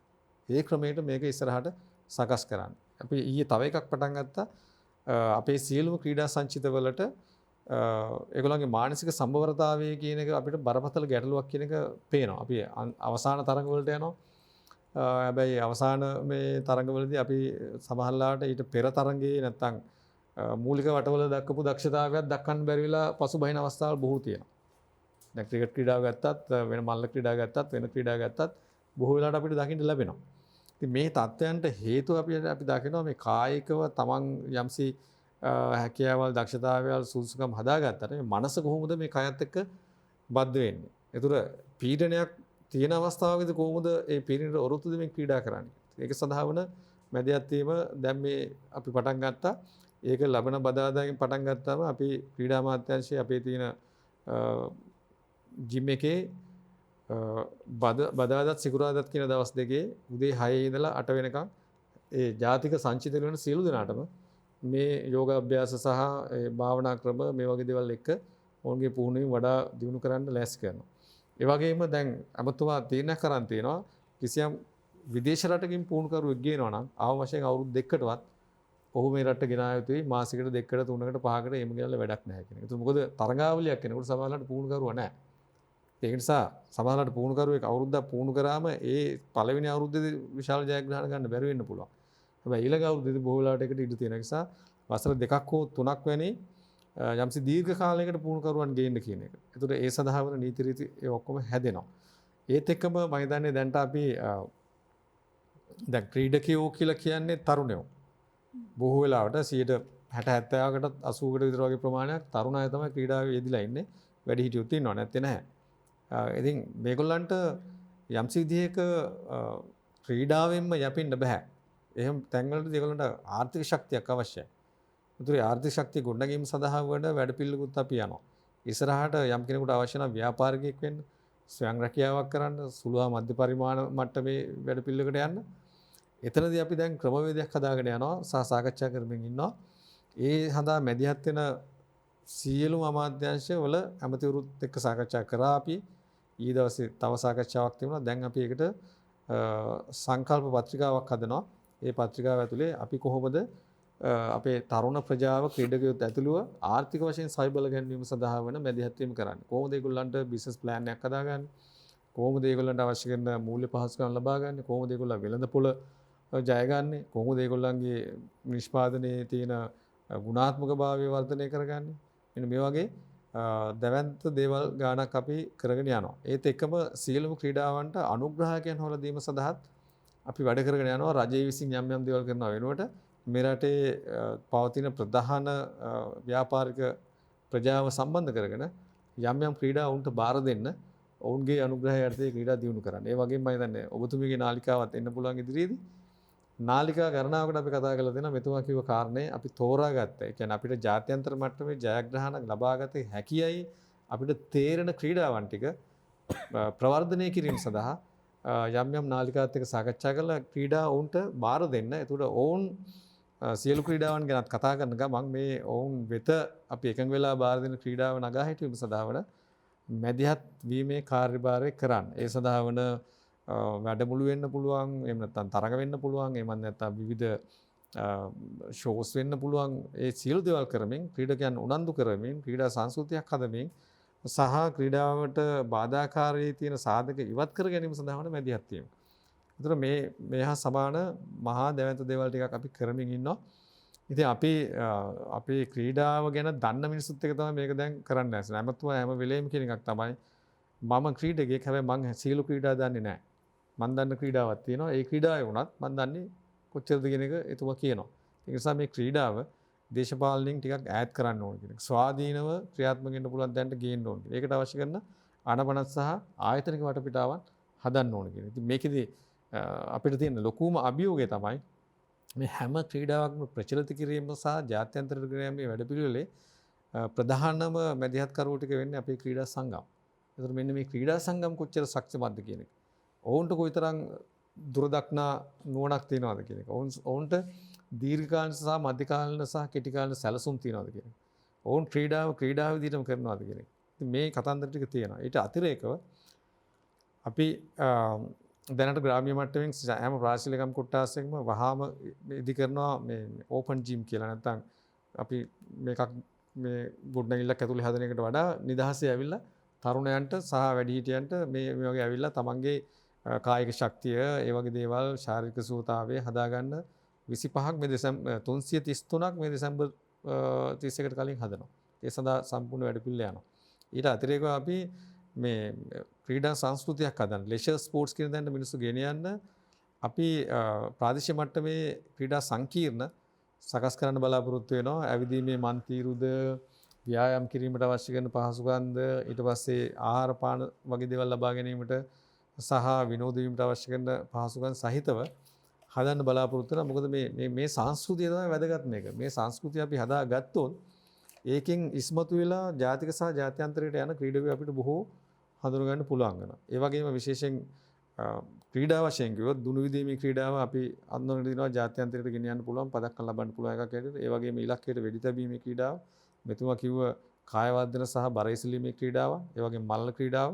ඒ ක්‍රමයට මේක ඉස්සරහට සකස් කරන්න. අපි ඊයේ තව එකක් පටන් ගත්තා. අපේ සියලුම ක්‍රීඩා සංචිතවලට ඒගොල්ලන්ගේ මානසික සම්බවරතාවය කියන එක අපිට බරපතල ගැටලුවක් කියන එක පේනවා. අපි අවසාන තරඟ වලට යනවා. හැබැයි අවසාන මේ තරඟවලදී අපි සමහරලාට ඊට පෙර තරඟේ නැත්තම් මූලික වටවල දක්වපු දක්ෂතාවයක් දක්වන්න බැරි වෙලා පසුබහින අවස්ථාවල් බොහෝ තියෙනවා. දැන් ක්‍රිකට් ක්‍රීඩාව ගත්තත් වෙන මල්ල ක්‍රීඩා ගත්තත් වෙන ක්‍රීඩා ගත්තත් බොහෝ වෙලාවට අපිට දකින්න ලැබෙනවා. ඉතින් මේ තත්ත්වයන්ට හේතුව අපි දකිනවා මේ කායිකව තමන් යම්සි හැකියාවල් දක්ෂතාවයල් සුසුකම් හදාගත්තට මේ මනස කොහොමද මේ කයත් එක්ක බද්ධ වෙන්නේ. ඒතර පීඩනයක් තියෙන අවස්ථාවකදී කොහොමද ඒ පීඩනයට ඔරොත්තු දෙමින් ක්‍රීඩා කරන්නේ. ඒක සඳහා වන මැදිහත් වීම දැන් මේ අපි පටන් ගත්තා. ඒක ලබන බදාදාගෙන් පටන් ගත්තාම අපි ක්‍රීඩා අමාත්‍යාංශයේ අපේ තියෙන ජිම් එකේ බදාදත් සිකුරාදත් කියන දවස් දෙකේ උදේ 6 ඉඳලා 8 වෙනකම් ඒ ජාතික සංචිත වෙන සියලු දෙනාටම මේ යෝග අභ්‍යාස සහ ඒ භාවනා ක්‍රම මේ වගේ දේවල් එක්ක ඔවුන්ගේ පුහුණුවීම වඩා දියුණු කරන්න ලෑස්ති කරනවා. ඒ වගේම දැන් අමතුමා තීරණයක් කරන් තියෙනවා කිසියම් විදේශ රටකින් පුහුණුකරුවෙක් ගේනවා නම් ආව වශයෙන් අවුරුදු දෙකකටවත් ඔහු මේ රටට ගෙනා යුතුයි මාසිකට 2කට 3කට 5කට එහෙම ගෙනල්ලා වැඩක් නැහැ කියන එක. ඒක මොකද තරඟාවලියක් කෙනෙකුට සමහරවිට පුහුණුකරුවා නැහැ. ඒක නිසා සමහරවිට පුහුණුකරුවෙක් අවුරුද්දක් පුහුණු කරාම ඒ පළවෙනි අවුරුද්දේදී විශාල ජයග්‍රහණ ගන්න බැරි වෙන්න පුළුවන්. හැබැයි ඊළඟ අවුරුද්දේදී බොහෝ වෙලාවට ඒකට ඉඩ තියෙන නිසා වසර 2ක් හෝ 3ක් වැනි යම්සි දීර්ඝ කාලයකට පුහුණුකරුවන් ගේන්න කියන එක. ඒතර ඒ සඳහා වන නීති රීති ඒ ඔක්කොම හැදෙනවා. ඒත් එක්කම මම හිතන්නේ දැන්ට අපි දැන් ක්‍රීඩකයෝ කියලා කියන්නේ තරුණයෝ. බොහෝ වෙලාවට 60-70%කටත් 80%කට විතර වගේ ප්‍රමාණයක් තරුණ අය තමයි ක්‍රීඩාවේ යෙදিলা ඉන්නේ. වැඩි හිටියොත් ඉන්නව නැත්තේ නැහැ. ඉතින් මේගොල්ලන්ට යම්සි විදිහක ක්‍රීඩාවෙන්ම යැපෙන්න බෑ. එහෙම තැන්වලදී ඒගොල්ලන්ට ආර්ථික ශක්තියක් අවශ්‍යයි. උතුරේ ආර්ථික ශක්තිය ගොඩනැගීම සඳහා වැඩ පිළිවෙලකුත් අපි යනවා. ඉස්සරහට යම් කෙනෙකුට අවශ්‍ය නම් ව්‍යාපාරිකයෙක් වෙන්න, ස්වයං රැකියාවක් කරන්න, සුළු හා මධ්‍ය පරිමාණ මට්ටමේ වැඩ පිළිවෙලකට යන්න. එතනදී අපි දැන් ක්‍රමවේදයක් හදාගෙන යනවා සහ සාකච්ඡා කරමින් ඉන්නවා. ඒ සඳහා මැදිහත් වෙන සියලුම අමාත්‍යාංශවල ඇමතිවරුත් එක්ක සාකච්ඡා කරා අපි. ඊ දවසේ තව සාකච්ඡාවක් තිබුණා. දැන් අපි ඒකට සංකල්ප පත්‍රිකාවක් හදනවා. ඒ පත්‍රිකාව ඇතුලේ අපි කොහොමද අපේ තරුණ ප්‍රජාව ක්‍රීඩකයොත් ඇතුළුව ආර්ථික වශයෙන් සයිබල ගැන්වීම සඳහා වෙන මැදිහත් වීම කරන්නේ. කොහොමද ඒගොල්ලන්ට බිස්නස් ප්ලෑන් එකක් හදාගන්නේ? කොහොමද ඒගොල්ලන්ට අවශ්‍ය කරන මූල්‍ය පහසුකම් ලබා ගන්නේ? කොහොමද ඒගොල්ලෝ වෙළඳපොළ ජය ගන්නේ? කොහොමද ඒගොල්ලන්ගේ නිෂ්පාදනයේ තියෙන ගුණාත්මක භාවය වර්ධනය කරගන්නේ? මෙන්න මේ වගේ දැවැන්ත දේවල් ගානක් අපි කරගෙන යනවා. ඒත් එක්කම සියලුම ක්‍රීඩාවන්ට අනුග්‍රහකයන් හොයලා දීම සඳහාත් අපි වැඩ කරගෙන යනවා. රජයේ විසින් යම් දේවල් කරනවා වෙනුවට මේ රටේ පවතින ප්‍රධාන ව්‍යාපාරික ප්‍රජාව සම්බන්ධ කරගෙන යම් යම් ක්‍රීඩා ඔවුන්ට බාර දෙන්න ඔවුන්ගේ අනුග්‍රහය යටතේ ක්‍රීඩා දියුණු කරන්න. ඒ වගේම මම හිතන්නේ ඔබතුමීගේ නාලිකාවත් එන්න පුළුවන් ඉදිරියේදී නාලිකා ගණනාවකට අපි කතා කරලා දෙනවා මෙතුමා කිව්ව කාරණේ අපි තෝරාගත්ත. ඒ කියන්නේ අපිට ජාත්‍යන්තර මට්ටමේ ජයග්‍රහණ ලබාගත හැකියයි අපිට තේරෙන ක්‍රීඩාවන් ටික ප්‍රවර්ධනය කිරීම සඳහා යම් යම් නාලිකාත් එක්ක සාකච්ඡා කරලා ක්‍රීඩා ඔවුන්ට බාර දෙන්න. ඒකට ඔවුන් සියලු ක්‍රීඩාවන් ගැනත් කතා කරන ගමන් මේ ඔවුන් වෙත අපි එකඟ වෙලා බාර දෙන ක්‍රීඩාව නගා හිටවීම සඳහා වන මැදිහත් වීමේ කාර්යභාරය කරන්න. ඒ සඳහා වන වැඩමුළු වෙන්න පුළුවන්, එහෙම නැත්නම් තරඟ වෙන්න පුළුවන්, එහෙම නැත්නම් විවිධ ෂෝස් වෙන්න පුළුවන්. ඒ සියලු දේවල් කරමින් ක්‍රීඩකයන් උනන්දු කරමින් ක්‍රීඩා සංස්කෘතියක් හදමින් සහ ක්‍රීඩාවට බාධාකාරී තියෙන සාධක ඉවත් කර ගැනීම සඳහා වන මැදිහත් වීම. ඒතර මේ හා සමාන මහා දැවැන්ත දේවල් ටිකක් අපි කරමින් ඉන්නවා. ඉතින් අපේ ක්‍රීඩාව ගැන දන්න මිනිස්සුත් එක තමයි මේක දැන් කරන්න ඇස්. නැමතුම හැම වෙලේම කියන එකක් තමයි මම ක්‍රීඩකයෙක්, හැබැයි මං සියලු ක්‍රීඩා දන්නේ නැහැ. මං දන්න ක්‍රීඩාවක් තියෙනවා. ඒ ක්‍රීඩාවේ වුණත් මං දන්නේ කොච්චරද කියන එක එතුමා කියනවා. ඒ නිසා මේ ක්‍රීඩාව දේශපාලනින් ටිකක් ඈත් කරන්න ඕන කියන එක. ස්වාධීනව ක්‍රියාත්මක වෙන්න පුළුවන් දැනට ගේන්න ඕන. ඒකට අවශ්‍ය කරන ආනපනත් සහ ආයතනික වටපිටාවන් හදන්න ඕන කියන එක. ඉතින් මේකෙදි අපිට තියෙන ලොකුම අභියෝගය තමයි මේ හැම ක්‍රීඩාවක්ම ප්‍රචලිත කිරීම සහ ජාත්‍යන්තරයට ගෙන යාමේ වැඩපිළිවෙලේ ප්‍රධානම මැදිහත්කරුවෝ ටික වෙන්නේ අපේ ක්‍රීඩා සංගම්. ඒතර මෙන්න මේ ක්‍රීඩා සංගම් කොච්චර ශක්තිමත්ද කියන එක. ඔවුන්ට කොයිතරම් දුරදක්නා නුවණක් තියෙනවද කියන එක. ඔවුන්ට දීර්ඝකාලීන සහ මධ්‍යකාලීන සහ කෙටිකාලීන සැලසුම් තියෙනවද කියන එක. ඔවුන් ක්‍රීඩාව විදිහටම කරනවද කියන එක. ඉතින් මේ කතන්දර ටික තියෙනවා. ඊට අතිරේකව අපි දැනට ග්‍රාමීය මට්ටමින් හැම ප්‍රාශීලකම් කොට්ටාසයකම වහාම ඉදි කරනවා මේ ඕපන් ජිම් කියලා. නැත්නම් අපි මේ ගොඩනැගිල්ලක් ඇතුලේ හදන එකට වඩා නිදහසේ ඇවිල්ලා තරුණයන්ට සහ වැඩිහිටියන්ට මේ වගේ ඇවිල්ලා තමන්ගේ කායික ශක්තිය, ඒ වගේ දේවල්, ශාරීරික සුවතාවය හදාගන්න 25ක් මේ 333ක් මේ දෙසැම්බර් 31කට කලින් හදනවා. ඒ සඳහා සම්පූර්ණ වැඩපිළිවෙල යනවා. ඊට අතිරේකව අපි මේ ක්‍රීඩා සංස්කෘතියක් හදන්න, ලෙෂර් ස්පෝර්ට්ස් කියන දැනට මිනිස්සු ගෙන යන්න අපි ප්‍රාදේශීය මට්ටමේ ක්‍රීඩා සංකීර්ණ සකස් කරන්න බලාපොරොත්තු වෙනවා. ඇවිදීමේ මන්තිරුද, ව්‍යායාම් කිරීමට අවශ්‍ය කරන පහසුකම්ද, ඊට පස්සේ ආහාර පාන වගේ දේවල් ලබා ගැනීමට සහ විනෝද වීමට අවශ්‍ය කරන පහසුකම් සහිතව හදන්න බලාපොරොත්තු වෙනවා. මොකද මේ සංස්කෘතිය තමයි වැදගත් මේක. මේ සංස්කෘතිය අපි හදාගත්තොත් ඒකෙන් ඉස්මතු වෙලා ජාතික සහ ජාත්‍යන්තරයට යන ක්‍රීඩකයෝ අපිට බොහෝ හඳුනගන්න පුළුවන් වෙනවා. ඒ වගේම විශේෂයෙන් ක්‍රීඩා වශයෙන් කිව්වොත් දුනු විදීමේ ක්‍රීඩාව අපි අඳුනගෙන දිනවා ජාත්‍යන්තරයට ගෙන යන්න පුළුවන්, පදක්කම් ලබන්න පුළුවන් එකක් ඇරෙන්න. ඒ වගේම ඉලක්කයට වෙඩි තැබීමේ ක්‍රීඩාව, මෙතුමා කිව්ව කාය වර්ධන සහ බර එසලීමේ ක්‍රීඩාව, ඒ වගේම මල්ල ක්‍රීඩාව.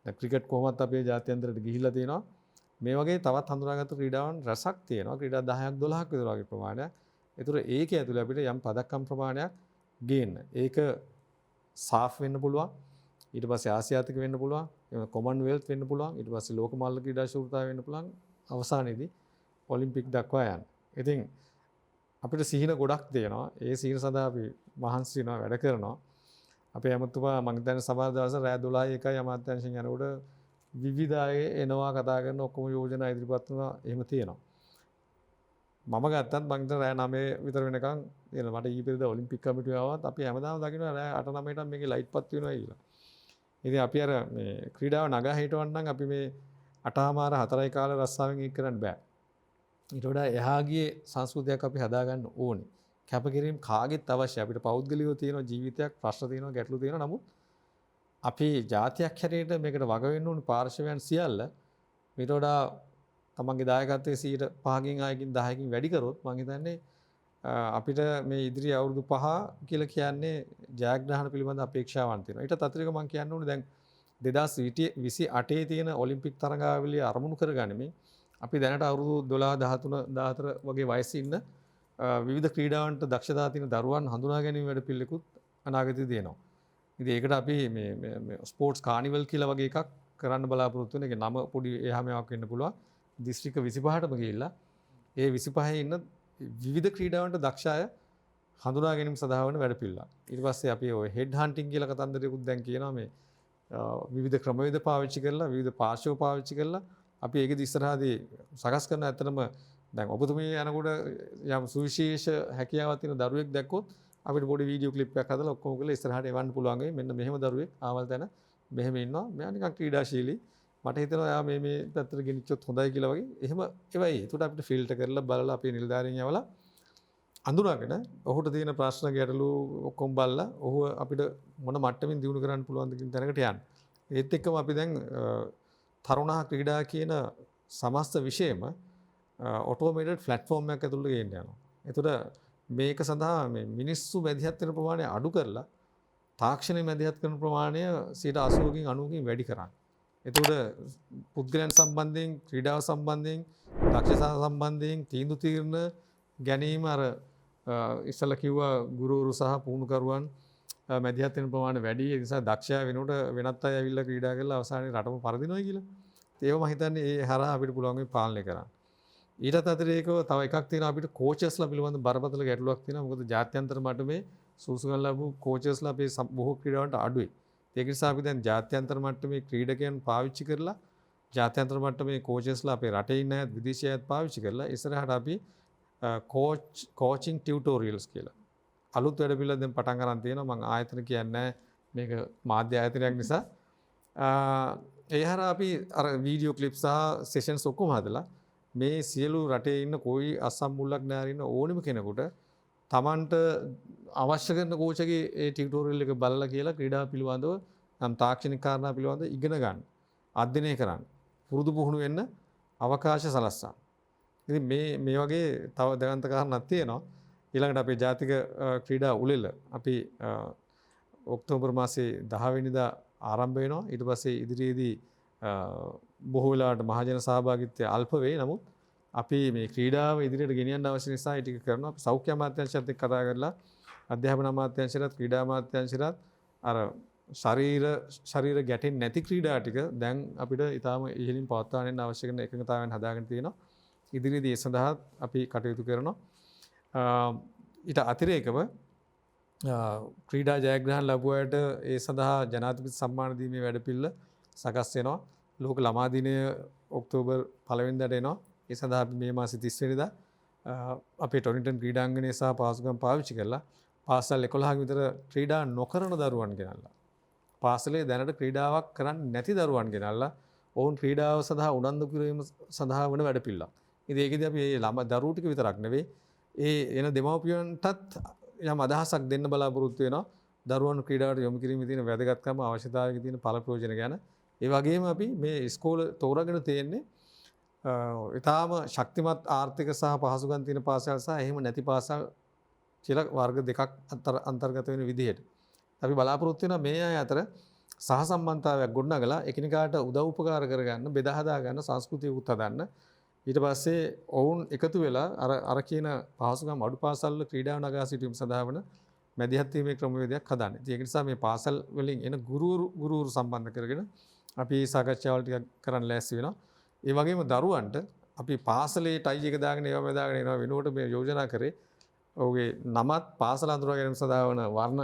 දැන් ක්‍රිකට් කොහොමත් අපේ ජාත්‍යන්තරයට ගිහිල්ලා තියෙනවා. මේ වගේ තවත් හඳුනාගත්තු ක්‍රීඩාවන් රසක් තියෙනවා. ක්‍රීඩා 10ක් 12ක් විතර වගේ ප්‍රමාණයක්. ඒතර ඒකේ ඇතුළේ අපිට යම් පදක්කම් ප්‍රමාණයක් ගේන්න. ඒක සාෆ් වෙන්න පුළුවන්. ඊට පස්සේ ආසියාතික වෙන්න පුළුවන්. එහෙම කොමන්වෙල්ත් වෙන්න පුළුවන්. ඊට පස්සේ ලෝක මල්ල ක්‍රීඩා ශූරතාව වෙන්න පුළුවන්. අවසානයේදී ඔලිම්පික් දක්වා යන්න. ඉතින් අපිට සිහින ගොඩක් තියෙනවා. ඒ සිහින සඳහා අපි මහන්සි වෙනවා, වැඩ කරනවා. අපේ ඇමතුමා මම දැන් සමහර දවස් රෑ 12:01යි අමාත්‍යාංශයෙන් යනකොට විවිධ අය එනවා, කතා කරන ඔක්කොම යෝජනා ඉදිරිපත් කරනවා. එහෙම තියෙනවා. මම ගත්තත් මම හිතන රෑ 9 විතර වෙනකන් එන මට ඊපෙරේද ඔලිම්පික් කමිටුව ආවත් අපි හැමදාම දකින්න රෑ 8-9ට මේකේ ලයිට් පත් වෙනවා කියලා. ඉතින් අපි අර මේ ක්‍රීඩාව නගා හිටවන්න නම් අපි මේ 8:00 4යි කාලේ රස්සාවෙන් ඉක් කරන්න බෑ. ඊට වඩා එහා ගියේ සංස්කෘතියක් අපි හදාගන්න ඕනේ. කැපකිරීම කාගෙත් අවශ්‍යයි. අපිට පෞද්ගලිකව තියෙන ජීවිතයක්, ප්‍රශ්න තියෙනවා, ගැටලු තියෙනවා. නමුත් අපි ජාතියක් හැටියට මේකට වග වෙන්න ඕනේ පාර්ශවයන් සියල්ල. ඊට වඩා තමන්ගේ දායකත්වයේ 5කින් 6කින් 10කින් වැඩි කරොත් මම හිතන්නේ අපිට මේ ඉදිරි අවුරුදු 5 කියලා කියන්නේ ජයග්‍රහණ පිළිබඳ අපේක්ෂාවන් තියෙනවා. ඊට අතිරේක මම කියන්න ඕනේ දැන් 2028 තියෙන ඔලිම්පික් තරඟාවලිය අරමුණු කරගනිමින් අපි දැනට අවුරුදු 12 13 14 වගේ වයසේ ඉන්න විවිධ ක්‍රීඩාවන්ට දක්ෂතා තියෙන දරුවන් හඳුනා ගැනීම වැඩ පිළිවෙලකුත් අනාගතයේදී දෙනවා. ඉතින් ඒකට අපි මේ ස්පෝර්ට්ස් කානිවල් කියලා වගේ එකක් කරන්න බලාපොරොත්තු වෙන. ඒක නම පොඩි එහා මෙහාක් වෙන්න පුළුවන්. දිස්ත්‍රික්ක 25ටම ගිහිල්ලා ඒ 25 ඉන්න විවිධ ක්‍රීඩාවන්ට දක්ෂ අය හඳුනා ගැනීම සඳහා වන වැඩපිළිවෙල. ඊට පස්සේ අපි ඔය හෙඩ් හන්ටිං කියලා කතන්දරයකුත් දැන් කියනවා මේ විවිධ ක්‍රමවේද පාවිච්චි කරලා විවිධ පාර්ශ්ව පාවිච්චි කරලා අපි ඒකෙදි ඉස්සරහදී සකස් කරන ඇත්තටම දැන් ඔබතුමිය යනකොට යම් සුවිශේෂ හැකියාවක් තියෙන දරුවෙක් දැක්කොත් අපිට පොඩි වීඩියෝ ක්ලිප් එකක් හදලා ඔක්කොම කරලා ඉස්සරහට එවන්න පුළුවන් වෙයි. මෙන්න මෙහෙම දරුවෙක් ආවල් තැන මෙහෙම ඉන්නවා. මෙයා නිකන් ක්‍රීඩාශීලී. මට හිතෙනවා එයා මේ පැත්තට ගෙනිච්චොත් හොඳයි කියලා වගේ. එහෙම ඒවයි. ඒකට අපිට ෆිල්ටර් කරලා බලලා අපේ නිලධාරීන් යවලා අඳුරගෙන ඔහුට තියෙන ප්‍රශ්න ගැටලු ඔක්කොම බලලා ඔහු අපිට මොන මට්ටමින් දියුණු කරන්න පුළුවන්ද කියන තැනකට යන්න. ඒත් එක්කම අපි දැන් තරුණ ක්‍රීඩා කියන සමස්ත විෂයම ඔටෝමේටඩ් ප්ලැට්ෆෝම් එකක් ඇතුළට ගේන්න යනවා. ඒතර මේක සඳහා මේ මිනිස්සු මැදිහත් වෙන ප්‍රමාණය අඩු කරලා තාක්ෂණය මැදිහත් කරන ප්‍රමාණය 80කින් 90කින් වැඩි කරන්න. එතකොට පුද්ගලයන් සම්බන්ධයෙන් ක්‍රීඩාව සම්බන්ධයෙන් දක්ෂතා සම්බන්ධයෙන් තීන්දුව తీරන ගැනීම අර ඉස්සලා කිව්වා ගුරුවරු සහ පුහුණුකරුවන් මැදිහත් වෙන ප්‍රමාණය වැඩි. ඒ නිසා දක්ෂයා වෙනකොට වෙනත් අය ඇවිල්ලා ක්‍රීඩා කරලා අවසානයේ රටම පරදිනවා කියලා. ඒව මම හිතන්නේ ඒ හරහා අපිට පුළුවන් මේ පාලනය කරන්න. ඊටත් අතිරේකව තව එකක් තියෙනවා අපිට කෝචස්ලා පිළිබඳ බරපතල ගැටලුවක් තියෙනවා. මොකද ජාත්‍යන්තර මට්ටමේ සුසුකම් ලැබු කෝචස්ලා අපේ බොහෝ ක්‍රීඩාවන්ට අඩුයි. ඒක නිසා අපි දැන් ජාත්‍යන්තර මට්ටමේ ක්‍රීඩකයන් පාවිච්චි කරලා ජාත්‍යන්තර මට්ටමේ කෝචස්ලා අපේ රටේ ඉන්න අයත් විදේශීය අයත් පාවිච්චි කරලා ඉස්සරහට අපි කෝචින් ටියුටෝරියල්ස් කියලා අලුත් වැඩ පිළිවෙල දැන් පටන් ගන්න තියෙනවා. මම ආයතන කියන්නේ මේක මාධ්‍ය ආයතනයක් නිසා ඒ හරහා අපි අර වීඩියෝ ක්ලිප් සහ සෙෂන්ස් ඔක්කොම හදලා මේ සියලු රටේ ඉන්න කොයි අසම්මුල්ලක් නැර ඉන්න ඕනෙම කෙනෙකුට තමන්ට අවශ්‍ය කරන කෝචගේ ඒ ටියුටෝරියල් එක බලලා කියලා ක්‍රීඩා පිළිබඳව නම් තාක්ෂණික කාරණා පිළිබඳව ඉගෙන ගන්න, අධ්‍යයනය කරන්න, පුරුදු පුහුණු වෙන්න අවකාශ සලස්වන්න. ඉතින් මේ වගේ තව දැවන්ත කාරණාවක් තියෙනවා. ඊළඟට අපේ ජාතික ක්‍රීඩා උළෙල අපි ඔක්තෝබර් මාසේ 10 වෙනිදා ආරම්භ වෙනවා. ඊට පස්සේ ඉදිරියේදී බොහෝ වෙලාවට මහජන සහභාගීත්වය අල්ප වෙයි. නමුත් අපි මේ ක්‍රීඩාව ඉදිරියට ගෙනියන්න අවශ්‍ය නිසා ඒ ටික කරනවා. අපි සෞඛ්‍ය අමාත්‍යාංශයත් එක්ක කතා කරලා අධ්‍යාපන අමාත්‍යාංශයත් ක්‍රීඩා අමාත්‍යාංශයත් අර ශරීර ගැටෙන්නේ නැති ක්‍රීඩා ටික දැන් අපිට ඊටාම ඉහළින් පවත්වාගෙන යන්න අවශ්‍ය කරන එකඟතාවයන් හදාගෙන තියෙනවා. ඉදිරියේදී ඒ සඳහා අපි කටයුතු කරනවා. ඊට අතිරේකව ක්‍රීඩා ජයග්‍රහණ ලැබුවාට ඒ සඳහා ජනාධිපති සම්මාන දීමේ වැඩපිළිවෙල සකස් වෙනවා. ලෝක ළමා දිනය ඔක්තෝබර් 1 වෙනිදාට එනවා. ඒ සඳහා අපි මේ මාසේ 30 වෙනිදා අපේ ටොරින්ටන් ක්‍රීඩාංගණය සහ පාසුකම් පාවිච්චි කරලා පාසල් 11ක විතර ක්‍රීඩා නොකරන දරුවන් ගෙනල්ලා පාසලේ දැනට ක්‍රීඩාවක් කරන්නේ නැති දරුවන් ගෙනල්ලා ඔවුන් ක්‍රීඩාව සඳහා උනන්දු කිරීම සඳහා වන වැඩපිළිවෙලක්. ඉතින් ඒකෙදී අපි මේ දරුවෝ ටික විතරක් නෙවෙයි ඒ එන දෙමව්පියන්ටත් යම් අදහසක් දෙන්න බලාපොරොත්තු වෙනවා. දරුවන් ක්‍රීඩාවට යොමු කිරීමේ තියෙන වැදගත්කම, අවශ්‍යතාවයක තියෙන ඵල ප්‍රයෝජන ගැන. ඒ වගේම අපි මේ ඉස්කෝල තෝරාගෙන තියෙන්නේ ඊටාම ශක්තිමත් ආර්ථික සහ පහසුකම් තියෙන පාසල් සහ එහෙම නැති පාසල් කියලා වර්ග දෙකක් අන්තර්ගත වෙන විදිහට. අපි බලාපොරොත්තු වෙනවා මේ අය අතර සහසම්බන්ධතාවයක් ගොඩනගලා එකිනෙකාට උදව් උපකාර කරගන්න, බෙදා හදා ගන්න, සංස්කෘතියකුත් හදන්න. ඊට පස්සේ ඔවුන් එකතු වෙලා අර කියන පහසුකම් අඩු පාසල් වල ක්‍රීඩාව නගා සිටීම සඳහා වන මැදිහත් වීමේ ක්‍රමවේදයක් හදන්න. ඒක නිසා මේ පාසල් වලින් එන ගුරුවරු සම්බන්ධ කරගෙන අපි සාකච්ඡාවල් ටිකක් කරන්න ලෑස්ති වෙනවා. ඒ වගේම දරුවන්ට අපි පාසලේ ටයි එක දාගෙන ඒවා දාගෙන එනවා වෙනුවට මේ යෝජනා කරේ ඔහුගේ නමත් පාසල අඳුරා ගැනීම සඳහා වන වර්ණ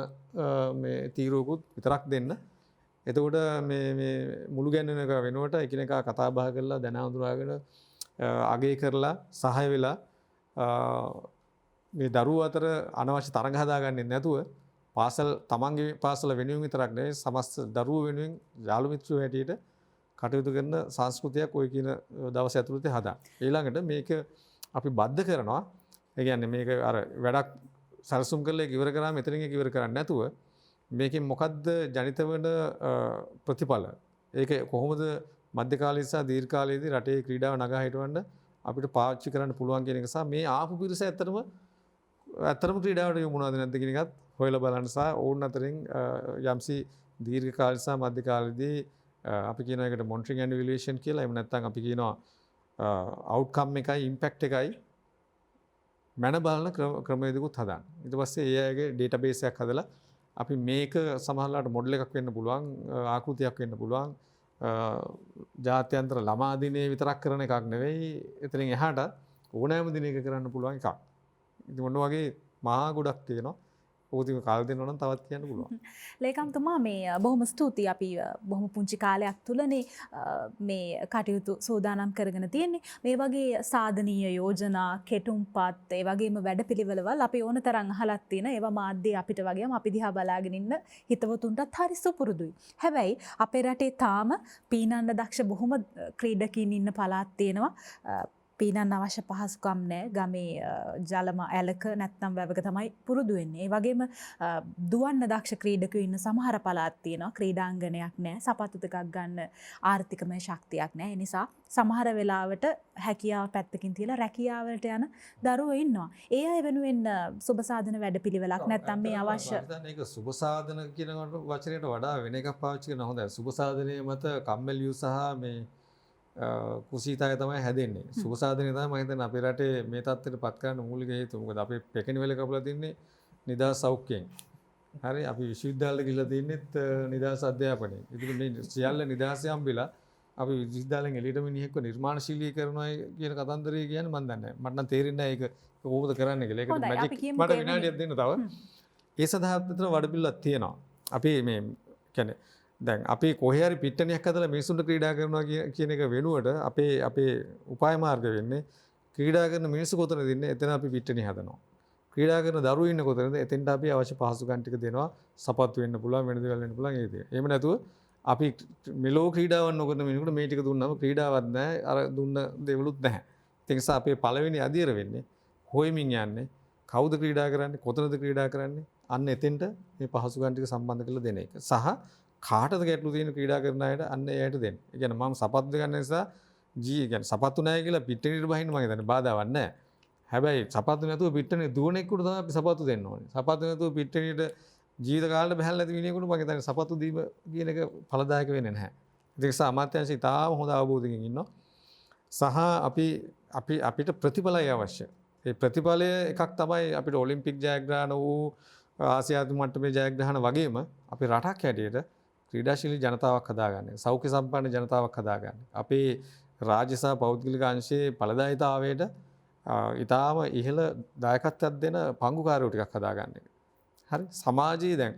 මේ තීරුවකුත් විතරක් දෙන්න. එතකොට මේ මුළු ගැන්වෙන එක වෙනුවට එකිනෙකා කතා බහ කරලා දැන අඳුරාගෙන අගය කරලා සහාය වෙලා මේ දරුවෝ අතර අනවශ්‍ය තරඟ හදාගන්නේ නැතුව පාසල් තමන්ගේ පාසල වෙනුවෙන් විතරක් නෙවෙයි සමස්ත දරුවෝ වෙනුවෙන් යාළු මිත්‍රයෝ හැටියට කටයුතු කරන සංස්කෘතියක් ඔය කියන දවස් ඇතුළත හදා. ඊළඟට මේක අපි බද්ධ කරනවා. ඒ කියන්නේ මේක අර වැඩක් සැලසුම් කරලා ඒක ඉවර කරාම එතනින් ඒක ඉවර කරන්නේ නැතුව මේකෙන් මොකද්ද ජනිත වෙන ප්‍රතිඵල? ඒක කොහොමද මධ්‍ය කාලයේ සහ දීර්ඝ කාලයේදී රටේ ක්‍රීඩාව නගා හිටවන්න අපිට පාවිච්චි කරන්න පුළුවන් කියන එක සහ මේ ආපු පිරිස ඇත්තටම ක්‍රීඩාවට යොමු වුණාද නැද්ද කියන එකත් හොයලා බලන්න සහ ඕන් අතරින් යම්සි දීර්ඝ කාල සහ මධ්‍ය කාලයේදී අපි කියන එකට මොනිටරින් ඇන්ඩ් ඉවැලුවේෂන් කියලා. එහෙම නැත්නම් අපි කියනවා අවුට්කම් එකයි ඉම්පැක්ට් එකයි මැන බලන ක්‍රමවේදකුත් හදාන්න. ඊට පස්සේ ඒ අයගේ ඩේටාබේස් එකක් හදලා අපි මේක සමහරවිට මොඩල් එකක් වෙන්න පුළුවන්, ආකෘතියක් වෙන්න පුළුවන්. ජාත්‍යන්තර ළමා දිනේ විතරක් කරන එකක් නෙවෙයි. එතනින් එහාට ඕනෑම දිනයක කරන්න පුළුවන් එකක්. ඉතින් මොන වගේ මහා ගොඩක් තියෙනවා. ඕතිම කාල දෙන්න ඕනම් තවත් කියන්න පුළුවන්. ලේකම්තුමා මේ බොහොම ස්තුතියි අපි බොහොම පුංචි කාලයක් තුළනේ මේ කටයුතු සූදානම් කරගෙන තියෙන්නේ. මේ වගේ සාධනීය යෝජනා, කෙටුම්පත්, ඒ වගේම වැඩපිළිවෙළවල් අපි ඕන තරම් අහලත් තියෙන ඒවා මාධ්‍ය අපිට වගේම අපි දිහා බලාගෙන ඉන්න හිතවතුන්ටත් හරි සුපුරුදුයි. හැබැයි අපේ රටේ තාම පීනන්න දක්ෂ බොහොම ක්‍රීඩකීන් ඉන්න පළාත් තියෙනවා. පීනන්න අවශ්‍ය පහසුකම් නැහැ. ගමේ ජලම ඇලක නැත්නම් වැවක තමයි පුරුදු වෙන්නේ. ඒ වගේම දුවන්න දක්ෂ ක්‍රීඩකයෝ ඉන්න සමහර පළාත් තියෙනවා. ක්‍රීඩාංගණයක් නැහැ. සපත්තු ටිකක් ගන්න ආර්ථිකමය ශක්තියක් නැහැ. ඒ නිසා සමහර වෙලාවට හැකියාව පැත්තකින් තියලා රැකියාවලට යන දරුවෝ ඉන්නවා. ඒ අය වෙනුවෙන් සුබ සාධන වැඩපිළිවෙලක් නැත්නම් මේ අවශ්‍ය ඒක සුබ සාධන කියන වචනයට වඩා වෙන එකක් පාවිච්චි කරන හොඳයි. සුබ සාධනයේ මත කම්මැලියු සහ මේ කුසීතය තමයි හැදෙන්නේ. සුබ සාධනය තමයි මම හිතන්නේ අපේ රටේ මේ තත්ත්වයට පත් කරන්න මූලික හේතුව. මොකද අපේ පෙකෙන වෙල කපලා තින්නේ නිදහස් සෞඛ්‍යයෙන්. හරි අපි විශ්වවිද්‍යාලෙට ගිහිල්ලා තින්නෙත් නිදහස් අධ්‍යාපනයේ. ඉතින් මේ සියල්ල නිදහසේ හම්බෙලා අපි විශ්වවිද්‍යාලෙන් එළියට මිනිහෙක්ව නිර්මාණශීලී කරනවා කියන කතන්දරය කියන්නේ මම දන්නේ නැහැ. මට නම් තේරෙන්නේ නැහැ ඒක කොහොමද කරන්නේ කියලා. ඒකට මැජික් මට විනාඩියක් දෙන්න තව. ඒ සඳහා විතර වඩපිළිවෙලක් තියෙනවා. අපි මේ කියන්නේ දැන් අපි කොහේ හරි පිට්ටනියක් හදලා මිනිසුන්ට ක්‍රීඩා කරනවා කියන එක වෙනුවට අපේ උපාය මාර්ග වෙන්නේ ක්‍රීඩා කරන මිනිස්සු කොතනද ඉන්නේ එතන අපි පිට්ටනිය හදනවා. ක්‍රීඩා කරන දරුවෝ ඉන්න කොතනද එතෙන්ට අපි අවශ්‍ය පහසුකම් ටික දෙනවා. සපත්තු වෙන්න පුළුවන් වෙන දේවල් වෙන්න පුළුවන් ඒ දේ. එහෙම නැතුව අපි මෙලෝ ක්‍රීඩාවක් නොකරන මිනිහෙකුට මේ ටික දුන්නාම ක්‍රීඩාවක් නැහැ. අර දුන්න දේවලුත් නැහැ. ඒ නිසා අපේ පළවෙනි අධීර වෙන්නේ හොයමින් යන්නේ කවුද ක්‍රීඩා කරන්නේ කොතනද ක්‍රීඩා කරන්නේ අන්න එතෙන්ට මේ පහසුකම් ටික සම්බන්ධ කරලා දෙන එක. සහ කාටද ගැටලු තියෙන ක්‍රීඩා කරන අයට අන්න එයාට දෙන්න. ඒ කියන්නේ මම සපත්තු ගන්න නිසා කියන්නේ සපත්තු නැහැ කියලා පිට්ටනියට බහින්න මම හිතන්නේ බාධාවක් නැහැ. හැබැයි සපත්තු නැතුව පිට්ටනිය දුවන එක්කට තමයි අපි සපත්තු දෙන්න ඕනේ. සපත්තු නැතුව පිට්ටනියට ජීවිත කාලෙට බහැලා නැති මිනිහෙකුට මම හිතන්නේ සපත්තු දීම කියන එක ඵලදායක වෙන්නේ නැහැ. ඒ නිසා අමාත්‍යාංශය තාම හොඳ අවබෝධයකින් ඉන්නවා. සහ අපිට ප්‍රතිඵලය අවශ්‍ය. ඒ ප්‍රතිඵලය එකක් තමයි අපිට ඔලිම්පික් ජයග්‍රහණ වූ ආසියානු මට්ටමේ ජයග්‍රහණ වගේම අපි රටක් හැටියට ක්‍රීඩාශීලී ජනතාවක් හදාගන්න. සෞඛ්‍ය සම්පන්න ජනතාවක් හදාගන්න. අපේ රාජ්‍ය සහ පෞද්ගලික අංශයේ ඵලදායීතාවයට ඊටාම ඉහළ දායකත්වයක් දෙන පංගුකාරයෝ ටිකක් හදාගන්න එක. හරි සමාජයේ දැන්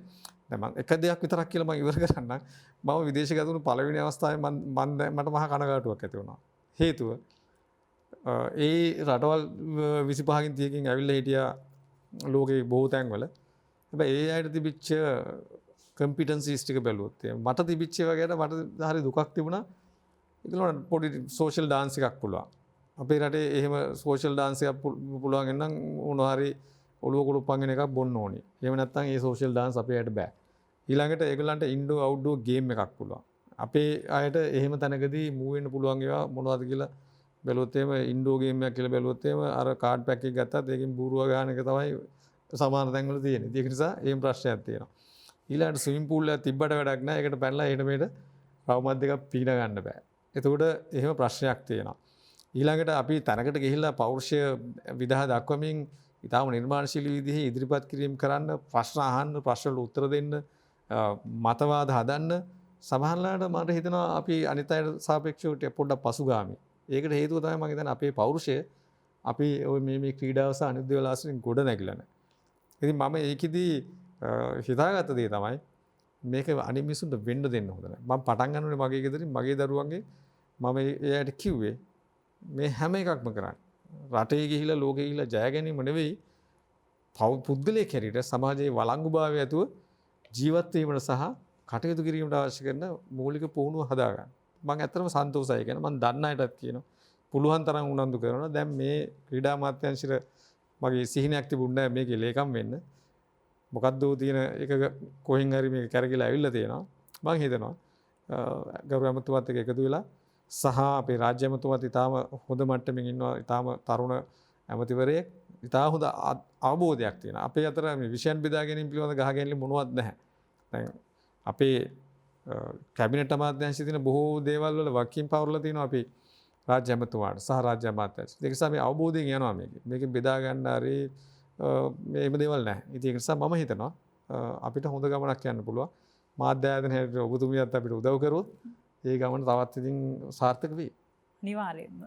මම එක දෙයක් විතරක් කියලා මම ඉවර කරන්නම්. මම විදේශගත වුණු පළවෙනි අවස්ථාවේ මට මහා කනගාටුවක් ඇති වුණා. හේතුව ඒ රටවල් 25කින් 30කින් ඇවිල්ලා හිටියා ලෝකේ බොහෝ තැන්වල. හැබැයි ඒ අයට තිබිච්ච කම්පිටන්සිස් ටික බැලුවොත් මට තිබිච්ච වගේට මට හරි දුකක් තිබුණා. ඒකලොන පොඩි සෝෂල් ඩාන්ස් එකක් පුළුවන්. අපේ රටේ එහෙම සෝෂල් ඩාන්ස් එකක් පුළුවන් නම් මොනවා හරි ඔළුව කුළුප්පන් වෙන එකක් බොන්න ඕනේ. එහෙම නැත්නම් ඒ සෝෂල් ඩාන්ස් අපේ අයට බෑ. ඊළඟට ඒගොල්ලන්ට ඉන්ඩෝ අවුට්ඩෝර් ගේම් එකක් පුළුවන්. අපේ අයට එහෙම තැනකදී මූව් වෙන්න පුළුවන් ඒවා මොනවද කියලා බැලුවොත් එහෙම ඉන්ඩෝ ගේම් එකක් කියලා බැලුවොත් එහෙම අර කාඩ් පැක් එක ගත්තත් ඒකෙන් බූරුව ගන්න එක තමයි සමාන තැන්වල තියෙන්නේ. ඒක නිසා එහෙම ප්‍රශ්නයක් තියෙනවා. ඊළඟට ස්විමින් පූල් එකක් තිබ්බට වැඩක් නැහැ. ඒකට පැනලා එහෙට මෙහෙට රවුමත් දෙකක් පීන ගන්න බෑ. එතකොට එහෙම ප්‍රශ්නයක් තියෙනවා. ඊළඟට අපි තැනකට ගිහිල්ලා පෞරුෂය විදහා දක්වමින් ඊටාම නිර්මාණශීලී විදිහේ ඉදිරිපත් කිරීම කරන්න, ප්‍රශ්න අහන්න, ප්‍රශ්න වලට උත්තර දෙන්න, මතවාද හදන්න සමහරවිට මට හිතෙනවා අපි අනිත් අයට සාපේක්ෂව පොඩ්ඩක් පසුගාමි. ඒකට හේතුව තමයි මම හිතන්නේ අපේ පෞරුෂය අපි ওই මේ ක්‍රීඩාව සහ අනිත් දේවල් ආශ්‍රයෙන් ගොඩ නැගිලා නැහැ. ඉතින් මම ඒකෙදී හිතාගත්ත දේ තමයි මේක අනිත් මිනිසුන්ට වෙන්න දෙන්න හොඳ නැහැ. මම පටන් ගන්නනේ මගේ ගෙදරින් මගේ දරුවන්ගේ මම එයාට කිව්වේ මේ හැම එකක්ම කරන්න. රටේ ගිහිලා ලෝකේ ගිහිලා ජය ගැනීම නෙවෙයි පුද්ගලයෙක් හැටියට සමාජයේ වළංගුභාවය ඇතුව ජීවත් වීමට සහ කටයුතු කිරීමට අවශ්‍ය කරන මූලික පුහුණුව හදාගන්න. මම ඇත්තටම සන්තෝෂයි කියන මම දන්න අයටත් කියනවා. පුළුවන් තරම් උනන්දු කරනවා. දැන් මේ ක්‍රීඩා අමාත්‍යාංශයට මගේ සිහිනයක් තිබුණේ නැහැ මේකේ ලේකම් වෙන්න. මොකද්ද තියෙන එක කොහෙන් හරි මේක කරගිලා ඇවිල්ලා තියෙනවා. මම හිතනවා ගෞරව අමාත්‍යවත් එක්ක එකතු වෙලා සහ අපේ රාජ්‍ය අමාත්‍යවත් ඊටාම හොඳ මට්ටමින් ඉන්නවා. ඊටාම තරුණ ඇමතිවරයෙක් ඉතා හොඳ අවබෝධයක් තියෙනවා. අපේ අතර මේ විෂයන් බෙදා ගැනීම පිළිබඳ ගහගැන්ලි මොනවත් නැහැ. දැන් අපේ කැබිනට් අමාත්‍යාංශයේ තියෙන බොහෝ දේවල් වල වර්කින් පවර්ලා තියෙනවා අපි රාජ්‍ය අමාත්‍යවාට සහ රාජ්‍ය අමාත්‍යාංශ. ඒක නිසා මේ අවබෝධයෙන් යනවා මේකෙන් බෙදා ගන්න හරි මේම දේවල් නැහැ. ඉතින් ඒක නිසා මම හිතනවා අපිට හොඳ ගමනක් යන්න පුළුවන්. මාධ්‍ය ආයතන හැටියට ඔබතුමියත් අපිට උදව් කරොත් ඒ ගමන තවත් ඉතින් සාර්ථක වෙයි. නිවාරයෙන්ම.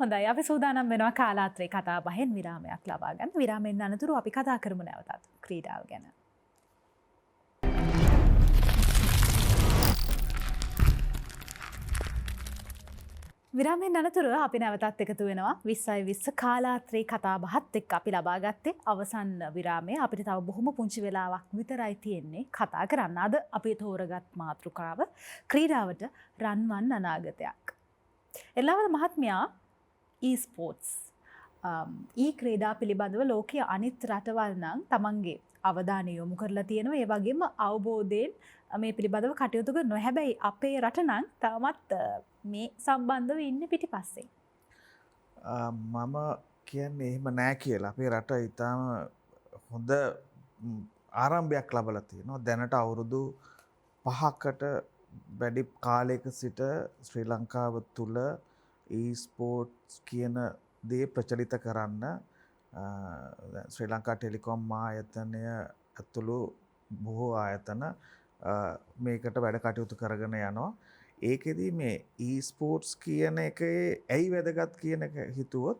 හොඳයි අපි සූදානම් වෙනවා කාලාත්‍රේ කතා බහෙන් විරාමයක් ලබා ගන්න. විරාමයෙන් අනතුරු අපි කතා කරමු නැවතත් ක්‍රීඩාව ගැන. විරාමයෙන් අනතුරු අපි නැවතත් එකතු වෙනවා 20 කාලාත්‍රේ කතා බහත් එක්ක අපි ලබා ගත්තේ අවසන් විරාමයේ. අපිට තව බොහොම පුංචි වෙලාවක් විතරයි තියෙන්නේ කතා කරන්න. අද අපි තෝරගත් මාතෘකාව ක්‍රීඩාවට රන්වන් අනාගතයක්. එල්ලාවල මහත්මයා e-sports ක්‍රීඩා පිළිබඳව ලෝකයේ අනිත් රටවල් නම් තමන්ගේ අවධානය යොමු කරලා තියෙනවා. ඒ වගේම අවබෝධයෙන් මේ පිළිබඳව කටයුතු කරනවා. හැබැයි අපේ රට නම් තාමත් මේ සම්බන්ධව ඉන්න පිටිපස්සේ. මම කියන්නේ එහෙම නෑ කියලා. අපේ රට ඉතාම හොඳ ආරම්භයක් ලබලා තියෙනවා. දැනට අවුරුදු 5කට වැඩි කාලයක සිට ශ්‍රී ලංකාව තුළ e-sports කියන දේ ප්‍රචලිත කරන්න ශ්‍රී ලංකා ටෙලිකොම් ආයතනය ඇතුළු බොහෝ ආයතන මේකට වැඩ කටයුතු කරගෙන යනවා. ඒකෙදී මේ e-sports කියන එකේ ඇයි වැදගත් කියන එක හිතුවොත්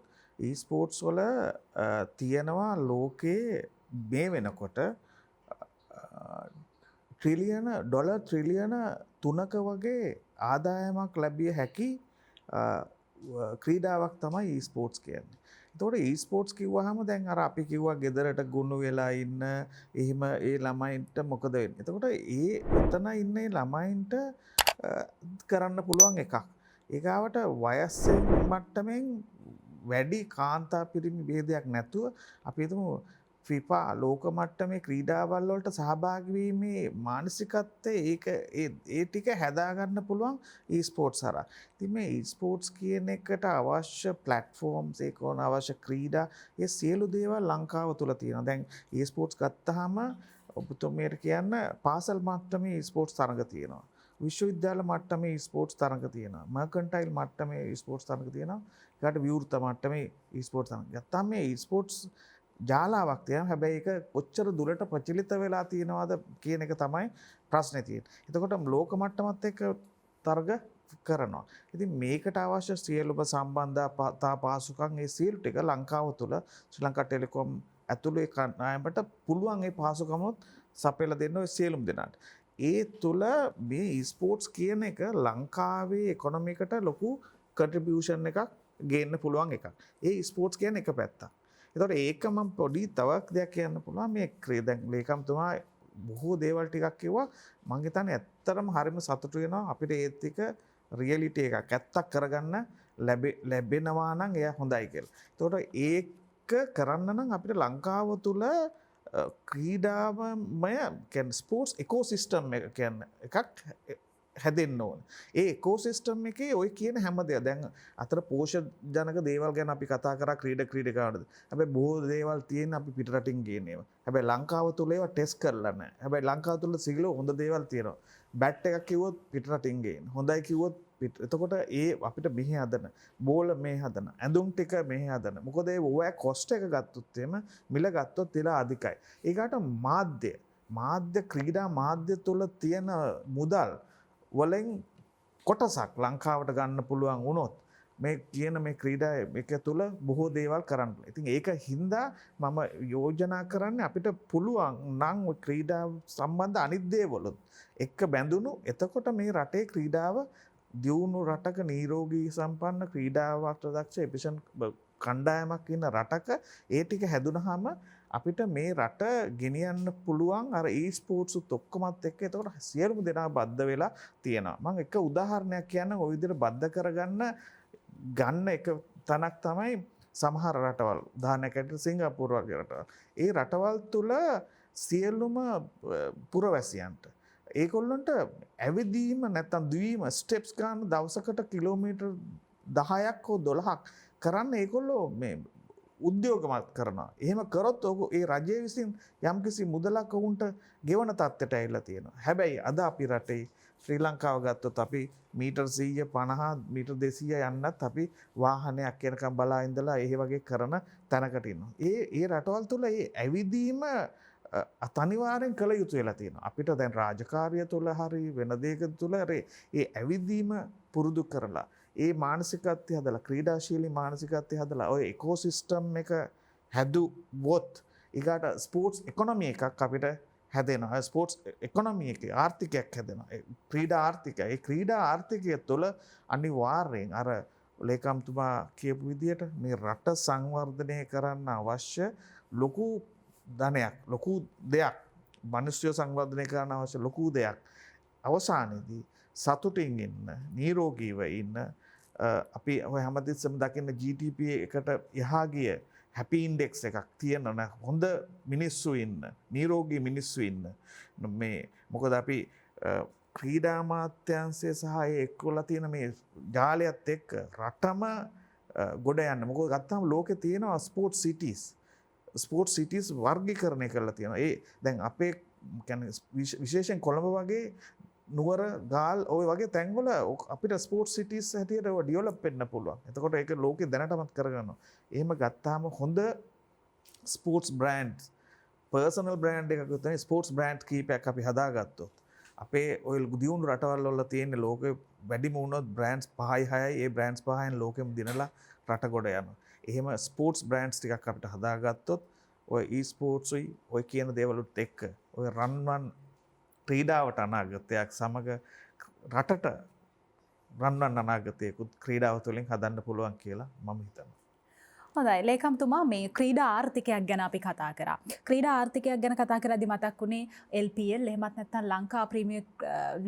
e-sports වල තියෙනවා ලෝකයේ මේ වෙනකොට ඩොලර් ට්‍රිලියන 3ක වගේ ආදායමක් ලැබිය හැකි ක්‍රීඩාවක් තමයි e-sports කියන්නේ. එතකොට e-sports කිව්වහම දැන් අර අපි කිව්වා ගෙදරට ගුණ වෙලා ඉන්න එහෙම ඒ ළමයින්ට මොකද වෙන්නේ? එතකොට එතන ඉන්නේ ළමයින්ට කරන්න පුළුවන් එකක්. ඒගාවට වයස්සෙන් මට්ටමින් වැඩි කාන්තා පිරිමි ભેදයක් නැතුව අපි හිතමු FIFA ලෝක මට්ටමේ ක්‍රීඩාවල් වලට සහභාගී වීමේ මානසිකත්වය ඒ ටික හදා ගන්න පුළුවන් e-sports හරහා. ඉතින් මේ e-sports කියන එකට අවශ්‍ය platforms ඒක ඕන අවශ්‍ය ක්‍රීඩා ඒ සියලු දේවල් ලංකාව තුල තියෙනවා. දැන් e-sports ගත්තාම ඔබතුමියට කියන්න පාසල් මට්ටමේ e-sports තරඟ තියෙනවා. විශ්වවිද්‍යාල මට්ටමේ e-sports තරඟ තියෙනවා. මර්කන්ටයිල් මට්ටමේ e-sports තරඟ තියෙනවා. ඊට විවෘත මට්ටමේ e-sports තරඟ. ගත්තාම මේ e-sports ජාලාවක් තියෙනවා. හැබැයි ඒක කොච්චර දුරට ප්‍රචලිත වෙලා තියෙනවද කියන එක තමයි ප්‍රශ්නේ තියෙන්නේ. එතකොට ලෝක මට්ටමත් එක්ක තරග කරනවා. ඉතින් මේකට අවශ්‍ය සියලුම සම්බන්ධතා පාසුකම් ඒ සියලු ටික ලංකාව තුළ ශ්‍රී ලංකා ටෙලිකොම් ඇතුළේ කණ්ඩායමට පුළුවන් ඒ පාසුකමත් සපයලා දෙන්න ඔය සියලුම දෙනාට. ඒ තුළ මේ e-sports කියන එක ලංකාවේ ඉකොනොමි එකට ලොකු කන්ට්‍රිබියුෂන් එකක් ගේන්න පුළුවන් එකක්. ඒ e-sports කියන්නේ එක පැත්තක්. එතකොට ඒක මම පොඩි තවක් දෙයක් කියන්න පුළුවන්. මේ දැන් ලේකම්තුමා බොහෝ දේවල් ටිකක් කිව්වා. මම හිතන්නේ ඇත්තටම හරිම සතුටු වෙනවා අපිට ඒත් එක රියැලිටි එකක් ඇත්තක් කරගන්න ලැබෙනවා නම් එයා හොඳයි කියලා. එතකොට ඒක කරන්න නම් අපිට ලංකාව තුල ක්‍රීඩාමය කියන්නේ ස්පෝර්ට්ස් ඉකෝසිස්ටම් එක කියන්නේ එකක් හැදෙන්න ඕන. ඒ ඉකෝසිස්ටම් එකේ ඔය කියන හැම දෙයක් දැන් අතර පෝෂජනක දේවල් ගැන අපි කතා කරා ක්‍රීඩකාවටද. හැබැයි බොහෝ දේවල් තියෙන අපි පිටරටින් ගේන ඒවා. හැබැයි ලංකාව තුල ඒවා ටෙස්ට් කරලා නැහැ. හැබැයි ලංකාව තුල සිගලෝ හොඳ දේවල් තියෙනවා. බැට් එකක් කිව්වොත් පිටරටින් ගේන. හොඳයි කිව්වොත් එතකොට ඒ අපිට මෙහි හදන බෝල මේ හදන ඇඳුම් ටික මෙහි හදන. මොකද ඒ ඔය කොස්ට් එක ගත්තොත් එම මිල ගත්තොත් ඉලා අධිකයි. ඒකට මාධ්‍ය ක්‍රීඩා මාධ්‍ය තුල තියෙන මුදල් වලින් කොටසක් ලංකාවට ගන්න පුළුවන් වුණොත් මේ කියන මේ ක්‍රීඩා එක තුල බොහෝ දේවල් කරන්න. ඉතින් ඒක හින්දා මම යෝජනා කරන්නේ අපිට පුළුවන් නම් ක්‍රීඩා සම්බන්ධ අනිත් දේවලුත් එක්ක බැඳුණු එතකොට මේ රටේ ක්‍රීඩාව දියුණු රටක නිරෝගී සම්පන්න ක්‍රීඩාවට දක්ෂ එපිෂන් කණ්ඩායමක් ඉන්න රටක ඒ ටික හැදුනහම අපිට මේ රට ගෙනියන්න පුළුවන් අර e-sports උත් ඔක්කොමත් එක්ක. එතකොට සියලුම දෙනා බද්ධ වෙලා තියෙනවා. මම එක උදාහරණයක් කියන්නම්. ওই විදිහට බද්ධ කරගන්න ගන්න එක තැනක් තමයි සමහර රටවල්. උදාහරණයක් ඇටියට සිංගප්පූරු වගේ රටවල්. ඒ රටවල් තුල සියලුම පුරවැසියන්ට ඒගොල්ලන්ට ඇවිදීම නැත්තම් දුවීම ස්ටෙප්ස් ගන්න දවසකට කිලෝමීටර් 10ක් හෝ 12ක් කරන්න ඒගොල්ලෝ මේ උද්‍යෝගමත් කරනවා. එහෙම කරොත් ඒ රජය විසින් යම්කිසි මුදලක් උන්ට ගෙවන තත්ත්වයට ඇවිල්ලා තියෙනවා. හැබැයි අද අපි රටේ ශ්‍රී ලංකාව ගත්තොත් අපි මීටර් 150 මීටර් 200 යන්නත් අපි වාහනයක් යනකම් බලා ඉඳලා ඒ වගේ කරන තැනකට ඉන්නවා. ඒ රටවල් තුල ඒ ඇවිදීම අනිවාර්යෙන් කළ යුතු වෙලා තියෙනවා. අපිට දැන් රාජකාරිය තුළ හරි වෙන දෙයක තුළ ඒ ඇවිදීම පුරුදු කරලා ඒ මානසිකත්වය හදලා ක්‍රීඩාශීලී මානසිකත්වය හදලා ඔය ඉකෝසිස්ටම් එක හැදුවොත් ඊගාට ස්පෝර්ට්ස් ඉකොනොමි එකක් අපිට හැදෙනවා. ස්පෝර්ට්ස් ඉකොනොමි එකේ ආර්ථිකයක් හැදෙනවා. ක්‍රීඩා ආර්ථිකය. ඒ ක්‍රීඩා ආර්ථිකය තුළ අනිවාර්යෙන් අර ලේකම්තුමා කියපු විදිහට මේ රට සංවර්ධනය කරන්න අවශ්‍ය ලොකු ධනයක්, ලොකු දෙයක්, මිනිස්සු සංවර්ධනය කරන්න අවශ්‍ය ලොකු දෙයක් අවසානයේදී සතුටින් ඉන්න, නිරෝගීව ඉන්න අපි ඔය හැමතිස්සෙම දකින්න GDP එකට එහා ගිය හැපි ඉන්ඩෙක්ස් එකක් තියෙන හොඳ මිනිස්සු ඉන්න, නිරෝගී මිනිස්සු ඉන්න. මේ මොකද අපි ක්‍රීඩා අමාත්‍යාංශය සහ ඒ එක්කලා තියෙන මේ ජාලයත් එක්ක රටම ගොඩ යන්න. මොකද ගත්තාම ලෝකේ තියෙනවා ස්පෝර්ට්ස් සිටිස්. ස්පෝර්ට්ස් සිටිස් වර්ගීකරණය කරලා තියෙනවා. ඒ දැන් අපේ කියන්නේ විශේෂයෙන් කොළඹ වගේ නුවර ගාල් ඔය වගේ තැන්වල අපිට ස්පෝර්ට්ස් සිටිස් හැටියට ඩෙවලොප් වෙන්න පුළුවන්. එතකොට ඒක ලෝකේ දැනටමත් කරගන්නවා. එහෙම ගත්තාම හොඳ ස්පෝර්ට්ස් බ්‍රෑන්ඩ්ස්, පර්සනල් බ්‍රෑන්ඩ් එකක් විතරයි ස්පෝර්ට්ස් බ්‍රෑන්ඩ් කීපයක් අපි හදාගත්තොත් අපේ ඔය දියුණු රටවල් වල තියෙන ලෝකෙ වැඩිම වුණොත් බ්‍රෑන්ඩ්ස් 5යි 6යි ඒ බ්‍රෑන්ඩ්ස් 5න් ලෝකෙම දිනලා රට ගොඩ යනවා. එහෙම ස්පෝර්ට්ස් බ්‍රෑන්ඩ්ස් ටිකක් අපිට හදාගත්තොත් ඔය e-sports ඔය කියන දේවලුත් එක්ක ඔය රන්වන් ක්‍රීඩාවට අනාගතයක් සමග රටට රන්වන් අනාගතයකුත් ක්‍රීඩාව තුළින් හදන්න පුළුවන් කියලා මම හිතනවා. හොඳයි ලේකම්තුමා මේ ක්‍රීඩා ආර්ථිකයක් ගැන අපි කතා කරා. ක්‍රීඩා ආර්ථිකයක් ගැන කතා කරද්දී මතක් වුණේ LPL එහෙමත් නැත්නම් ලංකා ප්‍රීමියර්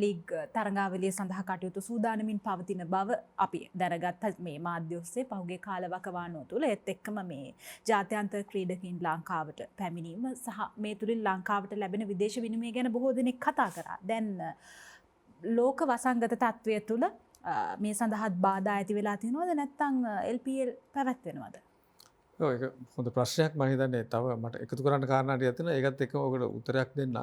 ලීග් තරඟාවලිය සඳහා කටයුතු සූදානමින් පවතින බව අපි දැනගත්ත මේ මාධ්‍ය ඔස්සේ පහුගිය කාලවකවානුව තුළ. ඒත් එක්කම මේ ජාත්‍යන්තර ක්‍රීඩකයන් ලංකාවට පැමිණීම සහ මේ තුලින් ලංකාවට ලැබෙන විදේශ විනිමය ගැන බොහෝ දෙනෙක් කතා කරා. දැන් ලෝක වසංගත තත්ත්වය තුළ මේ සඳහාත් බාධා ඇති වෙලා තියෙනවද නැත්නම් LPL පැවැත්වෙනවද? ඒක හොඳ ප්‍රශ්නයක්. මම හිතන්නේ තව මට එකතු කරන්න කාරණා ටිකක් තියෙනවා. ඒකත් එක්කම ඔකට උත්තරයක් දෙන්න.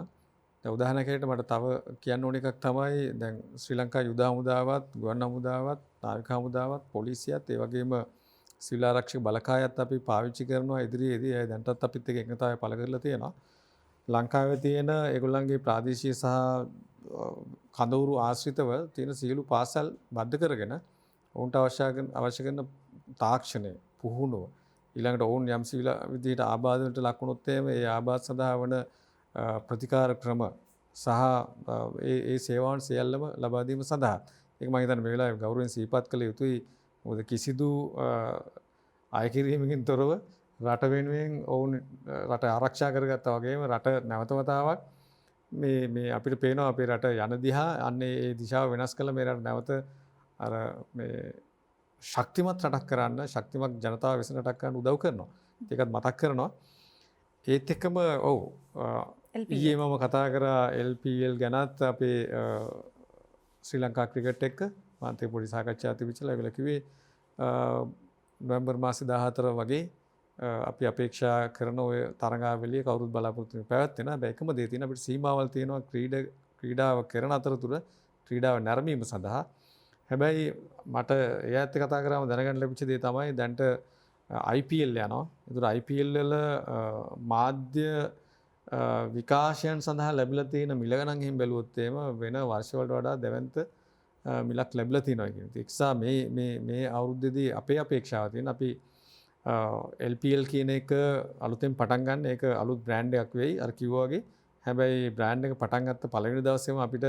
දැන් උදාහරණයකට මට තව කියන්න ඕන එකක් තමයි දැන් ශ්‍රී ලංකා යුද හමුදාවත්, ගුවන් හමුදාවත්, නාවික හමුදාවත්, පොලිසියත් ඒ වගේම සිවිල් ආරක්ෂක බලකායත් අපි පාවිච්චි කරනවා ඉදිරියේදී. ඒ දැන්ටත් අපිත් එක්ක එකතාවය පළ කරලා තියෙනවා. ලංකාවේ තියෙන ඒගොල්ලන්ගේ ප්‍රාදේශීය සහ කඳවුරු ආශ්‍රිතව තියෙන සියලු පාසල් බද්ධ කරගෙන ඔවුන්ට අවශ්‍ය කරන තාක්ෂණය, පුහුණුව ඊළඟට ඔවුන් යම්සි විදිහට ආබාධවලට ලක් වුණොත් ඒ ආබාධ සඳහා වන ප්‍රතිකාර ක්‍රම සහ ඒ සේවාවන් සියල්ලම ලබා දීම සඳහා ඒක මම හිතන්නේ මේ වෙලාවේ ගෞරවයෙන් සිහිපත් කළ යුතුයි. මොකද කිසිදු අය කිරීමකින් තොරව රට වෙනුවෙන් ඔවුන් රට ආරක්ෂා කරගත්තා වගේම රට නැවතවතාවක් මේ අපිට පේනවා අපේ රට යන දිහා අන්නේ ඒ දිශාව වෙනස් කළ මේ රට නැවත අර මේ ශක්තිමත් රටක් කරන්න, ශක්තිමත් ජනතාව විසින් රටක් කරන්න උදව් කරනවා. ඒකත් මතක් කරනවා. ඒත් එක්කම ඔව් ඊයේ මම කතා කරා LPL ගැනත් අපේ ශ්‍රී ලංකා ක්‍රිකට් එක්ක මාතේ පොඩි සාකච්ඡාවක් තිබිච්චලා ඒගොල්ලෝ කිව්වේ නොවැම්බර් මාසේ 14 වගේ අපි අපේක්ෂා කරන ඔය තරඟාවලිය කවුරුත් බලාපොරොත්තු වෙන පැවැත්වෙන. හැබැයි එකම දේ තියෙනවා අපිට සීමාවල් තියෙනවා ක්‍රීඩාව කරන අතරතුර ක්‍රීඩාව නැරඹීම සඳහා. හැබැයි මට ඒ ඇත්ත කතා කරාම දැනගන්න ලැබිච්ච දේ තමයි දැන්ට IPL යනවා. ඒතර IPL වල මාධ්‍ය විකාශයන් සඳහා ලැබිලා තියෙන මිල ගණන් එහෙම බැලුවොත් එහෙම වෙන වර්ෂවලට වඩා දැවැන්ත මිලක් ලැබිලා තියෙනවා කියන එක. ඒ නිසා මේ අවුරුද්දේදී අපේ අපේක්ෂාව තියෙන අපි LPL කියන එක අලුතෙන් පටන් ගන්න ඒක අලුත් බ්‍රෑන්ඩ් එකක් වෙයි අර කිව්වා වගේ. හැබැයි බ්‍රෑන්ඩ් එක පටන් ගත්ත පළවෙනි දවසේම අපිට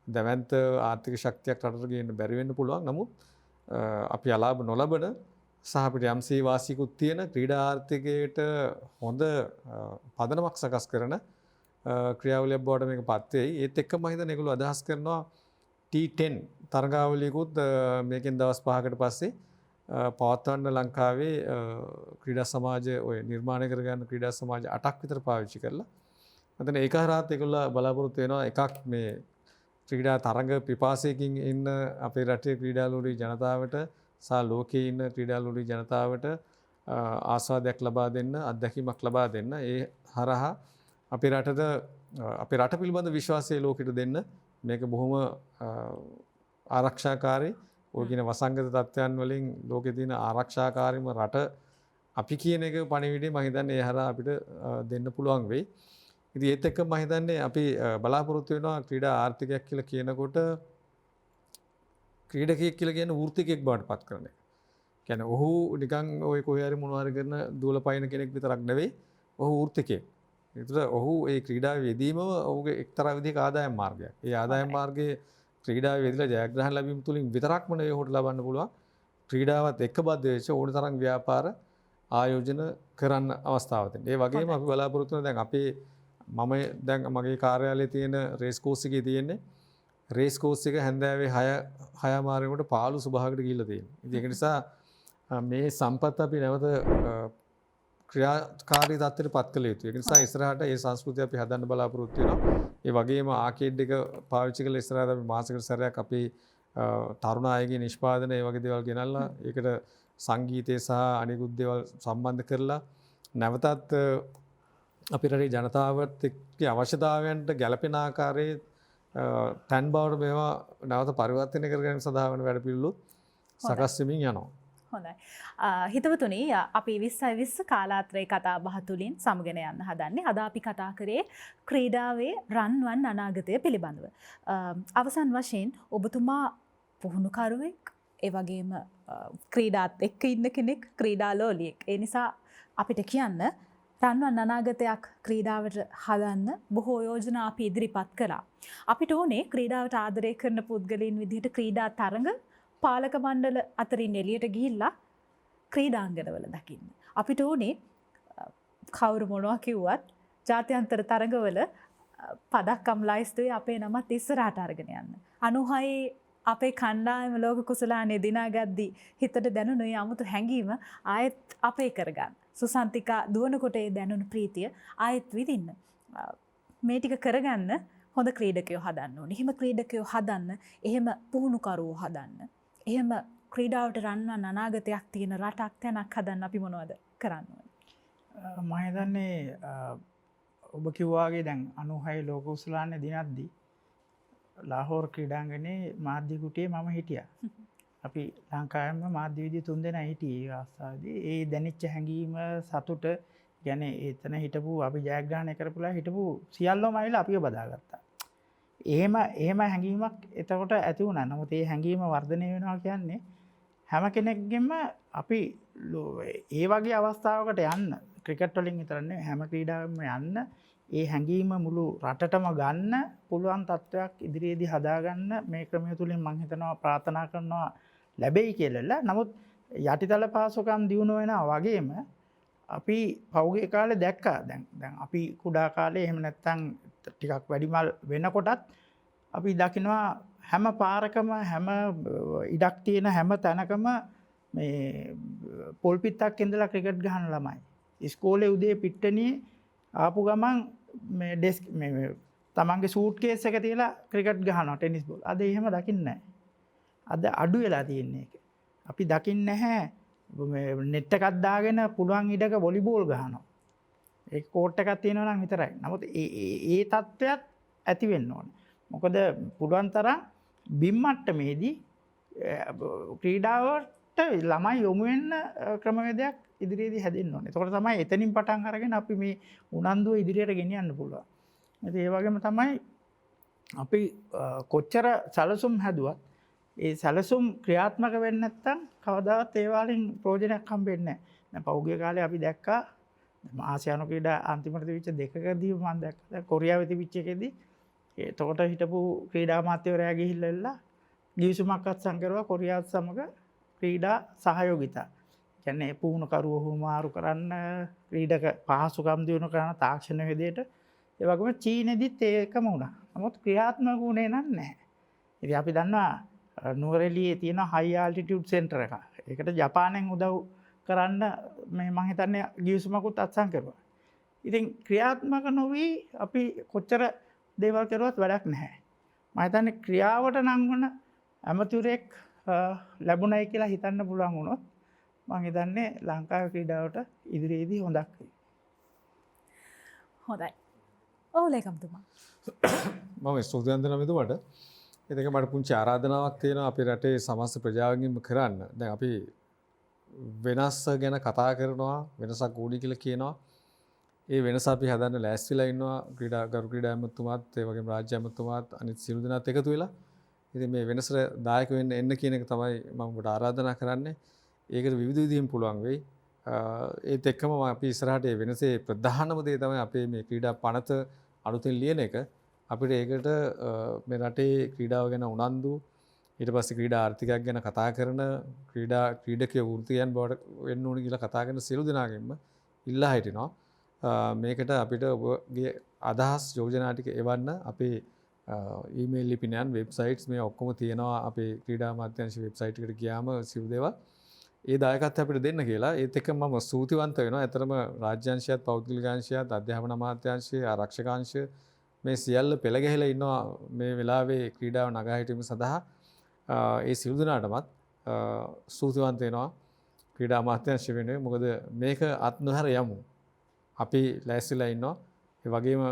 දැවැන්ත ආර්ථික ශක්තියක් රටට ගේන්න බැරි වෙන්න පුළුවන්. නමුත් අපි අලාභ නොලබන සහ අපිට යම්සේ වාසියකුත් තියෙන ක්‍රීඩා ආර්ථිකයට හොඳ පදනමක් සකස් කරන ක්‍රියාවලියක් බවට මේක පත් වෙයි. ඒත් එක්කම මම හිතන්නේ ඒගොල්ලෝ අදහස් කරනවා T10 තරඟාවලියකුත් මේකෙන් දවස් 5කට පස්සේ පවත්වන්න ලංකාවේ ක්‍රීඩා සමාජය ඔය නිර්මාණය කරගන්න ක්‍රීඩා සමාජ 8ක් විතර පාවිච්චි කරලා මතන ඒක හරහාත් ඒගොල්ලෝ බලාපොරොත්තු වෙනවා එකක් මේ ක්‍රීඩා තරඟ පිපාසයකින් ඉන්න අපේ රටේ ක්‍රීඩාලුවී ජනතාවට සහ ලෝකයේ ඉන්න ක්‍රීඩාලුවී ජනතාවට ආස්වාදයක් ලබා දෙන්න, අත්දැකීමක් ලබා දෙන්න. ඒ හරහා අපේ රට පිළිබඳ විශ්වාසය ලෝකෙට දෙන්න මේක බොහොම ආරක්ෂාකාරී ඔය කියන වසංගත තත්ත්වයන් වලින් ලෝකේ තියෙන ආරක්ෂාකාරීම රට අපි කියන එක පණිවිඩය මම හිතන්නේ ඒ හරහා අපිට දෙන්න පුළුවන් වෙයි. ඉතින් ඒත් එක්ක මම හිතන්නේ අපි බලාපොරොත්තු වෙනවා ක්‍රීඩා ආර්ථිකයක් කියලා කියනකොට ක්‍රීඩකයෙක් කියලා කියන්නේ වෘත්තිකයෙක් බවට පත් කරන එක. කියන්නේ ඔහු නිකන් ඔය කොහේ හරි මොනවා හරි කරන දුවල පයින් කෙනෙක් විතරක් නෙවෙයි. ඔහු වෘත්තිකයෙක්. ඒතර ඔහු ඒ ක්‍රීඩාවේ යෙදීමම ඔහුගේ එක්තරා විදිහක ආදායම් මාර්ගයක්. ඒ ආදායම් මාර්ගයේ ක්‍රීඩාවේ යෙදලා ජයග්‍රහණ ලැබීම තුලින් විතරක්ම නෙවෙයි ඔහුට ලබන්න පුළුවන්. ක්‍රීඩාවත් එක්ක බද්ධ වෙච්ච ඕන තරම් ව්‍යාපාර ආයෝජන කරන්න අවස්ථාවක් තියෙනවා. ඒ වගේම අපි බලාපොරොත්තු වෙන දැන් අපේ මම දැන් මගේ කාර්යාලයේ තියෙන රේස් කෝස් එකේ තියෙන්නේ රේස් කෝස් එක හැන්දෑවේ 6 මාරේකට පාළු සුභාගට ගිහිල්ලා තියෙනවා. ඉතින් ඒක නිසා මේ සම්පත් අපි නැවත ක්‍රියාකාරී තත්ත්වයට පත් කළ යුතුයි. ඒක නිසා ඉස්සරහට මේ සංස්කෘතිය අපි හදන්න බලාපොරොත්තු වෙනවා. ඒ වගේම ආකේඩ් එක පාවිච්චි කරලා ඉස්සරහට අපි මාසෙකට සැරයක් අපේ තරුණ අයගේ නිෂ්පාදන ඒ වගේ දේවල් ගෙනල්ලා ඒකට සංගීතය සහ අනිකුත් දේවල් සම්බන්ධ කරලා නැවතත් අපේ රටේ ජනතාවත් එක්ක අවශ්‍යතාවයන්ට ගැළපෙන ආකාරයේ තැන් බවට මේවා නැවත පරිවර්තනය කර ගැනීම සඳහා වන වැඩපිළිවෙලුත් සකස් වෙමින් යනවා. හොඳයි. හිතවතුනි අපි 2020 කාලාත්‍රයේ කතා බහ තුලින් සමගෙන යන්න හදන්නේ. අද අපි කතා කරේ ක්‍රීඩාවේ රන්වන් අනාගතය පිළිබඳව. අවසන් වශයෙන් ඔබතුමා පුහුණුකරුවෙක්, ඒ වගේම ක්‍රීඩාත් එක්ක ඉන්න කෙනෙක්, ක්‍රීඩාලෝලියෙක්. ඒ නිසා අපිට කියන්න රන්වන් අනාගතයක් ක්‍රීඩාවට හදන්න බොහෝ යෝජනා අපි ඉදිරිපත් කළා. අපිට ඕනේ ක්‍රීඩාවට ආදරය කරන පුද්ගලයන් විදිහට ක්‍රීඩා තරඟ පාලක මණ්ඩල අතරින් එළියට ගිහිල්ලා ක්‍රීඩාංගණවල දකින්න. අපිට ඕනේ කවුරු මොනවා කිව්වත් ජාත්‍යන්තර තරඟවල පදක්කම් ලයිස්තුවේ අපේ නමත් ඉස්සරහට අරගෙන යන්න. 96 අපේ කණ්ඩායම ලෝක කුසලානේ දිනාගද්දි හිතට දැනුණු ඒ 아무තු හැඟීම ආයෙත් අපේ කරගන්න. සුසන්තිකා දුවනකොට ඒ දැනුණු ප්‍රීතිය ආයෙත් විඳින්න. මේ ටික කරගන්න හොඳ ක්‍රීඩකයෝ හදන්න ඕනේ. එහෙම ක්‍රීඩකයෝ හදන්න, එහෙම පුහුණුකරුවෝ හදන්න, එහෙම ක්‍රීඩාවට රන්වන් අනාගතයක් තියෙන රටක් තැනක් හදන්න අපි මොනවද කරන්න ඕනේ? මම හිතන්නේ ඔබ කිව්වාගේ දැන් 96 ලෝක උසලානේ දිනද්දී ලාහෝර් ක්‍රීඩාංගණේ මාධ්‍ය කුටියේ මම හිටියා. අපි ලංකාවෙම මාධ්‍ය විදිය 3 දෙනා හිටියේ ඒ අවස්ථාවේදී. ඒ දැනෙච්ච හැඟීම සතුට කියන්නේ එතන හිටපු අපි ජයග්‍රහණය කරපුලා හිටපු සියල්ලම ඇවිල්ලා අපිව බදාගත්තා. එහෙම හැඟීමක් එතකොට ඇති වුණා. නමුත් ඒ හැඟීම වර්ධනය වෙනවා කියන්නේ හැම කෙනෙක්ගෙම අපි ඒ වගේ අවස්ථාවකට යන්න ක්‍රිකට් වලින් විතර නෙවෙයි හැම ක්‍රීඩාවකම යන්න ඒ හැඟීම මුළු රටටම ගන්න පුළුවන් තත්වයක් ඉදිරියේදී හදාගන්න මේ ක්‍රමය තුලින් මම හිතනවා ප්‍රාර්ථනා කරනවා ලැබෙයි කියලා. නමුත් යටිතල පාසුකම් දියුණු වෙනවා වගේම අපි පෞගේ කාලේ දැක්කා දැන් අපි කුඩා කාලේ එහෙම නැත්නම් ටිකක් වැඩිමල් වෙනකොටත් අපි දකිනවා හැම පාරකම හැම ඉඩක් තියෙන හැම තැනකම මේ පොල් පිටක් ඉඳලා ක්‍රිකට් ගහන ළමයි. ඉස්කෝලේ උදේ පිට්ටනියේ ආපු ගමන් මේ ඩෙස්ක් මේ තමන්ගේ සූට් කේස් එක තියලා ක්‍රිකට් ගහනවා ටෙනිස් බෝල්. අද එහෙම දකින්නේ නැහැ. අද අඩු වෙලා තියෙන්නේ ඒක. අපි දකින්නේ නැහැ මේ නෙට් එකක් දාගෙන පුළුවන් ඉඩක වොලිබෝල් ගහනවා. ඒක කෝට් එකක් තියෙනවා නම් විතරයි. නමුත් ඒ තත්ත්වයක් ඇති වෙන්න ඕනේ. මොකද පුළුවන් තරම් බිම් මට්ටමේදී ක්‍රීඩාවට ළමයි යොමු වෙන්න ක්‍රමවේදයක් ඉදිරියේදී හැදෙන්න ඕනේ. එතකොට තමයි එතනින් පටන් අරගෙන අපි මේ උනන්දුව ඉදිරියට ගෙනියන්න පුළුවන්. ඉතින් ඒ වගේම තමයි අපි කොච්චර සැලසුම් හැදුවත් ඒ සැලසුම් ක්‍රියාත්මක වෙන්නේ නැත්නම් කවදාවත් ඒ වලින් ප්‍රයෝජනයක් හම්බෙන්නේ නැහැ. දැන් පහුගිය කාලේ අපි දැක්කා ආසියානු ක්‍රීඩා අන්තිමට තිබිච්ච දෙකකදී මම දැක්කා කොරියාවේ තිබිච්ච එකේදී එතකොට හිටපු ක්‍රීඩා අමාත්‍යවරයා ගිහිල්ලා ගිවිසුමක් අත්සන් කරුවා කොරියාවත් සමග ක්‍රීඩා සහයෝගිතා. කියන්නේ පුහුණුකරුවෝ හුමාරු කරන්න ක්‍රීඩක පහසුකම් දිනු කරන තාක්ෂණ විදියට ඒ වගේම චීනෙදිත් ඒකම වුණා. නමුත් ක්‍රියාත්මක වුණේ නැහැ. ඉතින් අපි දන්නවා නුවරඑළියේ තියෙන හයි ආල්ටිටියුඩ් සෙන්ටර් එක. ඒකට ජපානයෙන් උදව් කරන්න මේ මම හිතන්නේ ගිවිසුමකුත් අත්සන් කරුවා. ඉතින් ක්‍රියාත්මක නොවි අපි කොච්චර දේවල් කරුවත් වැඩක් නැහැ. මම හිතන්නේ ක්‍රියාවට නම් වුණ ඇමතිවරයෙක් ලැබුණයි කියලා හිතන්න පුළුවන් වුණොත් මම හිතන්නේ ලංකාවේ ක්‍රීඩාවට ඉදිරියේදී හොඳක් වෙයි. හොඳයි. ඔව් ලේකම්තුමා. මම ස්තුතිවන්ත වෙනවා මෙතුමාට. ඒක මට පුංචි ආරාධනාවක් තියෙනවා අපේ රටේ සමස්ත ප්‍රජාවගෙන්ම කරන්න. දැන් අපි වෙනස් ගැන කතා කරනවා, වෙනසක් ඕනි කියලා කියනවා. ඒ වෙනස අපි හදන්න ලෑස්තිලා ඉන්නවා ක්‍රීඩා ඇමතුමාත් ඒ වගේම රාජ්‍ය ඇමතුමාත් අනිත් සියලු දෙනාත් එකතු වෙලා ඉතින් මේ වෙනසට දායක වෙන්න එන්න කියන එක තමයි මම ඔබට ආරාධනා කරන්නේ. ඒකට විවිධ විදිහින් පුළුවන් වෙයි. ඒත් එක්කම අපි ඉස්සරහට මේ වෙනසේ ප්‍රධානම දේ තමයි අපේ මේ ක්‍රීඩා පනත අලුතෙන් ලියන එක. අපිට ඒකට මේ රටේ ක්‍රීඩාව ගැන උනන්දු, ඊට පස්සේ ක්‍රීඩා ආර්ථිකයක් ගැන කතා කරන, ක්‍රීඩකයෝ වෘත්තියන් බවට වෙන්න ඕන කියලා කතා කරන සියලු දෙනාගෙන්ම ඉල්ලා හිටිනවා. මේකට අපිට ඔබගේ අදහස් යෝජනා ටික එවන්න. අපේ ඊමේල් ලිපිනයන්, වෙබ්සයිට්ස් මේ ඔක්කොම තියෙනවා අපේ ක්‍රීඩා අමාත්‍යාංශ වෙබ්සයිට් එකට ගියාම සියලු දේවල් ඒ දායකත්වය අපිට දෙන්න කියලා. ඒත් එක්ක මම ස්තුතිවන්ත වෙනවා. ඇතරම රාජ්‍යාංශයත්, පෞද්ගලිකාංශයත්, අධ්‍යාපන අමාත්‍යාංශය, ආරක්ෂකාංශය මේ සියල්ල පෙළ ගැහිලා ඉන්නවා මේ වෙලාවේ ක්‍රීඩාව නගා හිටීම සඳහා. ඒ සියලු දෙනාටමත් ස්තුතිවන්ත වෙනවා ක්‍රීඩා අමාත්‍යාංශය වෙනුවෙන්. මොකද මේක අත් නොහැර යමු. අපි ලෑස්තිලා ඉන්නවා. ඒ වගේම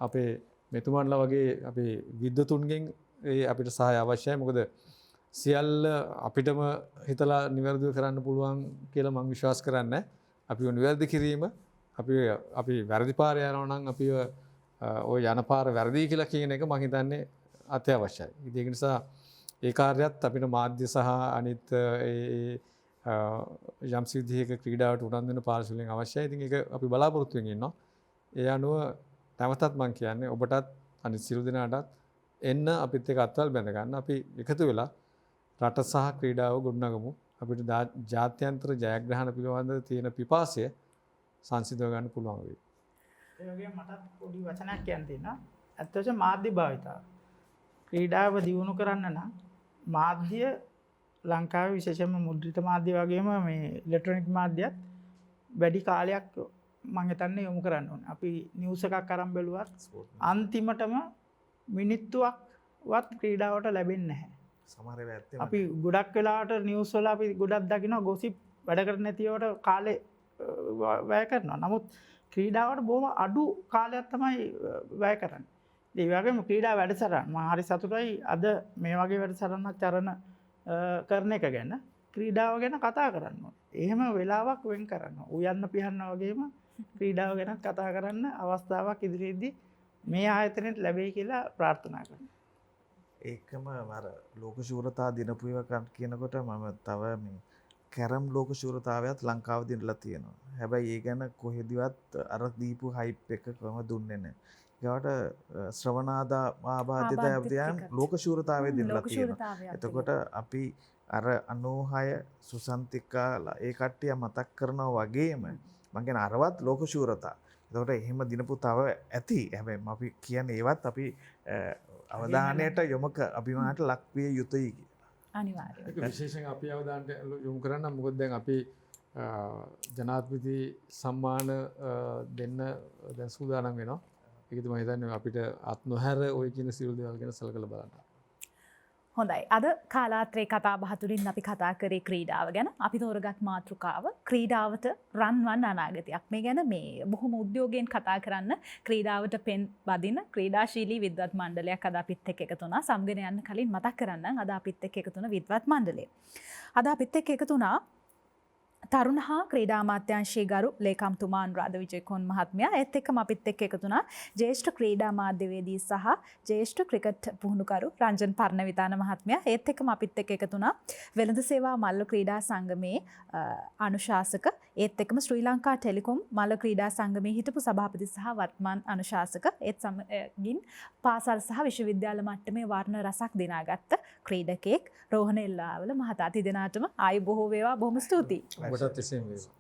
අපේ මෙතුමන්ලා වගේ අපේ විද්වතුන්ගෙන් අපිට සහාය අවශ්‍යයි. මොකද සියල්ල අපිටම හිතලා නිවැරදිව කරන්න පුළුවන් කියලා මම විශ්වාස කරන්නේ. අපිව නිවැරදි කිරීම, අපි වැරදි පාරේ යනවා නම් අපිව ওই යන පාර වැරදි කියලා කියන එක මම හිතන්නේ අත්‍යවශ්‍යයි. ඒක නිසා ඒ කාර්යයත් අපිට මාධ්‍ය සහ අනිත් යම් විදිහක ක්‍රීඩාවට උනන්දු වෙන පාර්ශවයෙන් අවශ්‍යයි. ඉතින් ඒක අපි බලාපොරොත්තු වෙමින් ඉන්නවා. ඒ අනුව නැවතත් මම කියන්නේ ඔබටත් අනිත් සියලු දෙනාටත් එන්න අපිත් එක්ක අත්වල් බැඳ ගන්න. අපි එකතු වෙලා රට සහ ක්‍රීඩාව ගොඩනගමු. අපිට ජාත්‍යන්තර ජයග්‍රහණ පිළිබඳ තියෙන පිපාසය සංසිඳව ගන්න පුළුවන් වෙයි. ඒ වගේම මටත් පොඩි වචනයක් කියන්න තියෙනවා. ඇත්තටම මාධ්‍ය භාවිතාව. ක්‍රීඩාව දියුණු කරන්න නම් මාධ්‍ය ලංකාවේ විශේෂයෙන්ම මුද්‍රිත මාධ්‍ය වගේම මේ ඉලෙක්ට්‍රොනික මාධ්‍යත් වැඩි කාලයක් මම හිතන්නේ යොමු කරන්න ඕනේ. අපි නිවුස් එකක් අරන් බැලුවත් අන්තිමටම මිනිත්තුවක්වත් ක්‍රීඩාවට ලැබෙන්නේ නැහැ. සමහර වෙලාවට ඇත්තම අපි ගොඩක් වෙලාවට නිවුස් වල අපි ගොඩක් දකිනවා ගොසිප් වැඩ කරන්නේ නැතිවට කාලේ වැය කරනවා. නමුත් ක්‍රීඩාවට බොහොම අඩු කාලයක් තමයි වැය කරන්නේ. ඒ වගේම ක්‍රීඩා වැඩසටහන් මම හරි සතුටුයි අද මේ වගේ වැඩසටහනක් චරණ කරන එක ගැන ක්‍රීඩාව ගැන කතා කරන්න ඕනේ. එහෙම වෙලාවක් වෙන් කරන්න. උයන්න පිහන්න වගේම ක්‍රීඩාව ගැන කතා කරන්න අවස්ථාවක් ඉදිරියේදී මේ ආයතනයට ලැබෙයි කියලා ප්‍රාර්ථනා කරනවා. ඒකම අර ලෝක ශූරතා දිනපු ඒවා කියනකොට මම තව මේ කැරම් ලෝක ශූරතාවයත් ලංකාව දිනලා තියෙනවා. හැබැයි ඒ ගැන කොහෙදිවත් අර දීපු හයිප් එක කොහොම දුන්නේ නැහැ. ඒකට ශ්‍රවණාදා ආබාධිතයන් ලෝක ශූරතාවය දිනලා තියෙනවා. එතකොට අපි අර 96 සුසන්තිකාලා ඒ කට්ටිය මතක් කරනවා වගේම මම කියන අරවත් ලෝක ශූරතා. එතකොට එහෙම දිනපු තව ඇති. හැබැයි අපි කියන්නේ ඒවත් අපි අවධානයට යොමුක අභිමානට ලක්විය යුතුයි කියලා. අනිවාර්යයෙන්. ඒක විශේෂයෙන් අපි අවධානයට යොමු කරන්න. මොකද දැන් අපි ජනාධිපති සම්මාන දෙන්න දැන් සූදානම් වෙනවා. ඒකද මම හිතන්නේ අපිට අත් නොහැර ওই කියන සියලු දේවල් ගැන සලකලා බලන්න. හොඳයි. අද කාලාත්‍රේ කතා බහ තුලින් අපි කතා කරේ ක්‍රීඩාව ගැන. අපි තෝරගත් මාතෘකාව ක්‍රීඩාවට රන්වන් අනාගතයක්. මේ ගැන මේ බොහොම උද්‍යෝගයෙන් කතා කරන්න ක්‍රීඩාවට පෙන් බදින ක්‍රීඩාශීලී විද්වත් මණ්ඩලයක් අද අපිත් එක්ක එකතු වුණා. සම්ගෙන යන්න කලින් මතක් කරන්නම් අද අපිත් එක්ක එකතු වුණ විද්වත් මණ්ඩලය. අද අපිත් එක්ක එකතු වුණා තරුණ හා ක්‍රීඩා අමාත්‍යාංශයේ ගරු ලේකම්තුමා අනුරාධ විජයකොන් මහත්මයා. ඒත් එක්කම අපිත් එක්ක එකතු වුණා ජ්‍යෙෂ්ඨ ක්‍රීඩා මාධ්‍යවේදී සහ ජ්‍යෙෂ්ඨ ක්‍රිකට් පුහුණුකරු රංජන් පර්ණවිතාන මහත්මයා. ඒත් එක්කම අපිත් එක්ක එකතු වුණා වෙළඳ සේවා මල්ල ක්‍රීඩා සංගමේ අනුශාසක. ඒත් එක්කම ශ්‍රී ලංකා ටෙලිකොම් මල්ල ක්‍රීඩා සංගමේ හිටපු සභාපති සහ වර්තමාන අනුශාසක. ඒත් සමගින් පාසල් සහ විශ්වවිද්‍යාල මට්ටමේ වර්ණ රසක් දිනාගත්ත ක්‍රීඩකෙක් රෝහණ එල්ලාවල මහතා. තිදෙනාටම ආයි බොහෝ වේවා. බොහොම ස්තුතියි. ඔබටත් එසේම වේවා.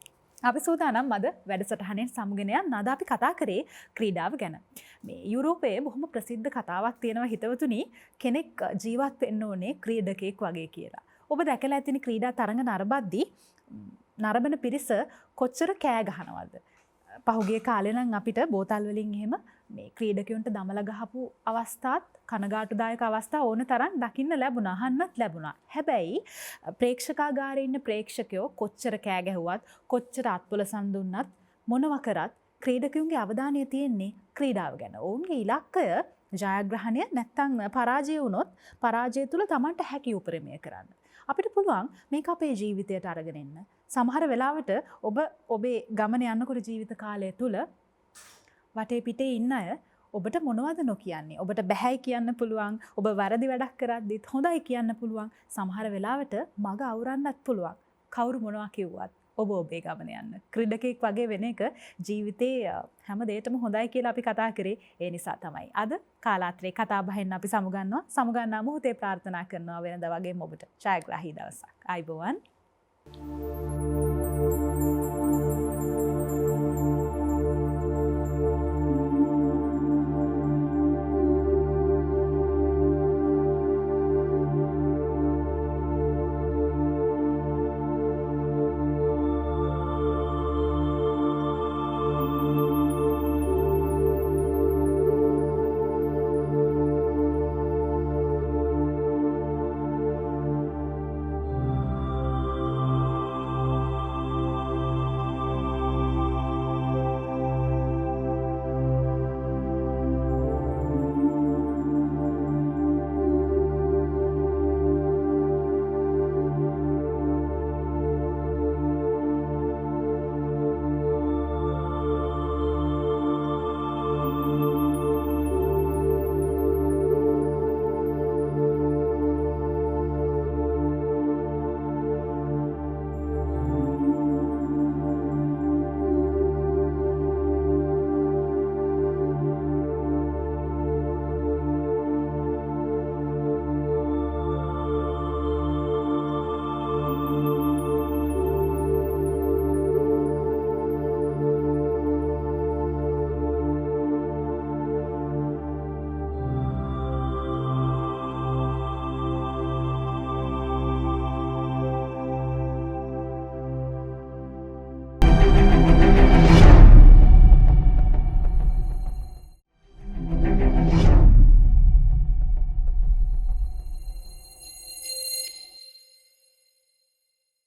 අපි සූදානම් අද වැඩසටහනෙන් සමුගෙන යන්න. අද අපි කතා කරේ ක්‍රීඩාව ගැන. මේ යුරෝපයේ බොහොම ප්‍රසිද්ධ කතාවක් තියෙනවා හිතවතුනි, කෙනෙක් ජීවත් වෙන්න ඕනේ ක්‍රීඩකෙක් වගේ කියලා. ඔබ දැකලා ඇතිනේ ක්‍රීඩා තරඟ නරඹද්දී නරඹන පිරිස කොච්චර කෑ ගහනවද? පහුගිය කාලේ නම් අපිට බෝතල් වලින් එහෙම මේ ක්‍රීඩකයන්ට දමලා ගහපු අවස්ථාත් කනගාටුදායක අවස්ථා ඕන තරම් දකින්න ලැබුණා, අහන්නත් ලැබුණා. හැබැයි ප්‍රේක්ෂකාගාරයේ ඉන්න ප්‍රේක්ෂකයෝ කොච්චර කෑ ගැහුවත්, කොච්චර අත්පොලසන් දුන්නත්, මොනවා කරත් ක්‍රීඩකයන්ගේ අවධානය තියෙන්නේ ක්‍රීඩාව ගැන. ඔවුන්ගේ ඉලක්කය ජයග්‍රහණය නැත්තම් පරාජය වුණොත් පරාජය තුල Tamanට හැකි උපරිමය කරන්න. අපිට පුළුවන් මේක අපේ ජීවිතයට අරගෙන එන්න. සමහර වෙලාවට ඔබ ඔබේ ගමන යනකොට ජීවිත කාලය තුල වටේ පිටේ ඉන්න අය ඔබට මොනවද නොකියන්නේ? ඔබට බැහැයි කියන්න පුළුවන්. ඔබ වැරදි වැඩක් කරද්දිත් හොඳයි කියන්න පුළුවන්. සමහර වෙලාවට මග අවරන්නත් පුළුවන්. කවුරු මොනවා කිව්වත් ඔබ ඔබේ ගමන යන්න. ක්‍රීඩකෙක් වගේ වෙන එක ජීවිතේ හැම දෙයකටම හොඳයි කියලා අපි කතා කරේ. ඒ නිසා තමයි අද කාලාත්‍රේ කතා බහෙන් අපි සමුගන්නා මොහොතේ ප්‍රාර්ථනා කරනවා වෙනද වගේම ඔබට ජයග්‍රාහී දවසක්. ආයුබෝවන්.